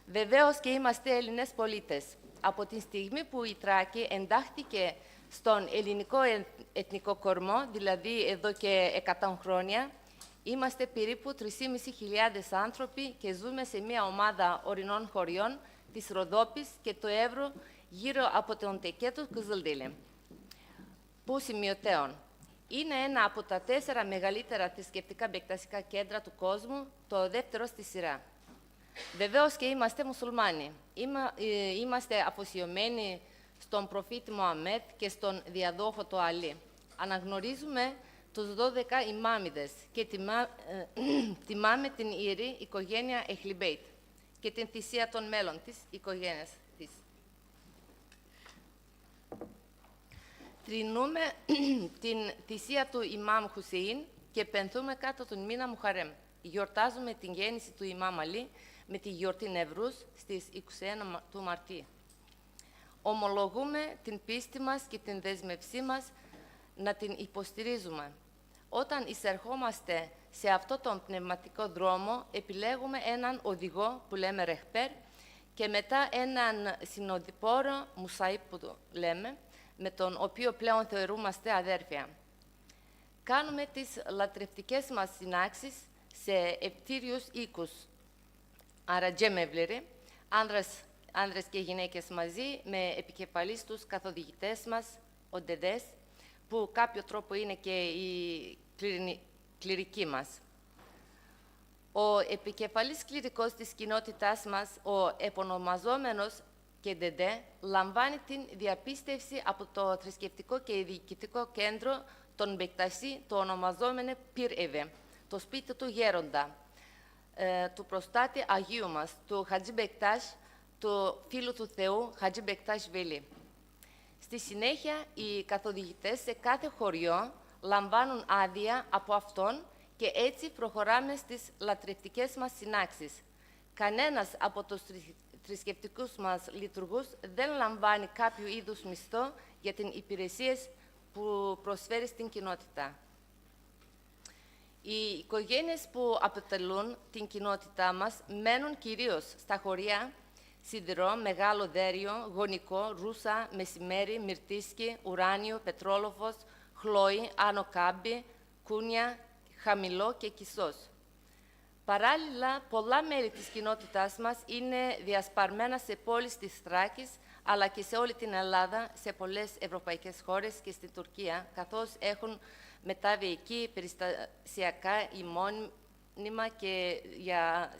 Βεβαίως και είμαστε Έλληνες πολίτες. Από τη στιγμή που η Τράκη εντάχθηκε στον ελληνικό εθνικό κορμό, δηλαδή εδώ και 100 χρόνια, είμαστε περίπου 3.500 άνθρωποι και ζούμε σε μια ομάδα ορεινών χωριών της Ροδόπης και του Εύρου γύρω από τον τεκέ του Κızılderili, που σημειωτέων. Είναι ένα από τα 4 μεγαλύτερα θρησκευτικά μπεκτασικά κέντρα του κόσμου, το δεύτερο στη σειρά. Βεβαίως και είμαστε μουσουλμάνοι. Είμαστε αφοσιωμένοι στον προφήτη Μωαμέτ και στον διαδόχο του Αλή. Αναγνωρίζουμε τους 12 ημάμιδες και τιμάμε την ιερή οικογένεια Εχλιμπέιτ και την θυσία των μέλων της οικογένειας της. Τρινούμε την θυσία του Ιμάμ Χουσέιν και πενθούμε κάτω τον μήνα Μουχαρέμ. Γιορτάζουμε την γέννηση του Ιμάμ Αλή με τη γιορτή Νευρούς στις 21 του Μαρτίου. Ομολογούμε την πίστη μας και την δέσμευσή μας να την υποστηρίζουμε. Όταν εισερχόμαστε σε αυτό τον πνευματικό δρόμο, επιλέγουμε έναν οδηγό που λέμε ρεχπέρ και μετά έναν συνοδοιπόρο, μουσαΐπ που λέμε, με τον οποίο πλέον θεωρούμαστε αδέρφια. Κάνουμε τις λατρευτικές μας συνάξεις σε ευτήριους οίκους, άρα τζέμεβλεροι, άνδρες και γυναίκες μαζί, με επικεφαλής τους καθοδηγητές μας, οντεδές, που κάποιο τρόπο είναι και η κληρικοί μας. Ο επικεφαλής κληρικός της κοινότητάς μας, ο επωνομαζόμενος και ντεντέ, λαμβάνει την διαπίστευση από το θρησκευτικό και διοικητικό κέντρο των Μπεκτασί, το ονομαζόμενο Πυρ-Εβε, το σπίτι του γέροντα, του προστάτη Αγίου μας, του Χατζή Μπεκτάς, του φίλου του Θεού Χατζή Μπεκτάς Βελή. Στη συνέχεια, οι καθοδηγητές σε κάθε χωριό λαμβάνουν άδεια από αυτόν και έτσι προχωράμε στις λατρευτικές μας συνάξεις. Κανένας από τους θρησκευτικούς μας λειτουργούς δεν λαμβάνει κάποιο είδους μισθό για τις υπηρεσίες που προσφέρει στην κοινότητα. Οι οικογένειες που αποτελούν την κοινότητά μας μένουν κυρίως στα χωριά Σιδηρό, Μεγάλο Δέριο, Γονικό, Ρούσα, Μεσημέρι, Μυρτίσκι, Ουράνιο, Πετρόλοφος, Χλόη, Άνω Κάμπι, Κούνια, Χαμηλό και Κισός. Παράλληλα, πολλά μέλη της κοινότητάς μας είναι διασπαρμένα σε πόλεις της Θράκης, αλλά και σε όλη την Ελλάδα, σε πολλές ευρωπαϊκές χώρες και στην Τουρκία, καθώς έχουν μετάβει εκεί περιστασιακά ή μόνιμα και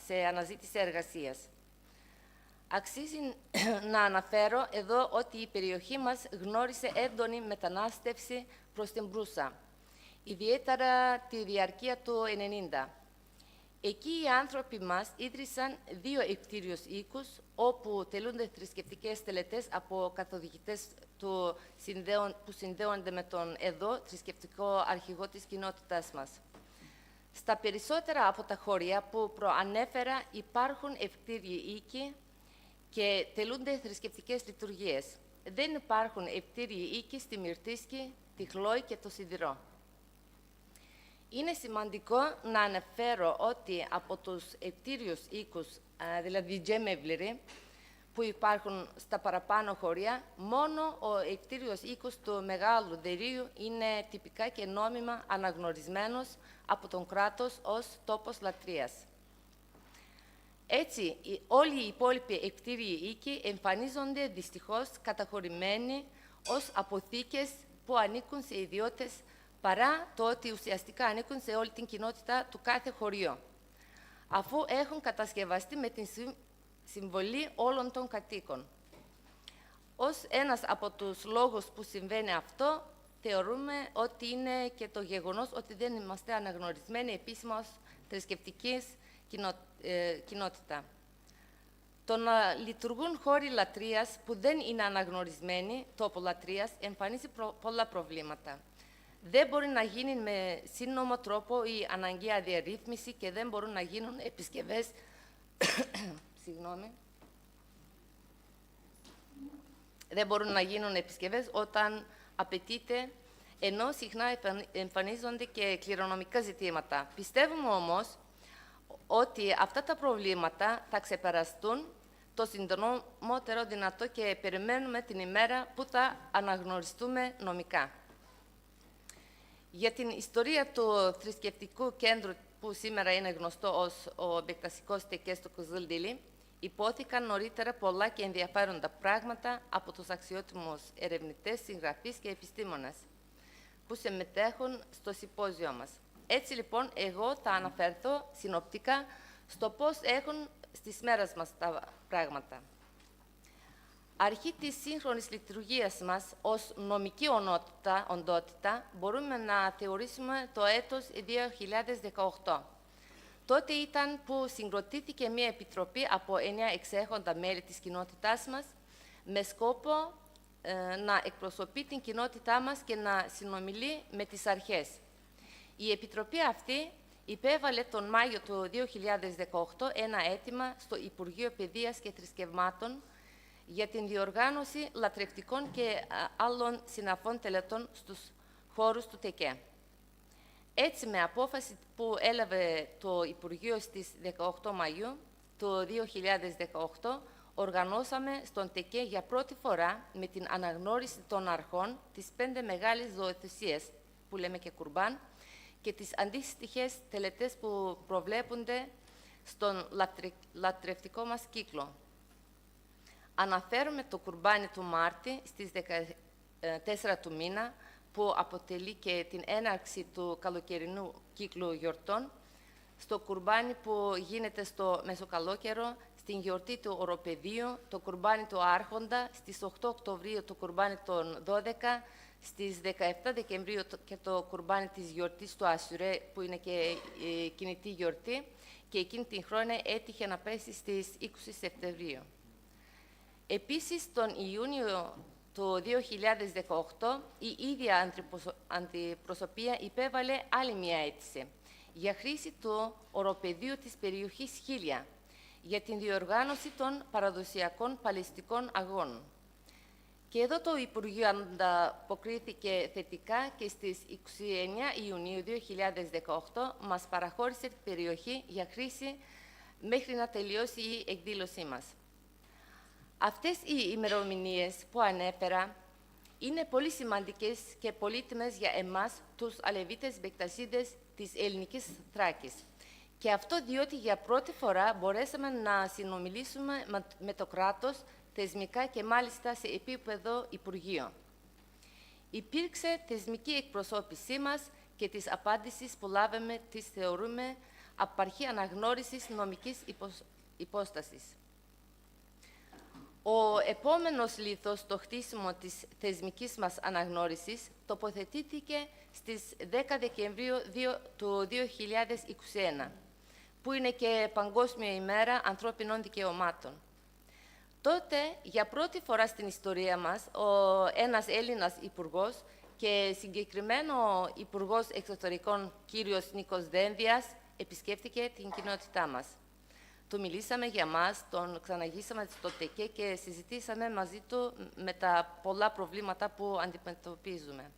σε αναζήτηση εργασίας. Αξίζει να αναφέρω εδώ ότι η περιοχή μας γνώρισε έντονη μετανάστευση προς την Μπρούσα, ιδιαίτερα τη διαρκεία του 1990. Εκεί οι άνθρωποι μας ίδρυσαν 2 ευτήριους οίκους, όπου τελούνται θρησκευτικές τελετές από καθοδηγητές που συνδέονται με τον εδώ θρησκευτικό αρχηγό της κοινότητάς μας. Στα περισσότερα από τα χώρια που προανέφερα υπάρχουν ευτήριοι οίκοι και τελούνται θρησκευτικές λειτουργίες. Δεν υπάρχουν ευτήριοι οίκοι στη Μυρτίσκη, τη Χλόη και το Σιδηρό. Είναι σημαντικό να αναφέρω ότι από τους ευτήριους οίκους, δηλαδή τζέμεβλεροι, που υπάρχουν στα παραπάνω χωριά, μόνο ο ευτήριος οίκος του Μεγάλου Δερίου είναι τυπικά και νόμιμα αναγνωρισμένος από τον κράτος ως τόπος λατρείας. Έτσι, όλοι οι υπόλοιποι ευτήριοι οίκοι εμφανίζονται δυστυχώς καταχωρημένοι ως αποθήκες που ανήκουν σε ιδιώτες, παρά το ότι ουσιαστικά ανήκουν σε όλη την κοινότητα του κάθε χωριού, αφού έχουν κατασκευαστεί με την συμβολή όλων των κατοίκων. Ως ένας από τους λόγους που συμβαίνει αυτό, θεωρούμε ότι είναι και το γεγονός ότι δεν είμαστε αναγνωρισμένοι επίσημα ως θρησκευτική κοινότητα. Το να λειτουργούν χώροι λατρείας που δεν είναι αναγνωρισμένοι, τόπο λατρείας, εμφανίζει πολλά προβλήματα. Δεν μπορεί να γίνει με σύνομο τρόπο η αναγκαία διαρρύθμιση και δεν μπορούν να γίνουν επισκευές δεν μπορούν να γίνουν επισκευές όταν απαιτείται, ενώ συχνά εμφανίζονται και κληρονομικά ζητήματα. Πιστεύουμε όμως ότι αυτά τα προβλήματα θα ξεπεραστούν το συντομότερο δυνατό και περιμένουμε την ημέρα που θα αναγνωριστούμε νομικά. Για την ιστορία του θρησκευτικού κέντρου που σήμερα είναι γνωστό ως ο Μπεκτασικός τεκές του Kızılderili, Υπόθηκαν νωρίτερα πολλά και ενδιαφέροντα πράγματα από τους αξιότιμους ερευνητές, συγγραφείς και επιστήμονες που συμμετέχουν στο συμπόζιο μας. Έτσι λοιπόν, εγώ θα αναφερθώ συνοπτικά στο πώς έχουν στις μέρες μας τα πράγματα. Αρχή της σύγχρονης λειτουργίας μας ως νομική οντότητα μπορούμε να θεωρήσουμε το έτος 2018. Τότε ήταν που συγκροτήθηκε μια επιτροπή από 9 εξέχοντα μέλη της κοινότητάς μας με σκόπο να εκπροσωπεί την κοινότητά μας και να συνομιλεί με τις αρχές. Η επιτροπή αυτή υπέβαλε τον Μάιο του 2018 ένα αίτημα στο Υπουργείο Παιδείας και Θρησκευμάτων για την διοργάνωση λατρευτικών και άλλων συναφών τελετών στους χώρους του ΤΕΚΕ. Έτσι, με απόφαση που έλαβε το Υπουργείο στις 18 Μαΐου του 2018, οργανώσαμε στον ΤΕΚΕ για πρώτη φορά με την αναγνώριση των αρχών τις 5 μεγάλες ζωοθεσίες, που λέμε και κουρμπάν, και τις αντίστοιχες τελετές που προβλέπονται στον λατρευτικό μας κύκλο. Αναφέρουμε το κουρμπάνι του Μάρτη στις 14 του μήνα, που αποτελεί και την έναρξη του καλοκαιρινού κύκλου γιορτών, στο κουρμπάνι που γίνεται στο μεσοκαλόκαιρο, στην γιορτή του Οροπεδίου, το κουρμπάνι του Άρχοντα, στις 8 Οκτωβρίου το κουρμπάνι των 12, στις 17 Δεκεμβρίου και το κουρμπάνι της γιορτής του Ασουρέ, που είναι και κινητή γιορτή, και εκείνη την χρόνια έτυχε να πέσει στις 20 Σεπτεμβρίου. Επίσης, τον Ιούνιο του 2018, η ίδια αντιπροσωπεία υπέβαλε άλλη μια αίτηση για χρήση του οροπεδίου της περιοχής Χίλια για την διοργάνωση των παραδοσιακών παλαιστικών αγώνων. Και εδώ το Υπουργείο ανταποκρίθηκε θετικά και στις 29 Ιουνίου 2018 μας παραχώρησε την περιοχή για χρήση μέχρι να τελειώσει η εκδήλωσή μας. Αυτές οι ημερομηνίες που ανέφερα είναι πολύ σημαντικές και πολύτιμες για εμάς, τους Αλεβίτες Μπεκτασίδες της ελληνικής Θράκης. Και αυτό διότι για πρώτη φορά μπορέσαμε να συνομιλήσουμε με το κράτος θεσμικά και μάλιστα σε επίπεδο Υπουργείο. Υπήρξε θεσμική εκπροσώπησή μας και τις απάντησεις που λάβαμε τις θεωρούμε απαρχή αναγνώρισης νομικής υπόστασης. Ο επόμενος λίθος στο χτίσιμο της θεσμικής μας αναγνώρισης τοποθετήθηκε στις 10 Δεκεμβρίου του 2021, που είναι και Παγκόσμια ημέρα ανθρώπινων δικαιωμάτων. Τότε, για πρώτη φορά στην ιστορία μας, ένας Έλληνας υπουργός και συγκεκριμένο υπουργός εξωτερικών κύριος Νίκος Δένδιας επισκέφθηκε την κοινότητά μας. Του μιλήσαμε για μας, τον ξαναγήσαμε στο ΤΕΚΕ και συζητήσαμε μαζί του με τα πολλά προβλήματα που αντιμετωπίζουμε.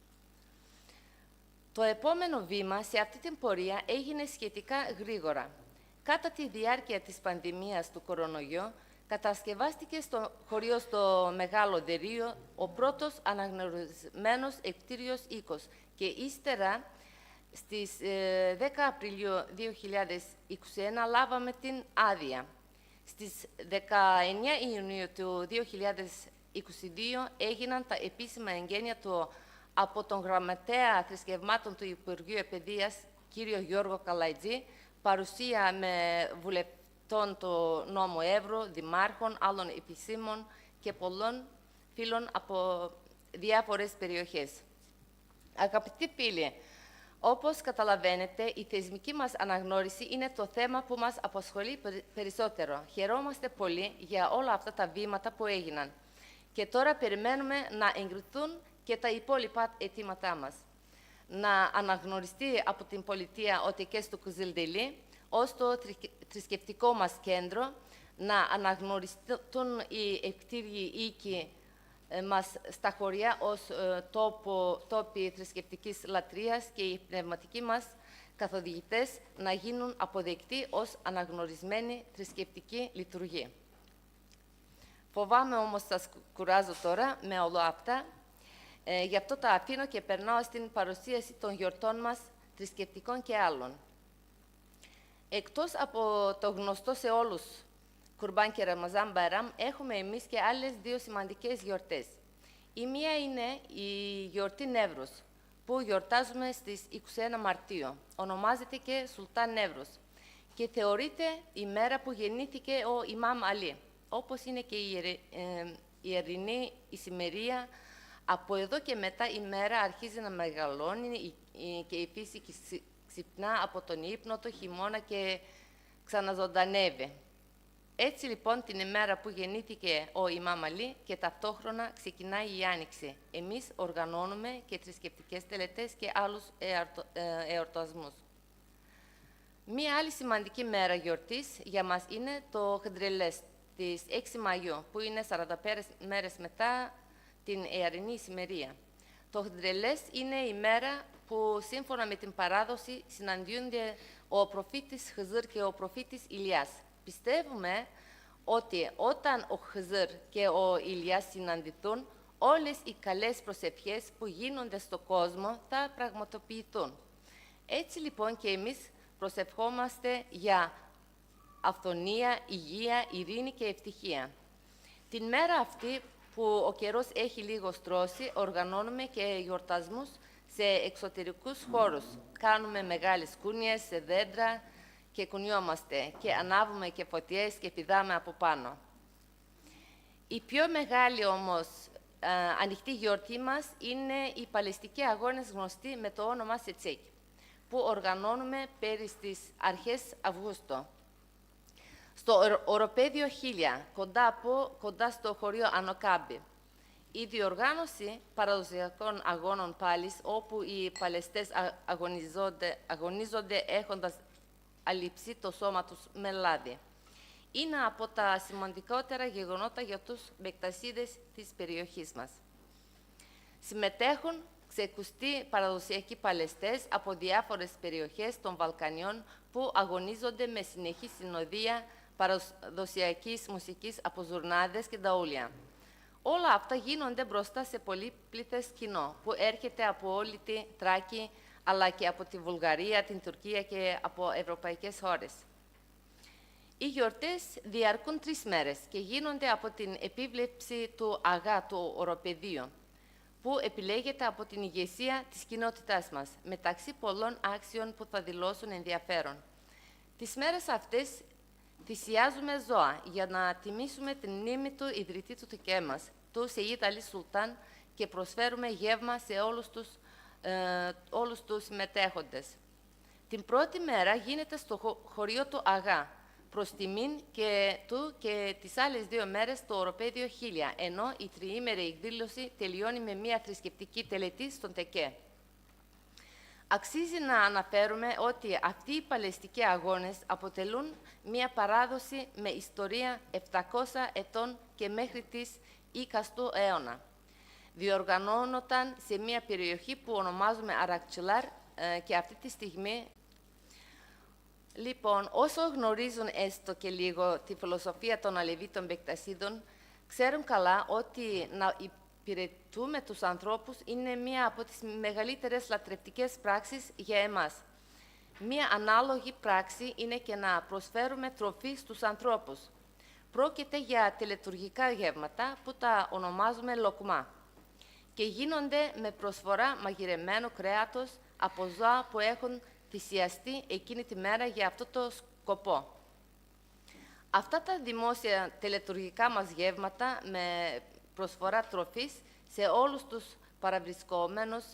Το επόμενο βήμα σε αυτή την πορεία έγινε σχετικά γρήγορα. Κατά τη διάρκεια της πανδημίας του κορονοϊού, κατασκευάστηκε στο χωριό στο Μεγάλο Δερείο ο πρώτος αναγνωρισμένος εκτήριος οίκος και ύστερα στις 10 Απριλίου 2021 λάβαμε την άδεια. Στις 19 Ιουνίου του 2022 έγιναν τα επίσημα εγγένεια του από τον Γραμματέα Θρησκευμάτων του Υπουργείου Παιδείας, κύριο Γιώργο Καλαϊτζή, παρουσία με βουλευτών του νόμου Εύρου, δημάρχων, άλλων επισήμων και πολλών φίλων από διάφορες περιοχές. Αγαπητοί φίλοι, όπως καταλαβαίνετε, η θεσμική μας αναγνώριση είναι το θέμα που μας απασχολεί περισσότερο. Χαιρόμαστε πολύ για όλα αυτά τα βήματα που έγιναν. Και τώρα περιμένουμε να εγκριθούν και τα υπόλοιπα αιτήματά μας. Να αναγνωριστεί από την πολιτεία ο ΤΕΚΕ του Κουζιλντελή ως το θρησκευτικό μας κέντρο, να αναγνωριστούν οι εκτήριοι οίκοι μας στα χωριά ως τόποι θρησκευτικής λατρείας και οι πνευματικοί μας καθοδηγητές να γίνουν αποδεκτοί ως αναγνωρισμένη θρησκευτική λειτουργία. Φοβάμαι όμως σας κουράζω τώρα με όλα αυτά, γι' αυτό τα αφήνω και περνάω στην παρουσίαση των γιορτών μας, θρησκευτικών και άλλων. Εκτός από το γνωστό σε όλους Κουρμπάν και Ραμαζάν Μπαϊράμ, έχουμε εμείς και άλλες δύο σημαντικές γιορτές. Η μία είναι η γιορτή Νεύρους, που γιορτάζουμε στις 21 Μαρτίου. Ονομάζεται και Σουλτάν Νεύρους και θεωρείται η μέρα που γεννήθηκε ο Ιμάμ Αλή, όπως είναι και η ιερινή ησημερία. Από εδώ και μετά η μέρα αρχίζει να μεγαλώνει και η φύση ξυπνά από τον ύπνο, το χειμώνα και ξαναζωντανεύει. Έτσι λοιπόν την ημέρα που γεννήθηκε ο Ιμάμ Αλή και ταυτόχρονα ξεκινάει η Άνοιξη. Εμείς οργανώνουμε και θρησκευτικές τελετές και άλλους εορτασμούς. Μία άλλη σημαντική μέρα γιορτής για μας είναι το Χντρελές της 6 Μαΐου, που είναι 45 μέρες μετά την ιερινή ησημερία. Το Χντρελές είναι η μέρα που σύμφωνα με την παράδοση συναντιούνται ο προφήτης Χζρ και ο προφήτης Ηλιάς. Πιστεύουμε ότι όταν ο Χζρ και ο Ηλιάς συναντηθούν, όλες οι καλές προσευχές που γίνονται στον κόσμο θα πραγματοποιηθούν. Έτσι λοιπόν και εμείς προσευχόμαστε για αυθονία, υγεία, ειρήνη και ευτυχία. Την μέρα αυτή που ο καιρός έχει λίγο στρώσει, οργανώνουμε και γιορτασμούς σε εξωτερικούς χώρους. Κάνουμε μεγάλες κούνιες σε δέντρα και κουνιόμαστε και ανάβουμε και φωτιές και πηδάμε από πάνω. Η πιο μεγάλη όμως ανοιχτή γιορτή μας είναι οι Παλαιστικοί Αγώνες, γνωστοί με το όνομα Σετσέκ, που οργανώνουμε πέρυσι στις αρχές Αυγούστου. Στο οροπέδιο Χίλια, κοντά στο χωριό Ανοκάμπη. Η διοργάνωση παραδοσιακών αγώνων πάλης, όπου οι παλαιστές αγωνίζονται έχοντας αλείψει το σώμα τους με λάδι, είναι από τα σημαντικότερα γεγονότα για τους Μπεκτασίδες της περιοχής μας. Συμμετέχουν ξεκουστοί παραδοσιακοί παλαιστές από διάφορες περιοχές των Βαλκανιών που αγωνίζονται με συνεχή συνοδεία παραδοσιακής μουσικής από ζουρνάδες και νταούλια. Όλα αυτά γίνονται μπροστά σε πολύπληθες κοινό που έρχεται από όλη τη Θράκη, αλλά και από τη Βουλγαρία, την Τουρκία και από ευρωπαϊκές χώρες. Οι γιορτές διαρκούν 3 μέρες και γίνονται από την επίβλεψη του Αγά, του οροπεδίου, που επιλέγεται από την ηγεσία της κοινότητάς μας, μεταξύ πολλών άξιων που θα δηλώσουν ενδιαφέρον. Τις μέρες αυτές θυσιάζουμε ζώα για να τιμήσουμε την μνήμη του ιδρυτή του δικαίου μας, του Σεΐντ Αλή Σουλτάν, και προσφέρουμε γεύμα σε όλους τους συμμετέχοντες. Την πρώτη μέρα γίνεται στο χωριό του Αγά, προς τιμήν και του και τις άλλες 2 μέρες στο οροπέδιο Χίλια, ενώ η τριήμερη εκδήλωση τελειώνει με μια θρησκευτική τελετή στον Τεκέ. Αξίζει να αναφέρουμε ότι αυτοί οι Παλαιστικοί αγώνες αποτελούν μια παράδοση με ιστορία 700 ετών και μέχρι τις 20ου αιώνα. Διοργανώνονταν σε μια περιοχή που ονομάζουμε Αρακτσιλάρ και αυτή τη στιγμή. Λοιπόν, όσο γνωρίζουν έστω και λίγο τη φιλοσοφία των Αλεβίτων Μπεκτασίδων, ξέρουν καλά ότι να υπηρετούμε τους ανθρώπους είναι μία από τις μεγαλύτερες λατρευτικές πράξεις για εμάς. Μία ανάλογη πράξη είναι και να προσφέρουμε τροφή στους ανθρώπους. Πρόκειται για τελετουργικά γεύματα που τα ονομάζουμε λοκμά και γίνονται με προσφορά μαγειρεμένου κρέατος από ζώα που έχουν θυσιαστεί εκείνη τη μέρα για αυτό το σκοπό. Αυτά τα δημόσια τελετουργικά μας γεύματα με προσφορά τροφής σε όλους τους παραβρισκόμενους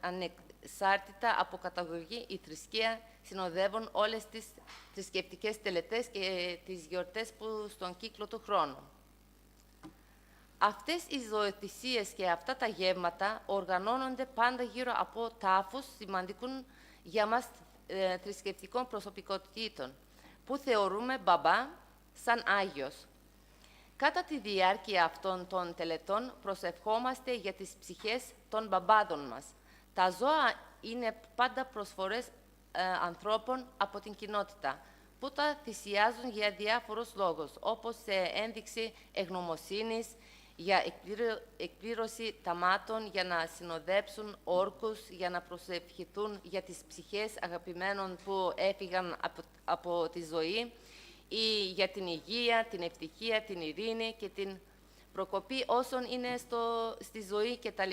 ανεξάρτητα από καταγωγή ή θρησκεία συνοδεύουν όλες τις θρησκευτικές τελετές και τις γιορτές που στον κύκλο του χρόνου. Αυτές οι ζωοθυσίες και αυτά τα γεύματα οργανώνονται πάντα γύρω από τάφους σημαντικών για μας θρησκευτικών προσωπικότητων, που θεωρούμε μπαμπά σαν Άγιος. Κατά τη διάρκεια αυτών των τελετών προσευχόμαστε για τις ψυχές των μπαμπάδων μας. Τα ζώα είναι πάντα προσφορές ανθρώπων από την κοινότητα, που τα θυσιάζουν για διάφορους λόγους, όπως σε ένδειξη ευγνωμοσύνης, για εκπλήρωση ταμάτων, για να συνοδέψουν όρκους, για να προσευχηθούν για τις ψυχές αγαπημένων που έφυγαν από τη ζωή ή για την υγεία, την ευτυχία, την ειρήνη και την προκοπή όσων είναι στη ζωή κτλ.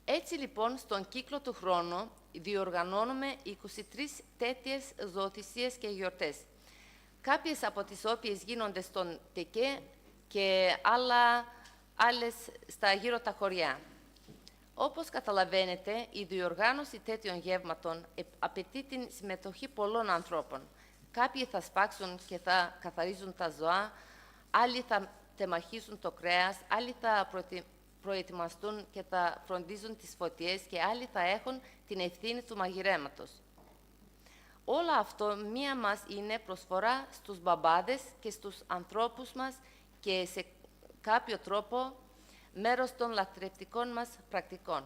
Έτσι λοιπόν, στον κύκλο του χρόνου διοργανώνουμε 23 τέτοιες ζωοθυσίες και γιορτές. Κάποιες από τις οποίες γίνονται στον ΤΕΚΕ και άλλες στα γύρω τα χωριά. Όπως καταλαβαίνετε, η διοργάνωση τέτοιων γεύματων απαιτεί την συμμετοχή πολλών ανθρώπων. Κάποιοι θα σπάξουν και θα καθαρίζουν τα ζώα, άλλοι θα τεμαχίσουν το κρέας, άλλοι θα προετοιμαστούν και θα φροντίζουν τις φωτιές και άλλοι θα έχουν την ευθύνη του μαγειρέματος. Όλο αυτό μία μας είναι προσφορά στους μπαμπάδες και στους ανθρώπους μας και σε κάποιο τρόπο μέρος των λατρευτικών μας πρακτικών.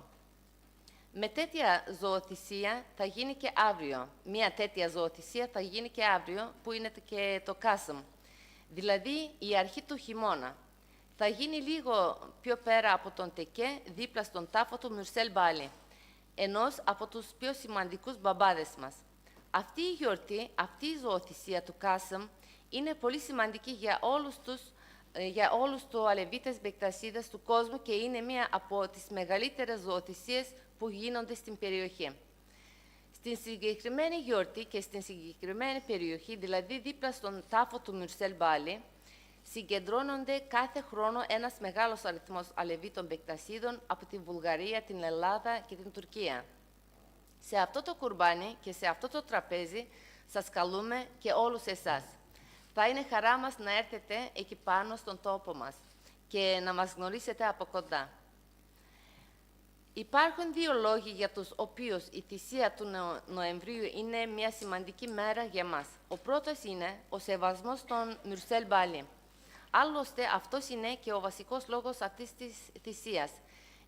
Με τέτοια ζωοθυσία θα γίνει και αύριο. Μία τέτοια ζωοθυσία θα γίνει και αύριο, που είναι και το Κάσμ, δηλαδή η αρχή του χειμώνα. Θα γίνει λίγο πιο πέρα από τον ΤΕΚΕ, δίπλα στον τάφο του Μουρσέλ Μπάλι, ενός από τους πιο σημαντικούς μπαμπάδες μας. Αυτή η γιορτή, αυτή η ζωοθυσία του Κάσμ είναι πολύ σημαντική για όλους τους Αλεβίτες Μπεκτασίδες του κόσμου και είναι μία από τις μεγαλύτερες ζωοθυσίες που γίνονται στην περιοχή. Στην συγκεκριμένη γιορτή και στην συγκεκριμένη περιοχή, δηλαδή δίπλα στον τάφο του Μουρσέλ Μπάλι, συγκεντρώνονται κάθε χρόνο ένας μεγάλος αριθμός Αλεβίτων Μπεκτασίδων από τη Βουλγαρία, την Ελλάδα και την Τουρκία. Σε αυτό το κουρμπάνι και σε αυτό το τραπέζι σας καλούμε και όλους εσάς. Θα είναι χαρά μας να έρθετε εκεί πάνω στον τόπο μας και να μας γνωρίσετε από κοντά. Υπάρχουν δύο λόγοι για τους οποίους η θυσία του Νοεμβρίου είναι μια σημαντική μέρα για μας. Ο πρώτος είναι ο σεβασμός στον Μουρσέλ Μπάλι. Άλλωστε, αυτός είναι και ο βασικός λόγος αυτής της θυσίας.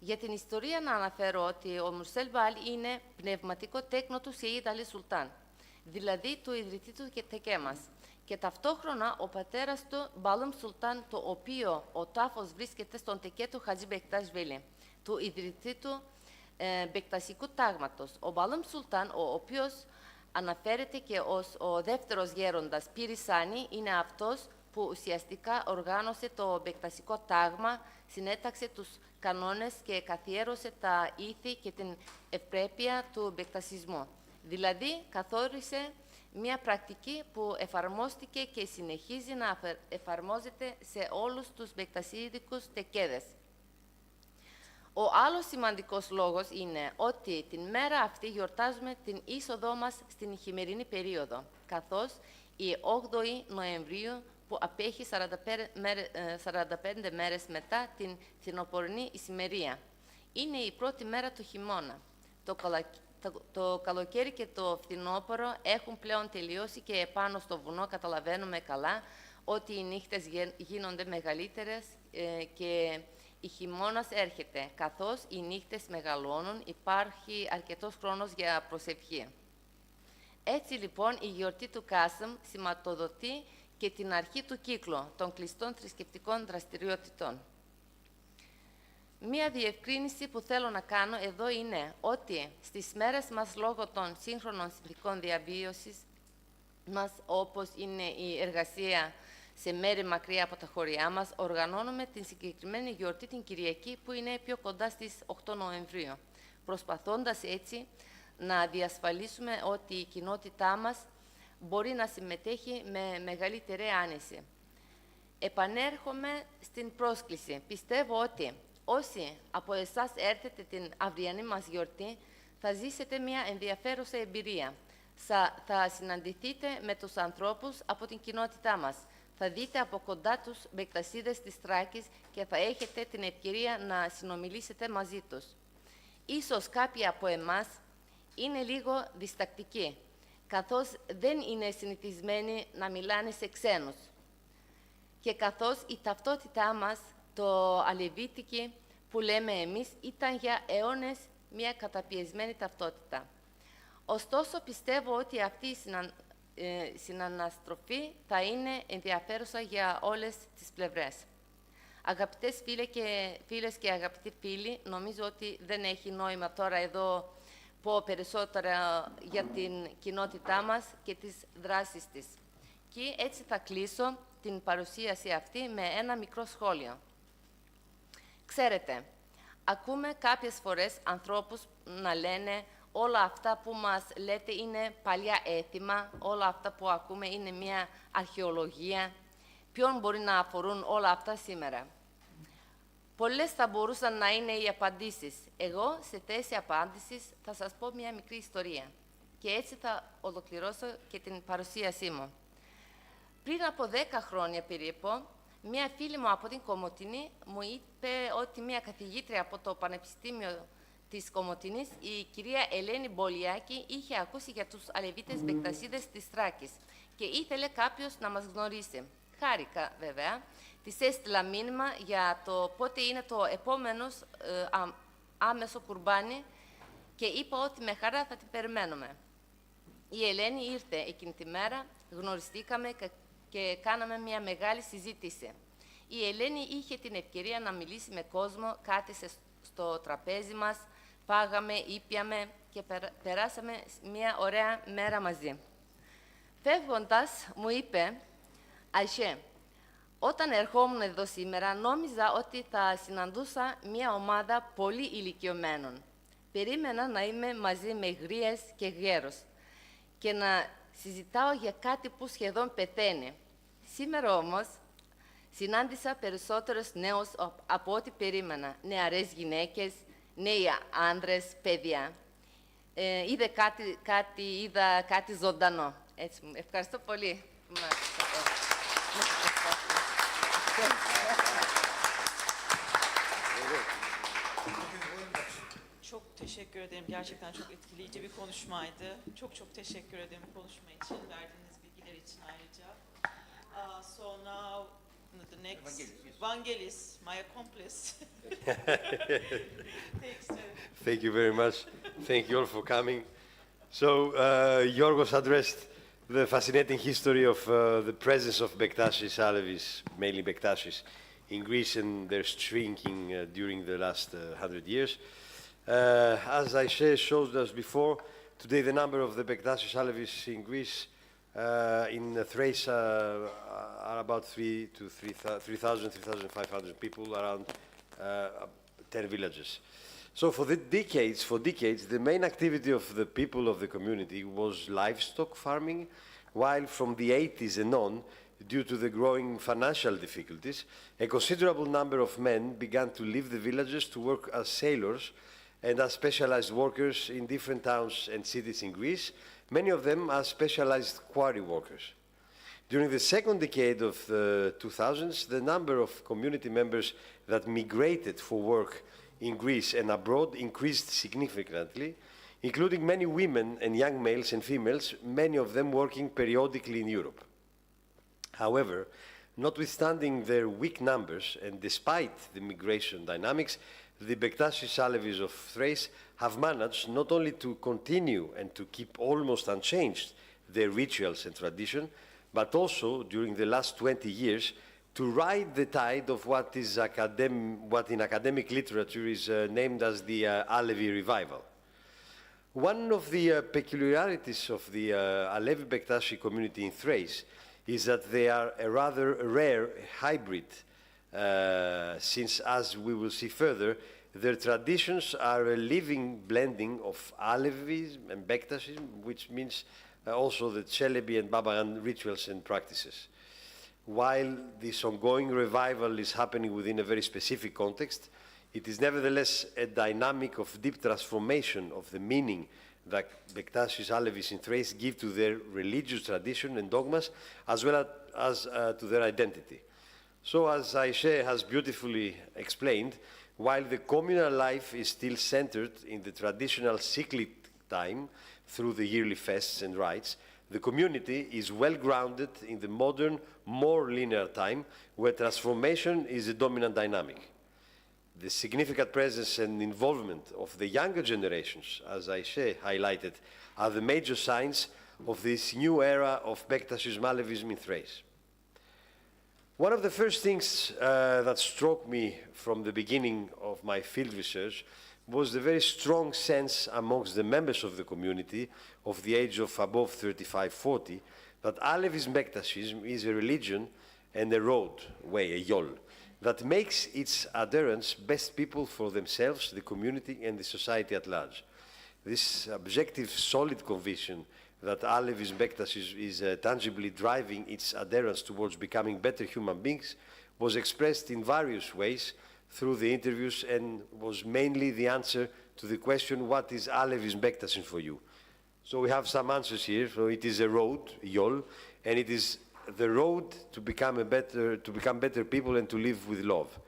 Για την ιστορία να αναφέρω ότι ο Μουρσέλ Μπάλι είναι πνευματικό τέκνο του Σεΐντ Αλή Σουλτάν, δηλαδή του ιδρυτή του ΤΕΚΕ μας. Και ταυτόχρονα ο πατέρας του, Μπαλούμ Σουλτάν, το οποίο ο τάφος βρίσκεται στον ΤΕΚΕ του Χατζή Μπεκτάσβιλη, του ιδρυτή του Μπεκτασικού τάγματος. Ο Μπαλούμ Σουλτάν, ο οποίος αναφέρεται και ως ο δεύτερος γέροντας Πύρι Σάνι, είναι αυτός που ουσιαστικά οργάνωσε το Μπεκτασικό τάγμα, συνέταξε τους κανόνες και καθιέρωσε τα ήθη και την ευπρέπεια του μπεκτασισμού. Δηλαδή, καθόρισε μια πρακτική που εφαρμόστηκε και συνεχίζει να εφαρμόζεται σε όλους τους μπεκτασίδικους τεκέδες. Ο άλλος σημαντικός λόγος είναι ότι την μέρα αυτή γιορτάζουμε την είσοδό μας στην χειμερινή περίοδο, καθώς η 8η Νοεμβρίου, που απέχει 45 μέρες μετά την φθινοπορεινή ησημερία, είναι η πρώτη μέρα του χειμώνα. Το καλοκαίρι και το φθινόπωρο έχουν πλέον τελειώσει και επάνω στο βουνό καταλαβαίνουμε καλά ότι οι νύχτες γίνονται μεγαλύτερες και η χειμώνας έρχεται. Καθώς οι νύχτες μεγαλώνουν, υπάρχει αρκετός χρόνος για προσευχή. Έτσι λοιπόν η γιορτή του Κάσμ σηματοδοτεί και την αρχή του κύκλου των κλειστών θρησκευτικών δραστηριοτήτων. Μία διευκρίνηση που θέλω να κάνω εδώ είναι ότι στις μέρες μας, λόγω των σύγχρονων συνθηκών διαβίωσης μας, όπως είναι η εργασία σε μέρη μακριά από τα χωριά μας, οργανώνουμε την συγκεκριμένη γιορτή την Κυριακή, που είναι πιο κοντά στις 8 Νοεμβρίου, προσπαθώντας έτσι να διασφαλίσουμε ότι η κοινότητά μας μπορεί να συμμετέχει με μεγαλύτερη άνεση. Επανέρχομαι στην πρόσκληση. Πιστεύω ότι όσοι από εσάς έρθετε την αυριανή μας γιορτή, θα ζήσετε μια ενδιαφέρουσα εμπειρία. Θα συναντηθείτε με τους ανθρώπους από την κοινότητά μας. Θα δείτε από κοντά τους μπεκτασίδες της Θράκης και θα έχετε την ευκαιρία να συνομιλήσετε μαζί τους. Ίσως κάποιοι από εμάς είναι λίγο διστακτικοί, καθώς δεν είναι συνηθισμένοι να μιλάνε σε ξένους. Και καθώς η ταυτότητά μας, το αλεβίτικη που λέμε εμείς, ήταν για αιώνες μια καταπιεσμένη ταυτότητα. Ωστόσο, πιστεύω ότι αυτή η συναναστροφή θα είναι ενδιαφέρουσα για όλες τις πλευρές. Αγαπητές φίλες και αγαπητοί φίλοι, νομίζω ότι δεν έχει νόημα τώρα εδώ πω περισσότερα για την κοινότητά μας και τις δράσεις της. πολιτική. Έτσι θα κλείσω την παρουσίαση αυτή με ένα μικρό σχόλιο. Ξέρετε, ακούμε κάποιες φορές ανθρώπους να λένε όλα αυτά που μας λέτε είναι παλιά έθιμα, όλα αυτά που ακούμε είναι μια αρχαιολογία. Ποιον μπορεί να αφορούν όλα αυτά σήμερα? Πολλές θα μπορούσαν να είναι οι απαντήσεις. Εγώ, σε θέση απάντησης, θα σας πω μια μικρή ιστορία. Και έτσι θα ολοκληρώσω και την παρουσίασή μου. Πριν από 10 χρόνια περίπου, μια φίλη μου από την Κομοτηνή μου είπε ότι μια καθηγήτρια από το Πανεπιστήμιο της Κομοτηνής, η κυρία Ελένη Μπολιάκη, είχε ακούσει για τους Αλεβίτες Μπεκτασίδες της Θράκης και ήθελε κάποιος να μας γνωρίσει. Χάρηκα, βέβαια. Της έστειλα μήνυμα για το πότε είναι το επόμενο άμεσο κουρμπάνι και είπα ότι με χαρά θα την περιμένουμε. Η Ελένη ήρθε εκείνη τη μέρα, γνωριστήκαμε και κάναμε μια μεγάλη συζήτηση. Η Ελένη είχε την ευκαιρία να μιλήσει με κόσμο, κάθισε στο τραπέζι μας, φάγαμε, ήπιαμε και περάσαμε μια ωραία μέρα μαζί. Φεύγοντας, μου είπε, Αϊσέ, όταν ερχόμουν εδώ σήμερα, νόμιζα ότι θα συναντούσα μια ομάδα πολύ ηλικιωμένων. Περίμενα να είμαι μαζί με γρίες και γέρους και να συζητάω για κάτι που σχεδόν πεθαίνει. Σήμερα όμως, συνάντησα περισσότερους νέους από ό,τι περίμενα. Νεαρές γυναίκες, νέοι άνδρες, παιδιά. Είδα κάτι ζωντανό. Έτσι, ευχαριστώ πολύ. Çok teşekkür ederim. Gerçekten çok etkileyici bir konuşmaydı. Çok teşekkür ederim konuşma için, verdiğiniz bilgiler için ayrıca. So now the next Vangelis, my accomplice. Thanks. Thank you very much. Thank you all for coming. So, Yorgos addressed the fascinating history of the presence of Bektashis, Alevis, mainly Bektashis, in Greece and their shrinking during the last 100 years. As I showed us before, today the number of the Bektashis, Alevis in Greece, in Thrace, are about 3,000, 3,500 people, around 10 villages. So for decades, the main activity of the people of the community was livestock farming, while from the 80s and on, due to the growing financial difficulties, a considerable number of men began to leave the villages to work as sailors and as specialized workers in different towns and cities in Greece, many of them as specialized quarry workers. During the second decade of the 2000s, the number of community members that migrated for work in Greece and abroad increased significantly, including many women and young males and females, many of them working periodically in Europe. However, notwithstanding their weak numbers and despite the migration dynamics, the Bektashis Alevis of Thrace have managed not only to continue and to keep almost unchanged their rituals and tradition, but also, during the last 20 years, to ride the tide of what in academic literature is named as the Alevi revival. One of the peculiarities of the Alevi Bektashi community in Thrace is that they are a rather rare hybrid, since, as we will see further, their traditions are a living blending of Alevism and Bektashism, which means also the Çelebi and Babagan rituals and practices. While this ongoing revival is happening within a very specific context, it is nevertheless a dynamic of deep transformation of the meaning that Bektashis Alevis in Thrace give to their religious tradition and dogmas, as well as to their identity. So, as Aishe has beautifully explained, while the communal life is still centered in the traditional cyclic time through the yearly fests and rites, the community is well grounded in the modern, more linear time, where transformation is the dominant dynamic. The significant presence and involvement of the younger generations, as Aishe highlighted, are the major signs of this new era of Bektashis Alevism in Thrace. One of the first things that struck me from the beginning of my field research was the very strong sense amongst the members of the community of the age of above 35-40 that Alevis Bektashism is a religion and a roadway, a yol, that makes its adherents best people for themselves, the community, and the society at large. This objective, solid conviction that Alevis Bektashism is tangibly driving its adherents towards becoming better human beings was expressed in various ways through the interviews and was mainly the answer to the question, what is Alevis Bektashism for you? So we have some answers here. So it is a road, yol, and it is the road to become better people and to live with love.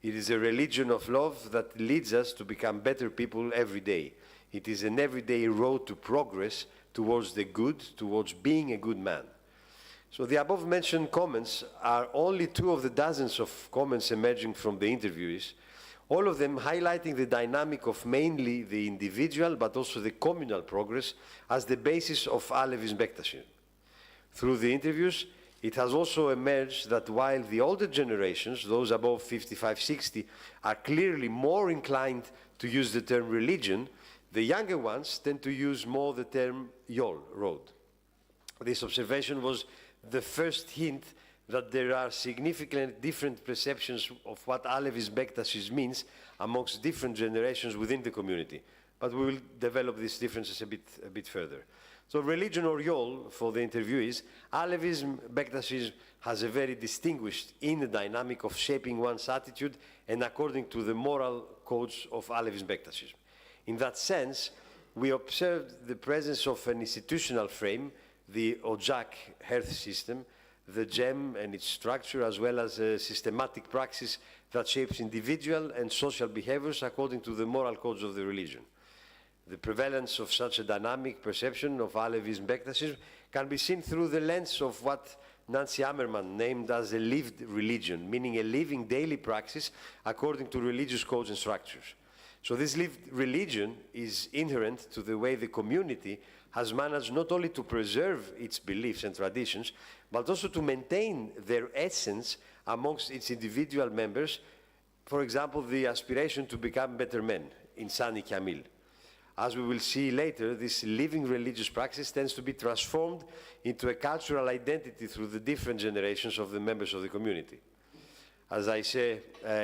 It is a religion of love that leads us to become better people every day. It is an everyday road to progress towards the good, towards being a good man. So the above mentioned comments are only two of the dozens of comments emerging from the interviewees, all of them highlighting the dynamic of mainly the individual but also the communal progress as the basis of Alevis Bektashism. Through the interviews, it has also emerged that while the older generations, those above 55, 60, are clearly more inclined to use the term religion, the younger ones tend to use more the term yol, road. This observation was the first hint that there are significant different perceptions of what Alevis Bektashism means amongst different generations within the community. But we will develop these differences a bit further. So religion or yol, for the interviewees, Alevis Bektashism has a very distinguished inner dynamic of shaping one's attitude and according to the moral codes of Alevis Bektashism. In that sense, we observed the presence of an institutional frame, the Ocak hearth system, the gem and its structure, as well as a systematic praxis that shapes individual and social behaviors according to the moral codes of the religion. The prevalence of such a dynamic perception of Alevis Bektashism can be seen through the lens of what Nancy Ammerman named as a lived religion, meaning a living daily praxis according to religious codes and structures. So this lived religion is inherent to the way the community has managed not only to preserve its beliefs and traditions, but also to maintain their essence amongst its individual members. For example, the aspiration to become better men in Sani Kamil. As we will see later, this living religious praxis tends to be transformed into a cultural identity through the different generations of the members of the community. As I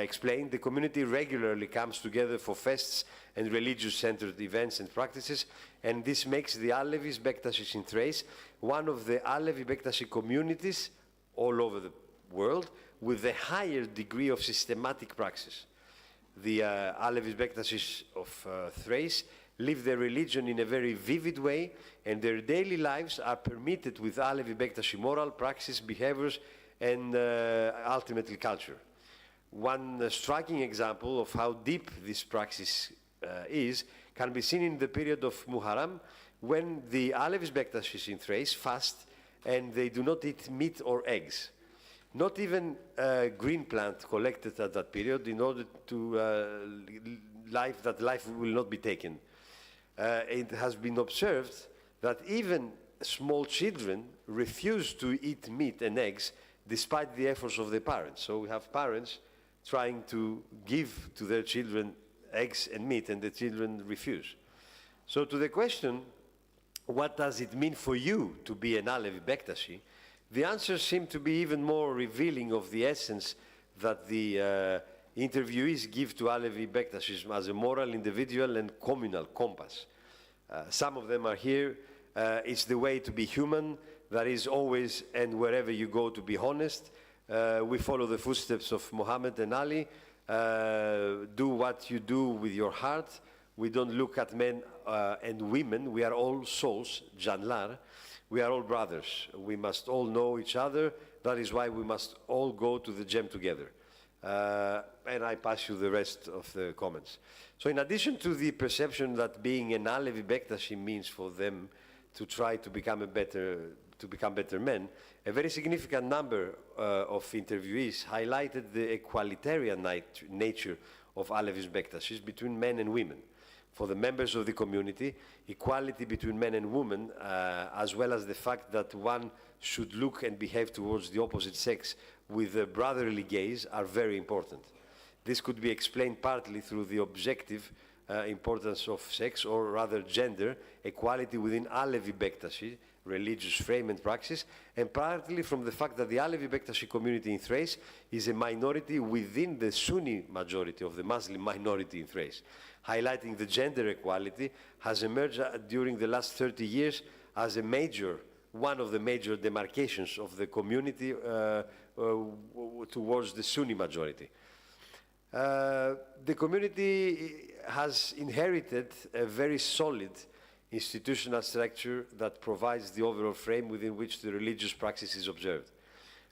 explained, the community regularly comes together for fests and religious-centered events and practices, and this makes the Alevis Bektashi in Thrace one of the Alevi Bektashi communities all over the world with a higher degree of systematic praxis. The Alevis Bektashis of Thrace live their religion in a very vivid way, and their daily lives are permitted with Alevi Bektashi moral praxis, behaviors, and ultimately culture. One striking example of how deep this praxis is can be seen in the period of Muharram, when the Alevis Bektashis in Thrace fast and they do not eat meat or eggs. Not even green plant collected at that period in order to life will not be taken. It has been observed that even small children refuse to eat meat and eggs despite the efforts of the parents. So we have parents trying to give to their children eggs and meat, and the children refuse. So to the question, what does it mean for you to be an Alevi Bektashi? The answers seem to be even more revealing of the essence that the interviewees give to Alevi Bektashism as a moral, individual, and communal compass. Some of them are here. It's the way to be human, that is always and wherever you go to be honest. We follow the footsteps of Muhammad and Ali. Do what you do with your heart. We don't look at men and women. We are all souls, Janlar. We are all brothers. We must all know each other. That is why we must all go to the gem together. And I pass you the rest of the comments. So in addition to the perception that being an Alevi Bektashi means for them to try to become better men, a very significant number of interviewees highlighted the equalitarian nature of Alevis Bektashis between men and women. For the members of the community, equality between men and women, as well as the fact that one should look and behave towards the opposite sex with a brotherly gaze, are very important. This could be explained partly through the objective importance of sex, or rather gender, equality within Alevi Bektashi, religious frame and praxis, and partly from the fact that the Alevi Bektashi community in Thrace is a minority within the Sunni majority of the Muslim minority in Thrace. Highlighting the gender equality has emerged during the last 30 years as one of the major demarcations of the community towards the Sunni majority. The community has inherited a very solid institutional structure that provides the overall frame within which the religious practice is observed.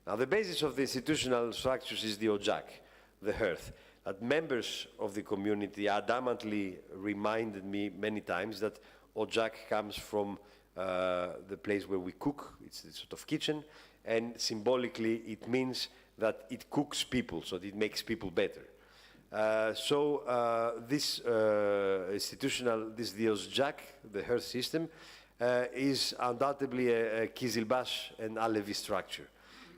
Now, the basis of the institutional structures is the ojak, the hearth. That members of the community adamantly reminded me many times that ojak comes from the place where we cook, it's the sort of kitchen, and symbolically it means that it cooks people, so that it makes people better. This the ojak, the hearth system, is undoubtedly a Kizilbash and Alevi structure.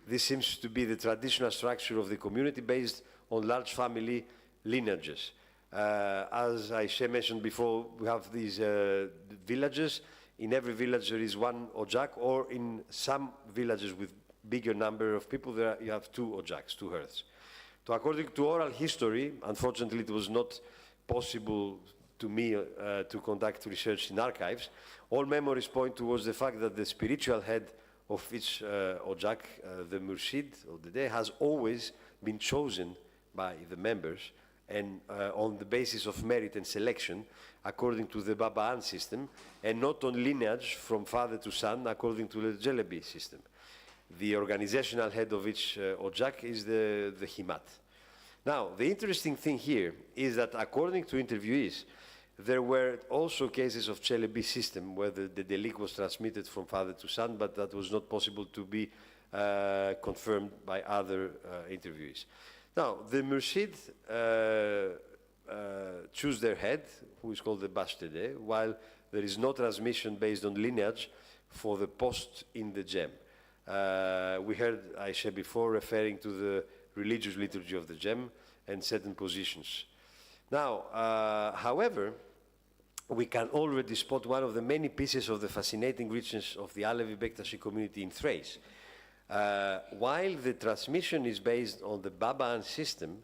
This seems to be the traditional structure of the community based on large family lineages. As I mentioned before, we have these villages. In every village there is one ojak, or in some villages with bigger number of people, you have two ojaks, two hearths. So according to oral history, unfortunately it was not possible to me to conduct research in archives. All memories point towards the fact that the spiritual head of each ojak, the murshid of the day, has always been chosen by the members, and on the basis of merit and selection, according to the Babaan system, and not on lineage from father to son, according to the Jelebi system. The organizational head of each ojak is the himat. Now, the interesting thing here is that according to interviewees, there were also cases of Chelebi system where the delik was transmitted from father to son, but that was not possible to be confirmed by other interviewees. Now, the murshid choose their head, who is called the Bashtede, while there is no transmission based on lineage for the post in the gem. We heard Aisha before referring to the religious liturgy of the gem and certain positions. Now, however, we can already spot one of the many pieces of the fascinating richness of the Alevi Bektashi community in Thrace. While the transmission is based on the Babaan system,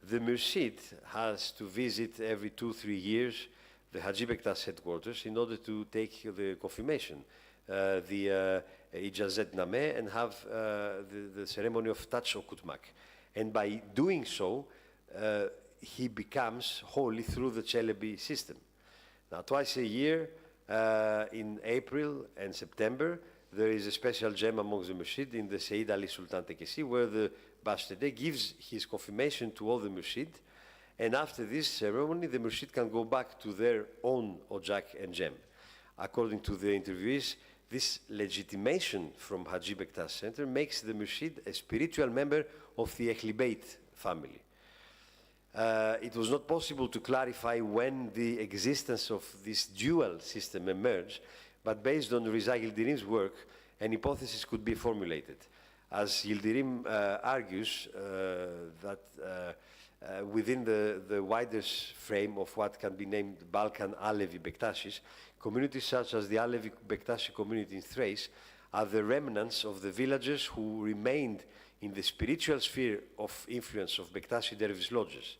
the Murshid has to visit every 2-3 years the Haji Bektas headquarters in order to take the confirmation, the Ijazet Nameh, and have the ceremony of Touch Okutmak. And by doing so, he becomes holy through the Chelebi system. Now, twice a year, in April and September, there is a special gem amongst the Murshid in the Sayyid Ali Sultan Tekesi, where the Bashtede gives his confirmation to all the Murshid, and after this ceremony, the Murshid can go back to their own ojak and gem. According to the interviewees, this legitimation from Haji Bektashis Center makes the Murshid a spiritual member of the Ehli Beit family. It was not possible to clarify when the existence of this dual system emerged, but based on Riza Yildirim's work, an hypothesis could be formulated. As Yildirim argues that within the wider frame of what can be named Balkan Alevi Bektashis, communities such as the Alevi Bektashi community in Thrace are the remnants of the villagers who remained in the spiritual sphere of influence of Bektashi dervish lodges.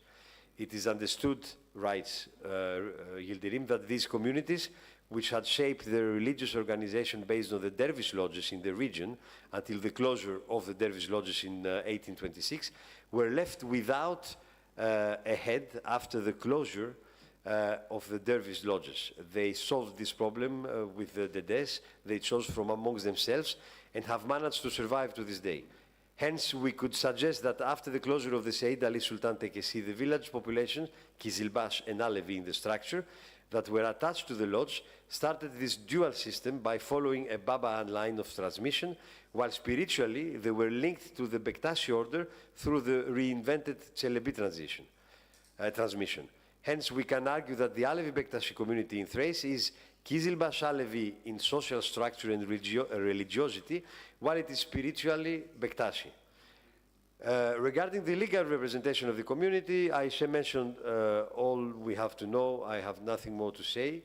It is understood, writes Yildirim, that these communities, which had shaped their religious organization based on the dervish lodges in the region until the closure of the dervish lodges in 1826, were left without a head after the closure of the dervish lodges. They solved this problem with the dedes they chose from amongst themselves and have managed to survive to this day. Hence, we could suggest that after the closure of the Sayyid Ali Sultan Tekesi, the village population, Kizilbash and Alevi in the structure, that were attached to the lodge, started this dual system by following a Babaan line of transmission, while spiritually they were linked to the Bektashi order through the reinvented Chelebi transmission. Hence, we can argue that the Alevi Bektashi community in Thrace is Kizilbash Alevi in social structure and religiosity, while it is spiritually Bektashi. Regarding the legal representation of the community, I mentioned all we have to know. I have nothing more to say.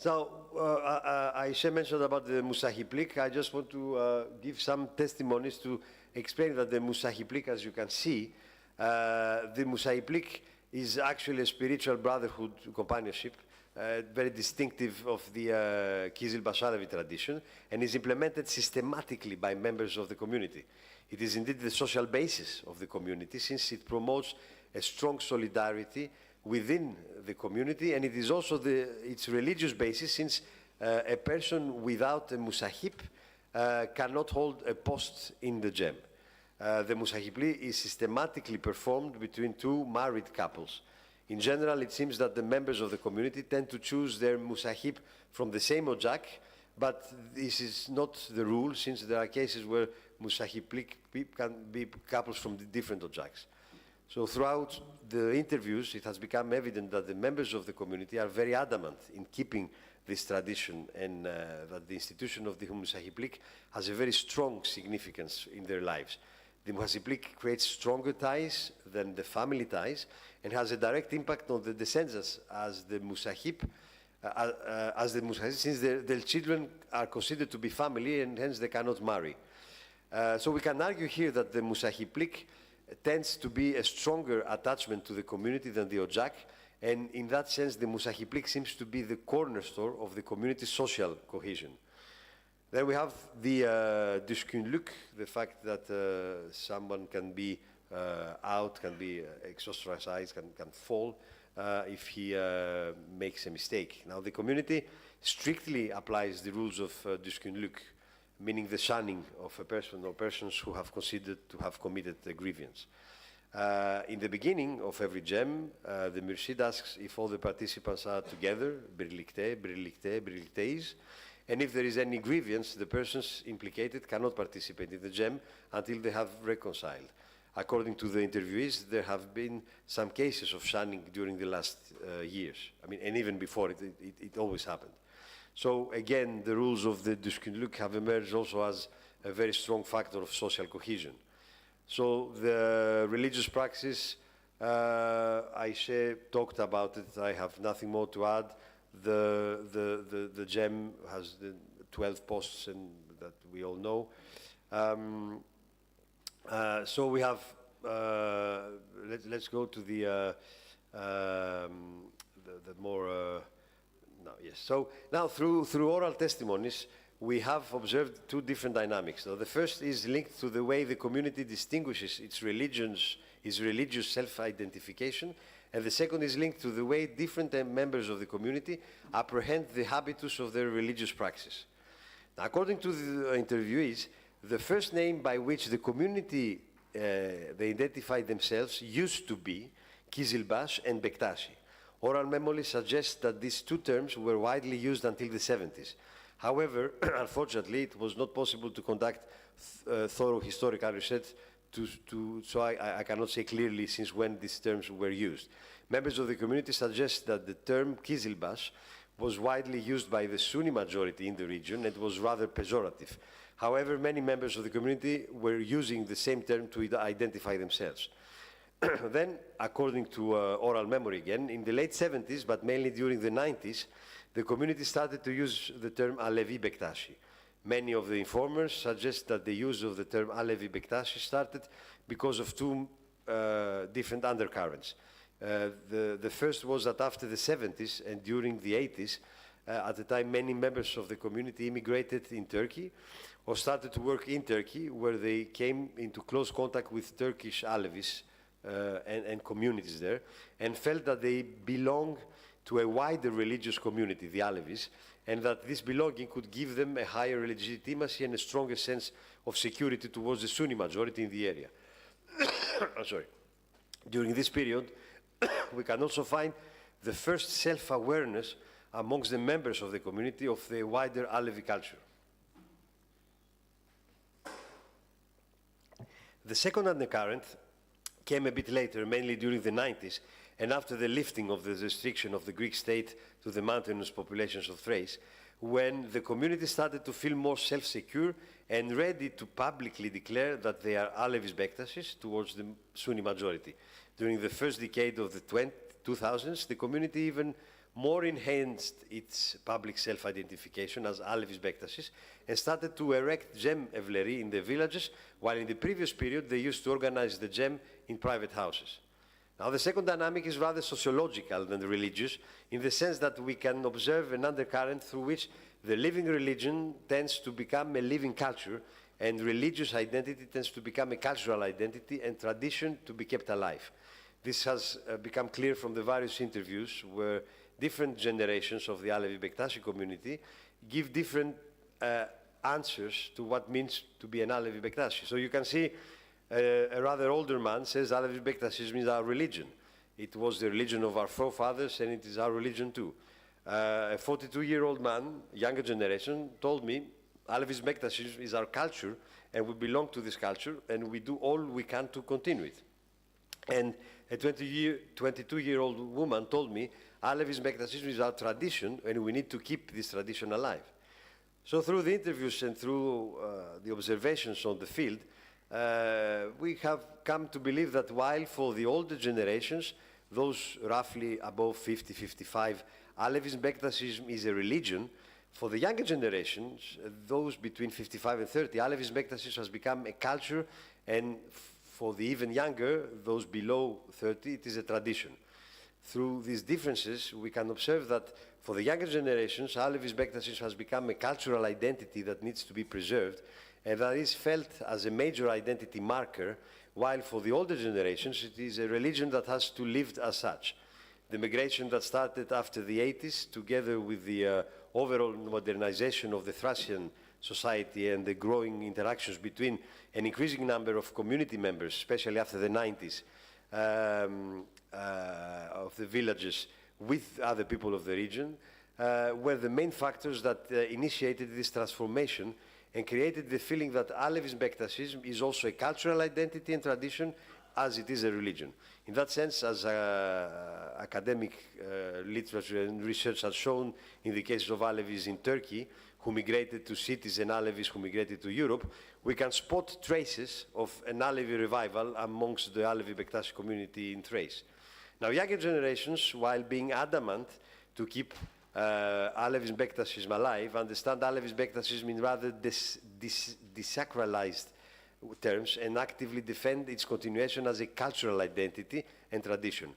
So, Aisha mentioned about the Musahiplik. I just want to give some testimonies to explain that the Musahiplik, as you can see, the Musahiplik is actually a spiritual brotherhood companionship, very distinctive of the Kizilbash Alevi tradition, and is implemented systematically by members of the community. It is indeed the social basis of the community, since it promotes a strong solidarity within the community, and it is also its religious basis, since a person without a musahib cannot hold a post in the gem. The musahibli is systematically performed between two married couples. In general, it seems that the members of the community tend to choose their musahib from the same ojak, but this is not the rule, since there are cases where musahibli can be couples from different ojaks. So throughout the interviews, it has become evident that the members of the community are very adamant in keeping this tradition, and that the institution of the Musahiplik has a very strong significance in their lives. The Musahiplik creates stronger ties than the family ties and has a direct impact on the descendants as the Musahib, since their children are considered to be family and hence they cannot marry. So we can argue here that the Musahiplik tends to be a stronger attachment to the community than the Ojak, and in that sense the Musahiplik seems to be the cornerstone of the community's social cohesion. Then we have the Düşkünlük, the fact that someone can be out, can be ostracized, can fall if he makes a mistake. Now the community strictly applies the rules of Düşkünlük, meaning the shunning of a person or persons who have considered to have committed a grievance. In the beginning of every gem, the Murshid asks if all the participants are together, birlikte, birlikte, birlikteis, and if there is any grievance, the persons implicated cannot participate in the gem until they have reconciled. According to the interviewees, there have been some cases of shunning during the last years. I mean, and even before, it always happened. So again, the rules of the Düşkünlük have emerged also as a very strong factor of social cohesion. So the religious practice, Aisha talked about it, I have nothing more to add. The gem has the 12 posts and that we all know. So we have, let's go to the more, no, yes. So now through oral testimonies, we have observed two different dynamics. Now, the first is linked to the way the community distinguishes its religious self-identification, and the second is linked to the way different members of the community apprehend the habitus of their religious practice. Now, according to the interviewees, the first name by which the community they identified themselves used to be Kizilbash and Bektashi. Oral memory suggests that these two terms were widely used until the 70s. However, unfortunately, it was not possible to conduct thorough historical research, so I cannot say clearly since when these terms were used. Members of the community suggest that the term Kizilbash was widely used by the Sunni majority in the region and was rather pejorative. However, many members of the community were using the same term to identify themselves. Then, according to oral memory again, in the late 70s, but mainly during the 90s, the community started to use the term Alevi Bektashi. Many of the informers suggest that the use of the term Alevi Bektashi started because of two different undercurrents. The first was that after the 70s and during the 80s, at the time many members of the community immigrated in Turkey or started to work in Turkey, where they came into close contact with Turkish Alevis and communities there, and felt that they belong to a wider religious community, the Alevis, and that this belonging could give them a higher legitimacy and a stronger sense of security towards the Sunni majority in the area. Sorry. During this period, we can also find the first self-awareness amongst the members of the community of the wider Alevi culture. The second undercurrent came a bit later, mainly during the 90s, and after the lifting of the restriction of the Greek state to the mountainous populations of Thrace, when the community started to feel more self-secure and ready to publicly declare that they are Alevis Bektashis towards the Sunni majority. During the first decade of the 2000s, the community even more enhanced its public self-identification as Alevis Bektashis and started to erect gem evleri in the villages, while in the previous period they used to organize the gem in private houses. Now, the second dynamic is rather sociological than religious, in the sense that we can observe an undercurrent through which the living religion tends to become a living culture, and religious identity tends to become a cultural identity, and tradition to be kept alive. This has become clear from the various interviews where different generations of the Alevi Bektashi community give different answers to what means to be an Alevi Bektashi. So you can see a rather older man says Alevi Bektashis means our religion. It was the religion of our forefathers, and it is our religion too. A 42-year-old man, younger generation, told me Alevis Bektashis is our culture, and we belong to this culture, and we do all we can to continue it. And a 22-year-old woman told me Alevis Bektashis is our tradition, and we need to keep this tradition alive. So through the interviews and through the observations on the field, we have come to believe that while for the older generations, those roughly above 50, 55, Alevis Bektashis is a religion, for the younger generations, those between 55 and 30, Alevis Bektashis has become a culture, and for the even younger, those below 30, it is a tradition. Through these differences, we can observe that for the younger generations, Alevis Bektashis has become a cultural identity that needs to be preserved, and that is felt as a major identity marker, while for the older generations, it is a religion that has to live as such. The migration that started after the 80s, together with the overall modernization of the Thracian society and the growing interactions between an increasing number of community members, especially after the 90s, of the villages with other people of the region, were the main factors that initiated this transformation and created the feeling that Alevis Bektashis is also a cultural identity and tradition as it is a religion. In that sense, as academic literature and research has shown in the case of Alevis in Turkey, who migrated to cities, and Alevis who migrated to Europe, we can spot traces of an Alevi revival amongst the Alevi Bektashi community in Thrace. Now, younger generations, while being adamant to keep Alevis Bektashis alive, understand Alevis Bektashis in rather desacralized terms and actively defend its continuation as a cultural identity and tradition.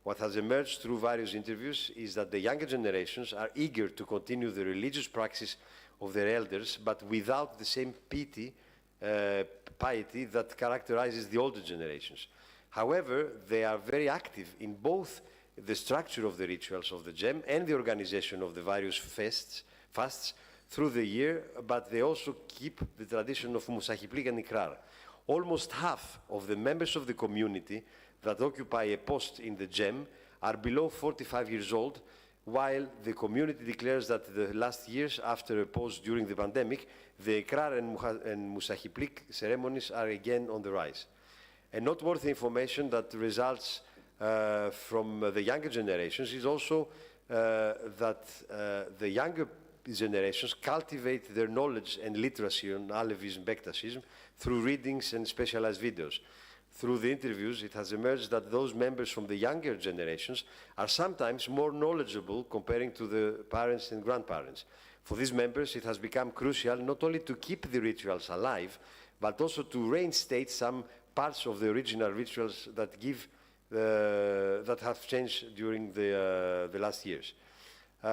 What has emerged through various interviews is that the younger generations are eager to continue the religious practice of their elders, but without the same piety that characterizes the older generations. However, they are very active in both the structure of the rituals of the gem and the organization of the various fasts through the year, but they also keep the tradition of Musahiplik and Ikrar. Almost half of the members of the community that occupy a post in the gem are below 45 years old, while the community declares that the last years, after a pause during the pandemic, the Ikrar and Musahiplik ceremonies are again on the rise. A noteworthy information that results from the younger generations is also that the younger generations cultivate their knowledge and literacy on Alevism, Bektashism through readings and specialized videos. Through the interviews, it has emerged that those members from the younger generations are sometimes more knowledgeable comparing to the parents and grandparents. For these members, it has become crucial not only to keep the rituals alive, but also to reinstate some parts of the original rituals that that have changed during the last years. I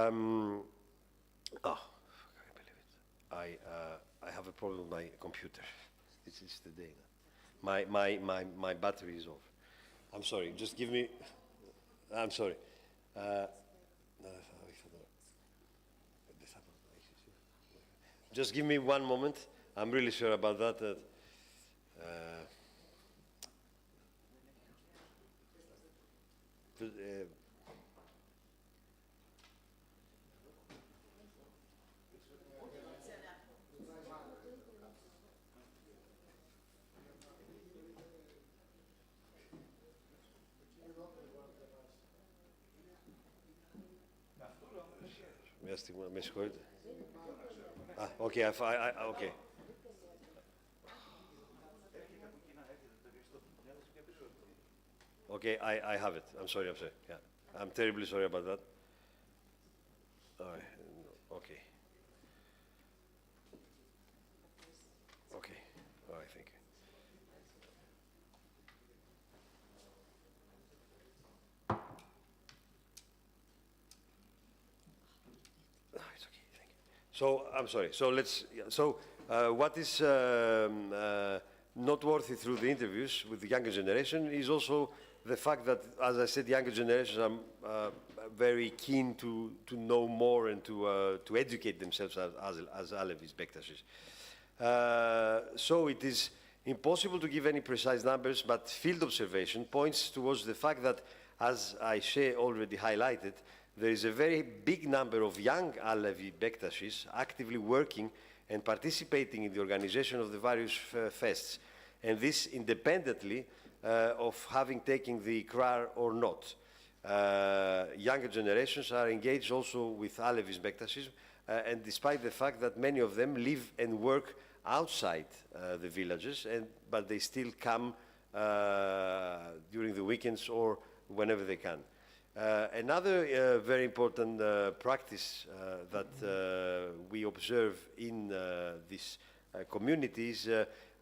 have a problem with my computer. This is the day. My battery is off. I'm sorry, just give me, I'm sorry. Just give me one moment. I'm really sure about that. Με συγχωρείτε. Okay, okay. Okay, I have it. I'm sorry. Yeah, I'm terribly sorry about that. All right. Okay. Okay. All right. Thank you. No, it's okay. Thank you. So I'm sorry. So let's. Yeah, so what is noteworthy through the interviews with the younger generation is also the fact that, as I said, younger generations are very keen to know more and to educate themselves as Alevis, Bektashis. So it is impossible to give any precise numbers, but field observation points towards the fact that, as Aisha already highlighted, there is a very big number of young Alevi Bektashis actively working and participating in the organization of the various fests, and this independently of having taken the Ikrar or not. Younger generations are engaged also with Alevis Bektashis, and despite the fact that many of them live and work outside the villages, but they still come during the weekends or whenever they can. Another very important practice that we observe in this community is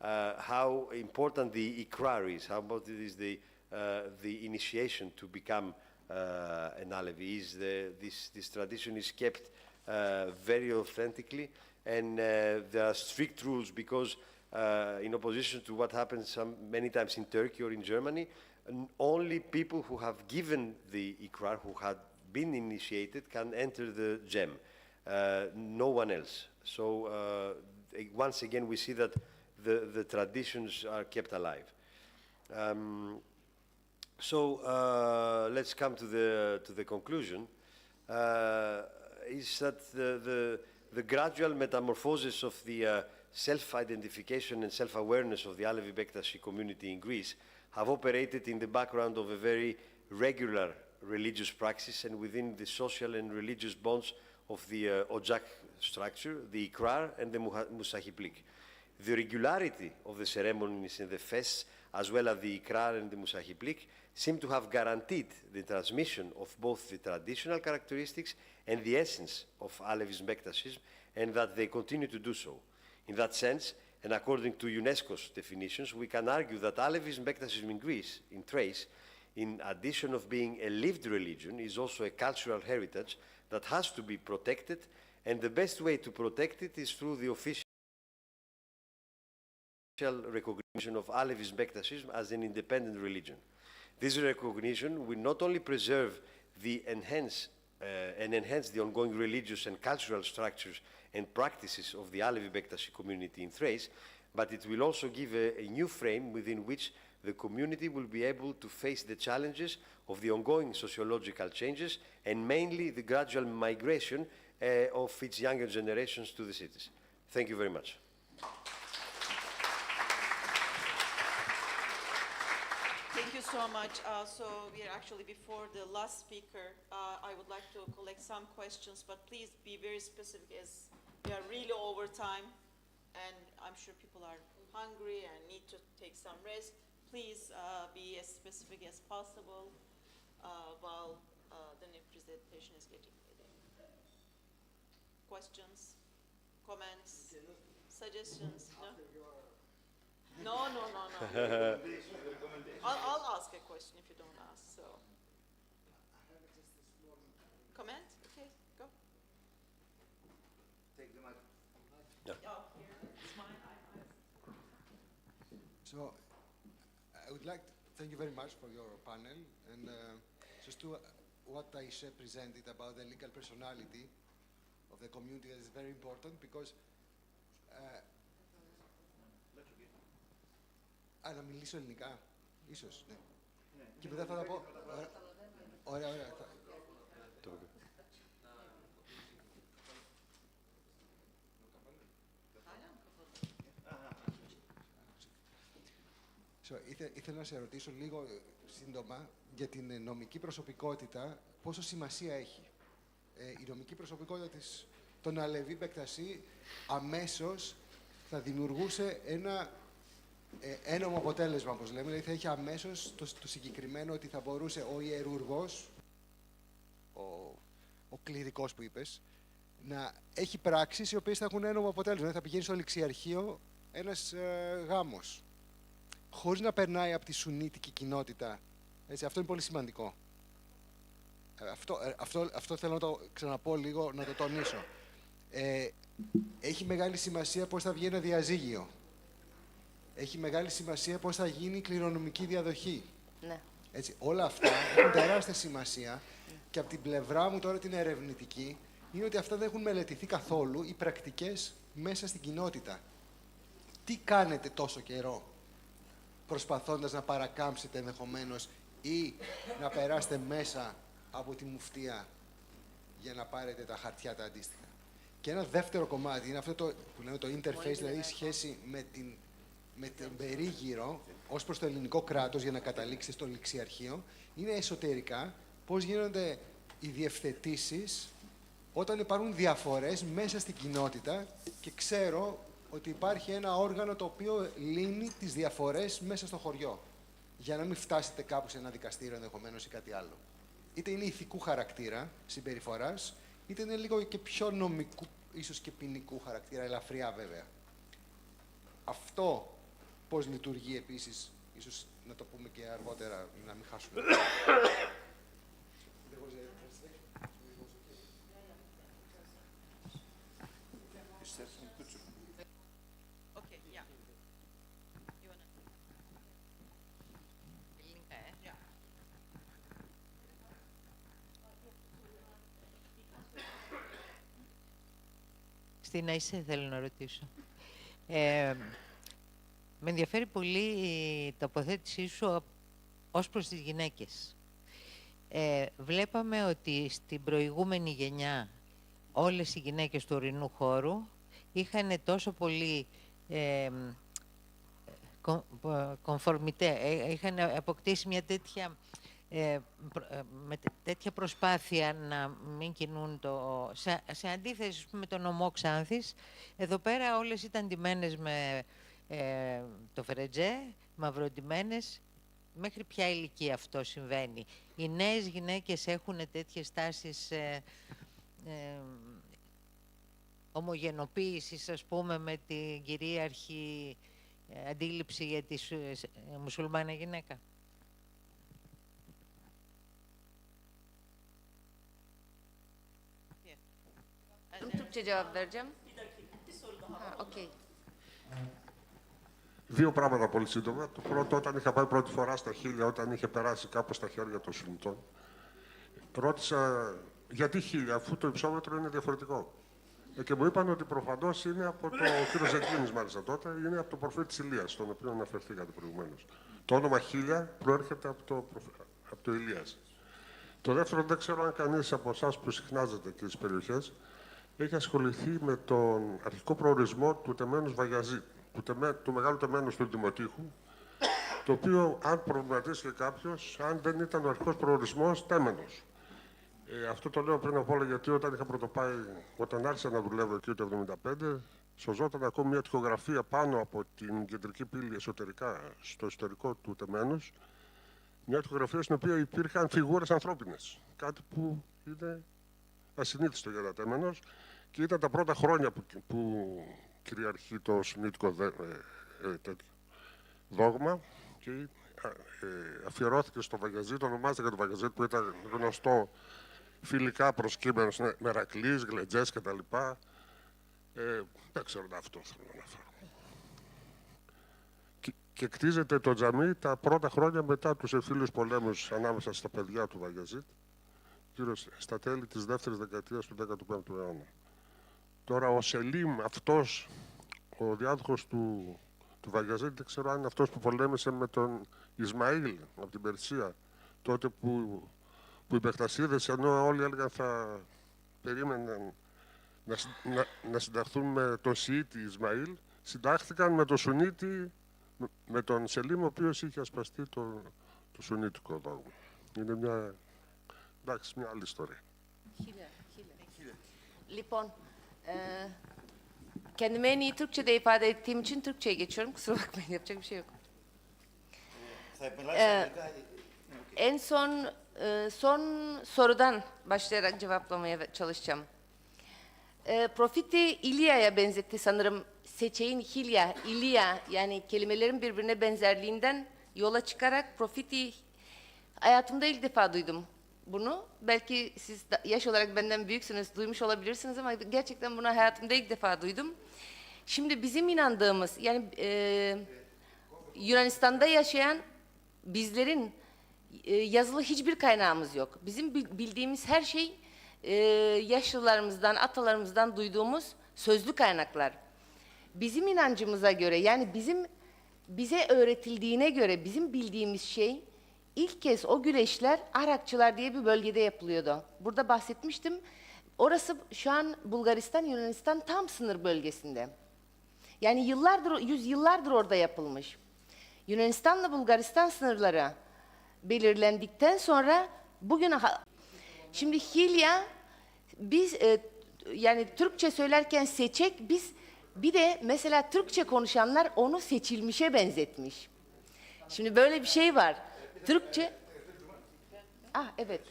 how important the Ikrar is, how important it is the initiation to become an Alevi. This tradition is kept very authentically, and there are strict rules because, in opposition to what happens many times in Turkey or in Germany, only people who have given the Ikrar, who had been initiated, can enter the gem. No one else. So once again, we see that the traditions are kept alive. So let's come to the conclusion. Is that the gradual metamorphosis of the self-identification and self-awareness of the Alevi Bektashi community in Greece have operated in the background of a very regular religious praxis and within the social and religious bonds of the Ocak structure, the Ikrar and the Musahiplik. The regularity of the ceremonies and the fests, as well as the Ikrar and the Musahiplik, seem to have guaranteed the transmission of both the traditional characteristics and the essence of Alevis Bektashis, and that they continue to do so. In that sense, and according to UNESCO's definitions, we can argue that Alevis Bektashis in Greece, in Thrace, in addition of being a lived religion, is also a cultural heritage that has to be protected, and the best way to protect it is through the official recognition of Alevis Bektashis as an independent religion. This recognition will not only preserve and enhance the ongoing religious and cultural structures and practices of the Alevi Bektashi community in Thrace, but it will also give a new frame within which the community will be able to face the challenges of the ongoing sociological changes and mainly the gradual migration of its younger generations to the cities. Thank you very much. Thank you so much. So we are actually before the last speaker. I would like to collect some questions, but please be very specific as we are really over time, and I'm sure people are hungry and need to take some rest. Please be as specific as possible while the new presentation is getting ready. Questions, comments, suggestions? No? No. I'll ask a question if you don't ask. So, comment? Okay, go. Take the mic. Yeah. Oh, here, it's mine. So, I would like to thank you very much for your panel, and just to what Aisha presented about the legal personality of the community is very important because να μιλήσω ελληνικά, ίσως, ναι. Και μετά θα τα πω. Ωραία. Ήθελα να σε ρωτήσω λίγο σύντομα για την νομική προσωπικότητα, πόσο σημασία έχει. Η νομική προσωπικότητα των Αλεβί Μπεκτασί αμέσως θα δημιουργούσε ένα ένομο αποτέλεσμα, όπως λέμε, δηλαδή θα είχε αμέσως το συγκεκριμένο ότι θα μπορούσε ο ιερούργος, ο ο κληρικός που είπες, να έχει πράξεις οι οποίες θα έχουν ένομο αποτέλεσμα. Θα πηγαίνει στο ληξιαρχείο ένας γάμος, χωρίς να περνάει από τη σουνίτικη κοινότητα. Έτσι, αυτό είναι πολύ σημαντικό. Αυτό θέλω να το ξαναπώ λίγο, να το τονίσω. Έχει μεγάλη σημασία πώς θα βγει ένα διαζύγιο. Έχει μεγάλη σημασία πώς θα γίνει η κληρονομική διαδοχή. Ναι. Έτσι, όλα αυτά έχουν τεράστια σημασία και από την πλευρά μου τώρα την ερευνητική είναι ότι αυτά δεν έχουν μελετηθεί καθόλου οι πρακτικές μέσα στην κοινότητα. Τι κάνετε τόσο καιρό προσπαθώντας να παρακάμψετε ενδεχομένως ή να περάσετε μέσα από τη μουφτία για να πάρετε τα χαρτιά τα αντίστοιχα. Και ένα δεύτερο κομμάτι είναι αυτό που λέμε το interface, δηλαδή η σχέση με τον περίγυρο ως προς το ελληνικό κράτος για να καταλήξετε στο ληξιαρχείο, είναι εσωτερικά πώς γίνονται οι διευθετήσεις όταν υπάρχουν διαφορές μέσα στην κοινότητα και ξέρω ότι υπάρχει ένα όργανο το οποίο λύνει τις διαφορές μέσα στο χωριό για να μην φτάσετε κάπου σε ένα δικαστήριο ενδεχομένως ή κάτι άλλο. Είτε είναι ηθικού χαρακτήρα συμπεριφοράς, είτε είναι λίγο και πιο νομικού, ίσως και ποινικού χαρακτήρα, ελαφριά βέβαια. Αυτό πώς λειτουργεί επίσης, ίσως να το πούμε και αργότερα, να μην χάσουμε. Okay, yeah. You wanna? Yeah. Στην ΑΙΣΕ θέλω να ρωτήσω. Με ενδιαφέρει πολύ η τοποθέτησή σου ως προς τις γυναίκες. Βλέπαμε ότι στην προηγούμενη γενιά όλες οι γυναίκες του ορεινού χώρου είχαν τόσο πολύ κομφορμιτέ, είχαν αποκτήσει μια τέτοια, με τέτοια προσπάθεια να μην κινούν σε αντίθεση με τον ομό Ξάνθης. Εδώ πέρα όλες ήταν ντυμένες με το φερετζέ, μαυροντυμένες. Μέχρι ποια ηλικία αυτό συμβαίνει? Οι νέες γυναίκες έχουν τέτοιες τάσεις ομογενοποίησης, ας πούμε, με την κυρίαρχη αντίληψη για τη μουσουλμάνα γυναίκα? Türkçe cevap vereceğim. Okay. Δύο πράγματα πολύ σύντομα. Το πρώτο, όταν είχα πάει πρώτη φορά στα Χίλια, όταν είχε περάσει κάπως στα χέρια των Σουνιτών, ρώτησα γιατί Χίλια, αφού το υψόμετρο είναι διαφορετικό. Και μου είπαν ότι προφανώς είναι από το κύριο Ζεκίνης, μάλιστα τότε, είναι από το προφήτη της Ηλίας, τον οποίο αναφερθήκατε προηγουμένως. Το όνομα Χίλια προέρχεται από το Ηλίας. Το δεύτερο, δεν ξέρω αν κανείς από εσάς που συχνάζετε και τις περιοχές έχει ασχοληθεί με τον αρχικό προορισμό του τεμένους Βαγιαζή, του μεγάλου τεμένους του Δημοτήχου, το οποίο, αν προβληματίσει και κάποιος, αν δεν ήταν ο αρχικός προορισμός τέμενος. Αυτό το λέω πριν από όλα γιατί όταν είχα πρωτοπάει, όταν άρχισα να δουλεύω εκεί το 1975, σωζόταν ακόμη μια τοιχογραφία πάνω από την κεντρική πύλη εσωτερικά, στο εσωτερικό του τεμένους, μια τοιχογραφία στην οποία υπήρχαν φιγούρες ανθρώπινες. Κάτι που είναι ασυνήθιστο για τα τέμενος και ήταν τα πρώτα χρόνια που κυριαρχεί το σουνίτικο δόγμα και αφιερώθηκε στο Βαγιαζή, το ονομάζεται και το Βαγιαζή που ήταν γνωστό φιλικά προσκύμενο με Μερακλής, Γλεντζές κτλ. Δεν ξέρω αυτό θέλω να αναφέρω. Και κτίζεται το τζαμί τα πρώτα χρόνια μετά τους εμφύλιους πολέμους ανάμεσα στα παιδιά του Βαγιαζή, γύρω στα τέλη της δεύτερης δεκαετίας του 15ου αιώνα. Τώρα ο Σελίμ, αυτός, ο διάδοχος του Βαγιαζή, δεν ξέρω αν είναι αυτός που πολέμησε με τον Ισμαήλ από την Περσία, τότε που οι Μπεκτασίδες, ενώ όλοι έλεγαν θα περίμεναν να συνταχθούν με τον Σιήτη Ισμαήλ, συντάχθηκαν με τον Σουνίτη, με τον Σελίμ, ο οποίος είχε ασπαστεί το Σουνίτικο δόγμα. Είναι μια, εντάξει, μια άλλη ιστορία. Λοιπόν, kendimi en iyi Türkçe'de ifade ettiğim için Türkçe'ye geçiyorum. Kusura bakmayın, yapacak bir şey yok. En son son sorudan başlayarak cevaplamaya çalışacağım. Profiti İlya'ya benzetti sanırım. Seçeğin Hilya, İlya yani kelimelerin birbirine benzerliğinden yola çıkarak profiti hayatımda ilk defa duydum bunu. Belki siz yaş olarak benden büyüksünüz, duymuş olabilirsiniz ama gerçekten bunu hayatımda ilk defa duydum. Şimdi bizim inandığımız yani Yunanistan'da yaşayan bizlerin yazılı hiçbir kaynağımız yok. Bizim bildiğimiz her şey yaşlılarımızdan, atalarımızdan duyduğumuz sözlü kaynaklar. Bizim inancımıza göre yani bize öğretildiğine göre bizim bildiğimiz şey ilk kez o güreşler Arakçılar diye bir bölgede yapılıyordu. Burada bahsetmiştim. Orası şu an Bulgaristan, Yunanistan tam sınır bölgesinde. Yani yüzyıllardır orada yapılmış. Yunanistan'la Bulgaristan sınırları belirlendikten sonra şimdi Hilya biz yani Türkçe söylerken seçek bir de mesela Türkçe konuşanlar onu seçilmişe benzetmiş. Şimdi böyle bir şey var. Türkçe evet.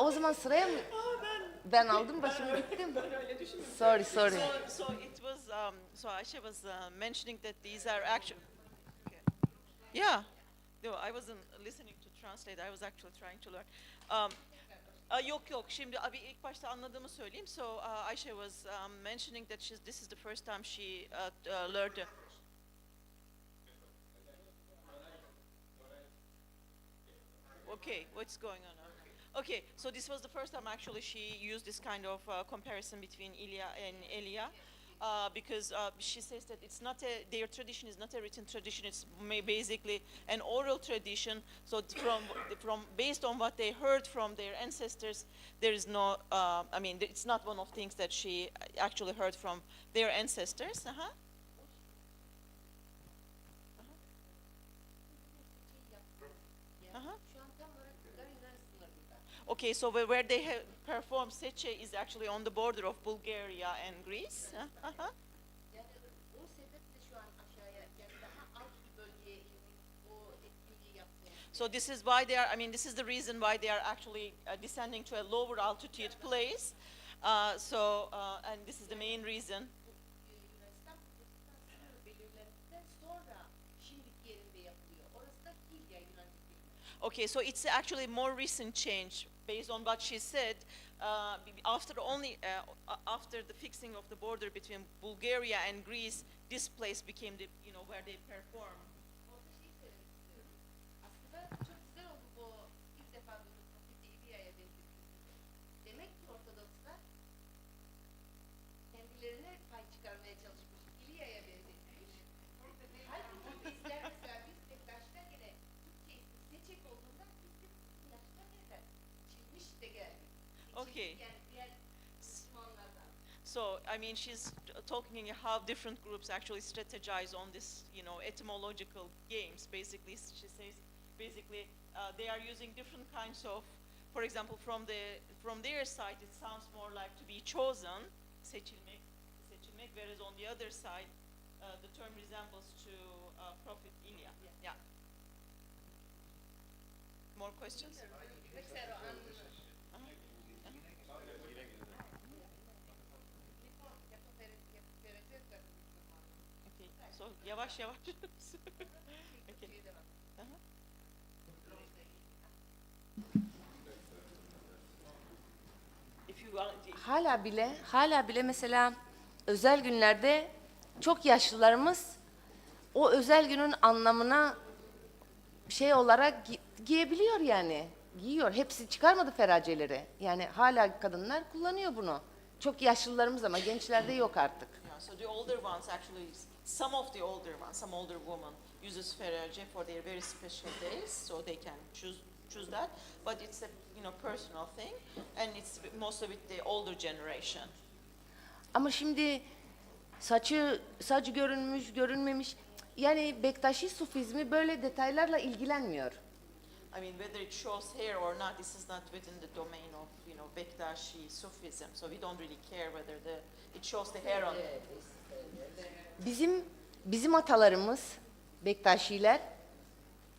O zaman sıraya mı? Ben aldım başımı gittim. Sorry. So it was so Ayşe was mentioning that these are actually yeah. No, I wasn't listening to translate. I was actually trying to learn. Yok. Şimdi abi ilk başta anladığımı söyleyeyim. So Ayşe was mentioning that this is the first time she learned. Okay, what's going on now? Okay, so this was the first time actually she used this kind of comparison between Ilya and Elia. Because she says that it's not their tradition is not a written tradition. It's basically an oral tradition. So based on what they heard from their ancestors, there is no. It's not one of things that she actually heard from their ancestors. Okay, so where they have performed Seçe is actually on the border of Bulgaria and Greece. So this is why they are, this is the reason why they are actually descending to a lower altitude place. And this is the main reason. Okay, so it's actually more recent change based on what she said. After the fixing of the border between Bulgaria and Greece, this place became the where they perform. Okay. So, she's talking how different groups actually strategize on this, etymological games. Basically, she says, they are using different kinds of, for example, from their side, it sounds more like to be chosen, seçilmek, whereas on the other side, the term resembles to Prophet Ilya. Yeah. More questions? So yavaş. Okay. Hala bile mesela özel günlerde çok yaşlılarımız o özel günün anlamına şey olarak giyebiliyor yani. Giyiyor. Hepsi çıkarmadı feraceleri. Yani hala kadınlar kullanıyor bunu. Çok yaşlılarımız ama gençlerde yok artık. Yeah, so the older ones actually, some older women uses ferace for their very special days, so they can choose that. But it's a personal thing, and it's mostly with the older generation. Ama şimdi saçı görünmemiş. Yani Bektaşi Sufizmi böyle detaylarla ilgilenmiyor. Whether it shows hair or not, this is not within the domain of Bektashi Sufism. So we don't really care whether it shows the hair on it. Bizim atalarımız Bektaşiler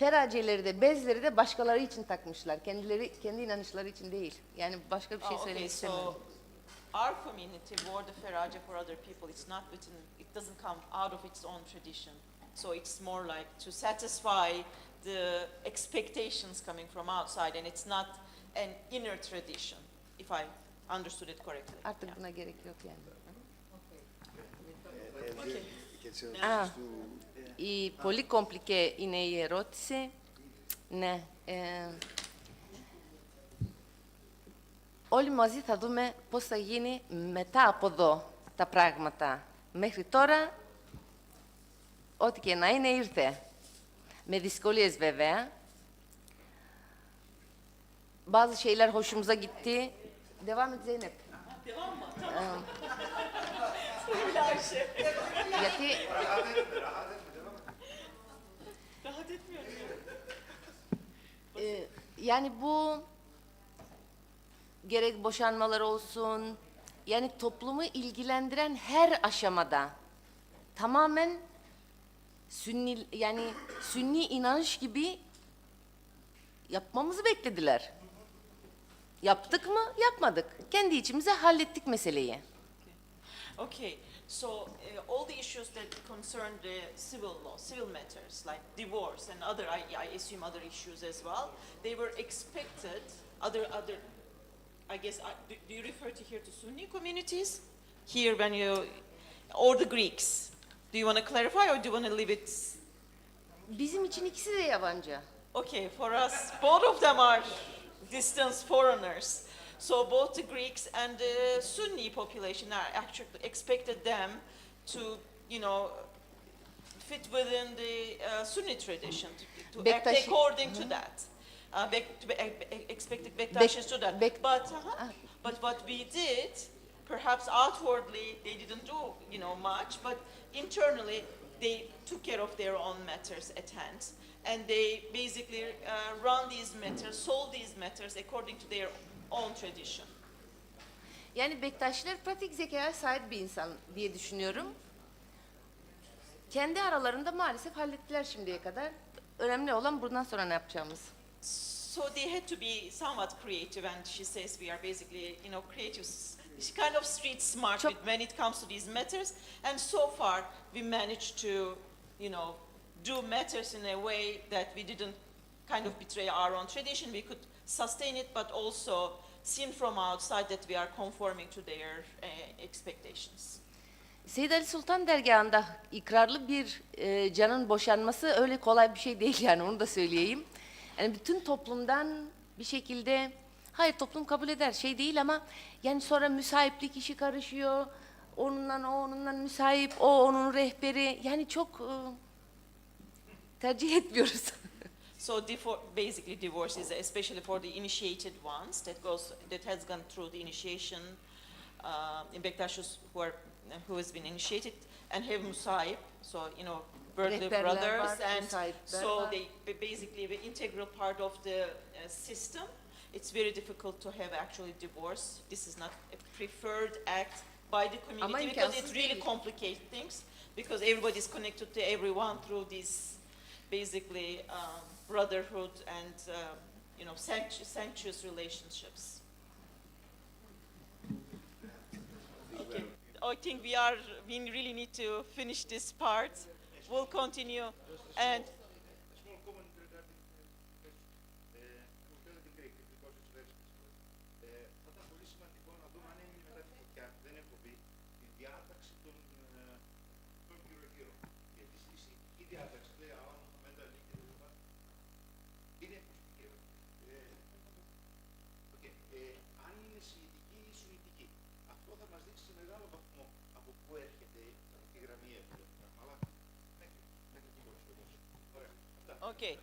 Feraceleri de bezleri de başkaları için takmışlar. Kendileri kendi inanışları için değil. Yani başka bir şey Oh, söylemek okay, istemiyorum. so our community wore the ferace for other people. It's not within, it doesn't come out of its own tradition. So it's more like to satisfy the expectations coming from outside, and it's not an inner tradition, if I understood it correctly. Artık buna gerek yok yani. Okay. Πολύ κομπλικέ είναι η ερώτηση. Ναι. Όλοι μαζί θα δούμε πώς θα γίνει μετά από εδώ τα πράγματα. Μέχρι τώρα, ό,τι και να είναι, ήρθε. Με δυσκολίες βέβαια. Bazı şeyler hoşumuza gitti. Devam et Zeynep. Devam mı? Tamam. Γιατί Rahat etmiyorum. yani bu gerek boşanmalar olsun, yani toplumu ilgilendiren her aşamada tamamen sünni inanış gibi yapmamızı beklediler. Yaptık mı? Yapmadık. Kendi içimize hallettik meseleyi. Okay, so all the issues that concern the civil law, civil matters like divorce and other, I assume other issues as well, they were expected, I guess, do you refer to here to Sunni communities? Here when you, or the Greeks? Do you want to clarify or do you want to leave it? Bizim için ikisi de yabancı. Okay, for us, both of them are distant foreigners. So both the Greeks and the Sunni population are actually expected them to, you know, fit within the Sunni tradition, to act according to that. Expected Bektashis to that. But what we did, perhaps outwardly they didn't do, you know, much, but internally they took care of their own matters at hand. And they basically run these matters, solve these matters according to their own tradition. Yani Bektaşiler pratik zekaya sahip bir insan diye düşünüyorum. Kendi aralarında maalesef hallettiler şimdiye kadar. Önemli olan bundan sonra ne yapacağımız. So they had to be somewhat creative, and she says we are basically, you know, creative, kind of street smart when it comes to these matters. And so far we managed to, you know, do matters in a way that we didn't kind of betray our own tradition. We could sustain it, but also seen from outside that we are conforming to their expectations. Seyyid Ali Sultan dergahında ikrarlı bir canın boşanması öyle kolay bir şey değil yani, onu da söyleyeyim. Yani bütün toplumdan bir şekilde, hayır toplum kabul eder şey değil ama yani sonra müsahiplik işi karışıyor. Onunla müsahip, o onun rehberi, yani çok tercih etmiyoruz. So basically divorce is especially for the initiated ones that has gone through the initiation in Bektashis who has been initiated and have musahip, so you know birthday brothers, and so they basically the integral part of the system. It's very difficult to have actually divorce. This is not a preferred act by the community because it really complicates things because everybody is connected to everyone through these basically brotherhood and you know sanctuous relationships. Okay. I think we really need to finish this part. We'll continue and okay.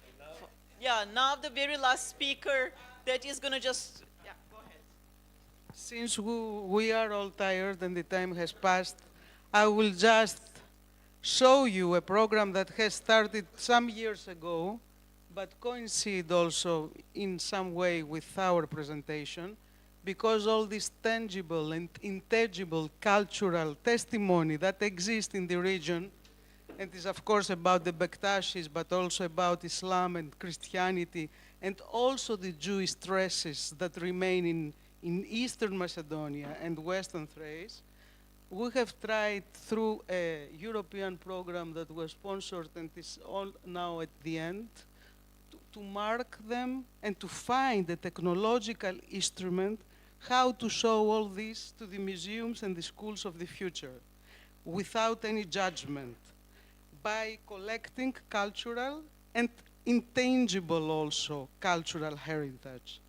Yeah, now the very last speaker that is going to just... Yeah, go ahead. Since we are all tired and the time has passed, I will just show you a program that has started some years ago, but coincide also in some way with our presentation, because all this tangible and intangible cultural testimony that exists in the region and is of course about the Bektashis, but also about Islam and Christianity, and also the Jewish traces that remain in Eastern Macedonia and Western Thrace. We have tried through a European program that was sponsored and is all now at the end, to mark them and to find a technological instrument how to show all this to the museums and the schools of the future without any judgment, by collecting cultural and intangible also cultural heritage.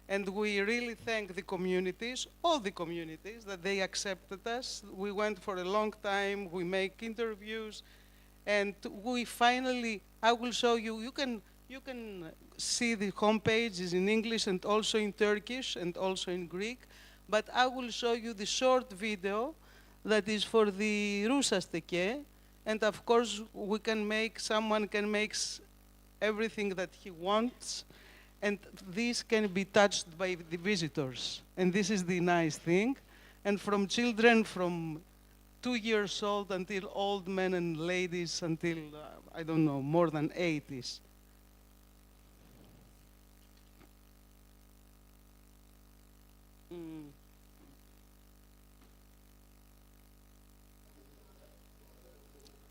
And we really thank the communities, all the communities, that they accepted us. We went for a long time, we make interviews, and we finally, I will show you, you can see the homepage is in English and also in Turkish and also in Greek, but I will show you the short video that is for the Rousasteke, and of course we can make, someone can make everything that he wants, and this can be touched by the visitors. And this is the nice thing. And from children from 2 years old until old men and ladies until, I don't know, more than 80s.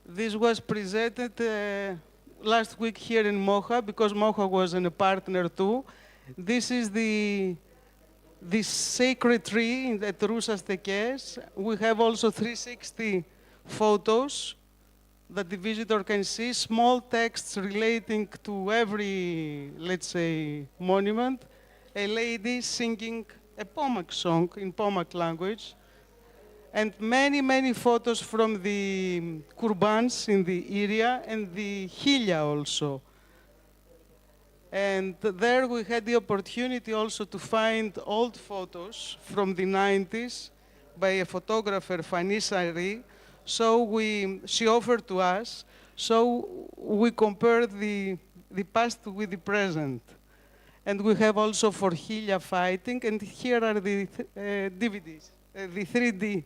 This was presented last week here in MOHA, because MOHA was a partner too. This is the sacred tree at Rousastekes. We have also 360 photos that the visitor can see, small texts relating to every, let's say, monument. A lady singing a Pomak song in Pomak language, and many, many photos from the Kurbans in the area and the Hilia also. And there we had the opportunity also to find old photos from the 90s by a photographer, Fani Sari. So she offered to us, so we compared the past with the present. And we have also for Hilia fighting, and here are the DVDs, the 3D,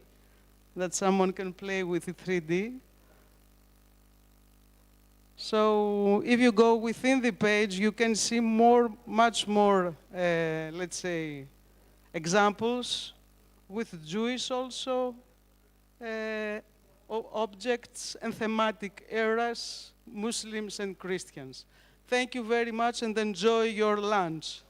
that someone can play with the 3D. So if you go within the page, you can see much more, let's say, examples with Jewish also, objects and thematic eras, Muslims and Christians. Thank you very much and enjoy your lunch.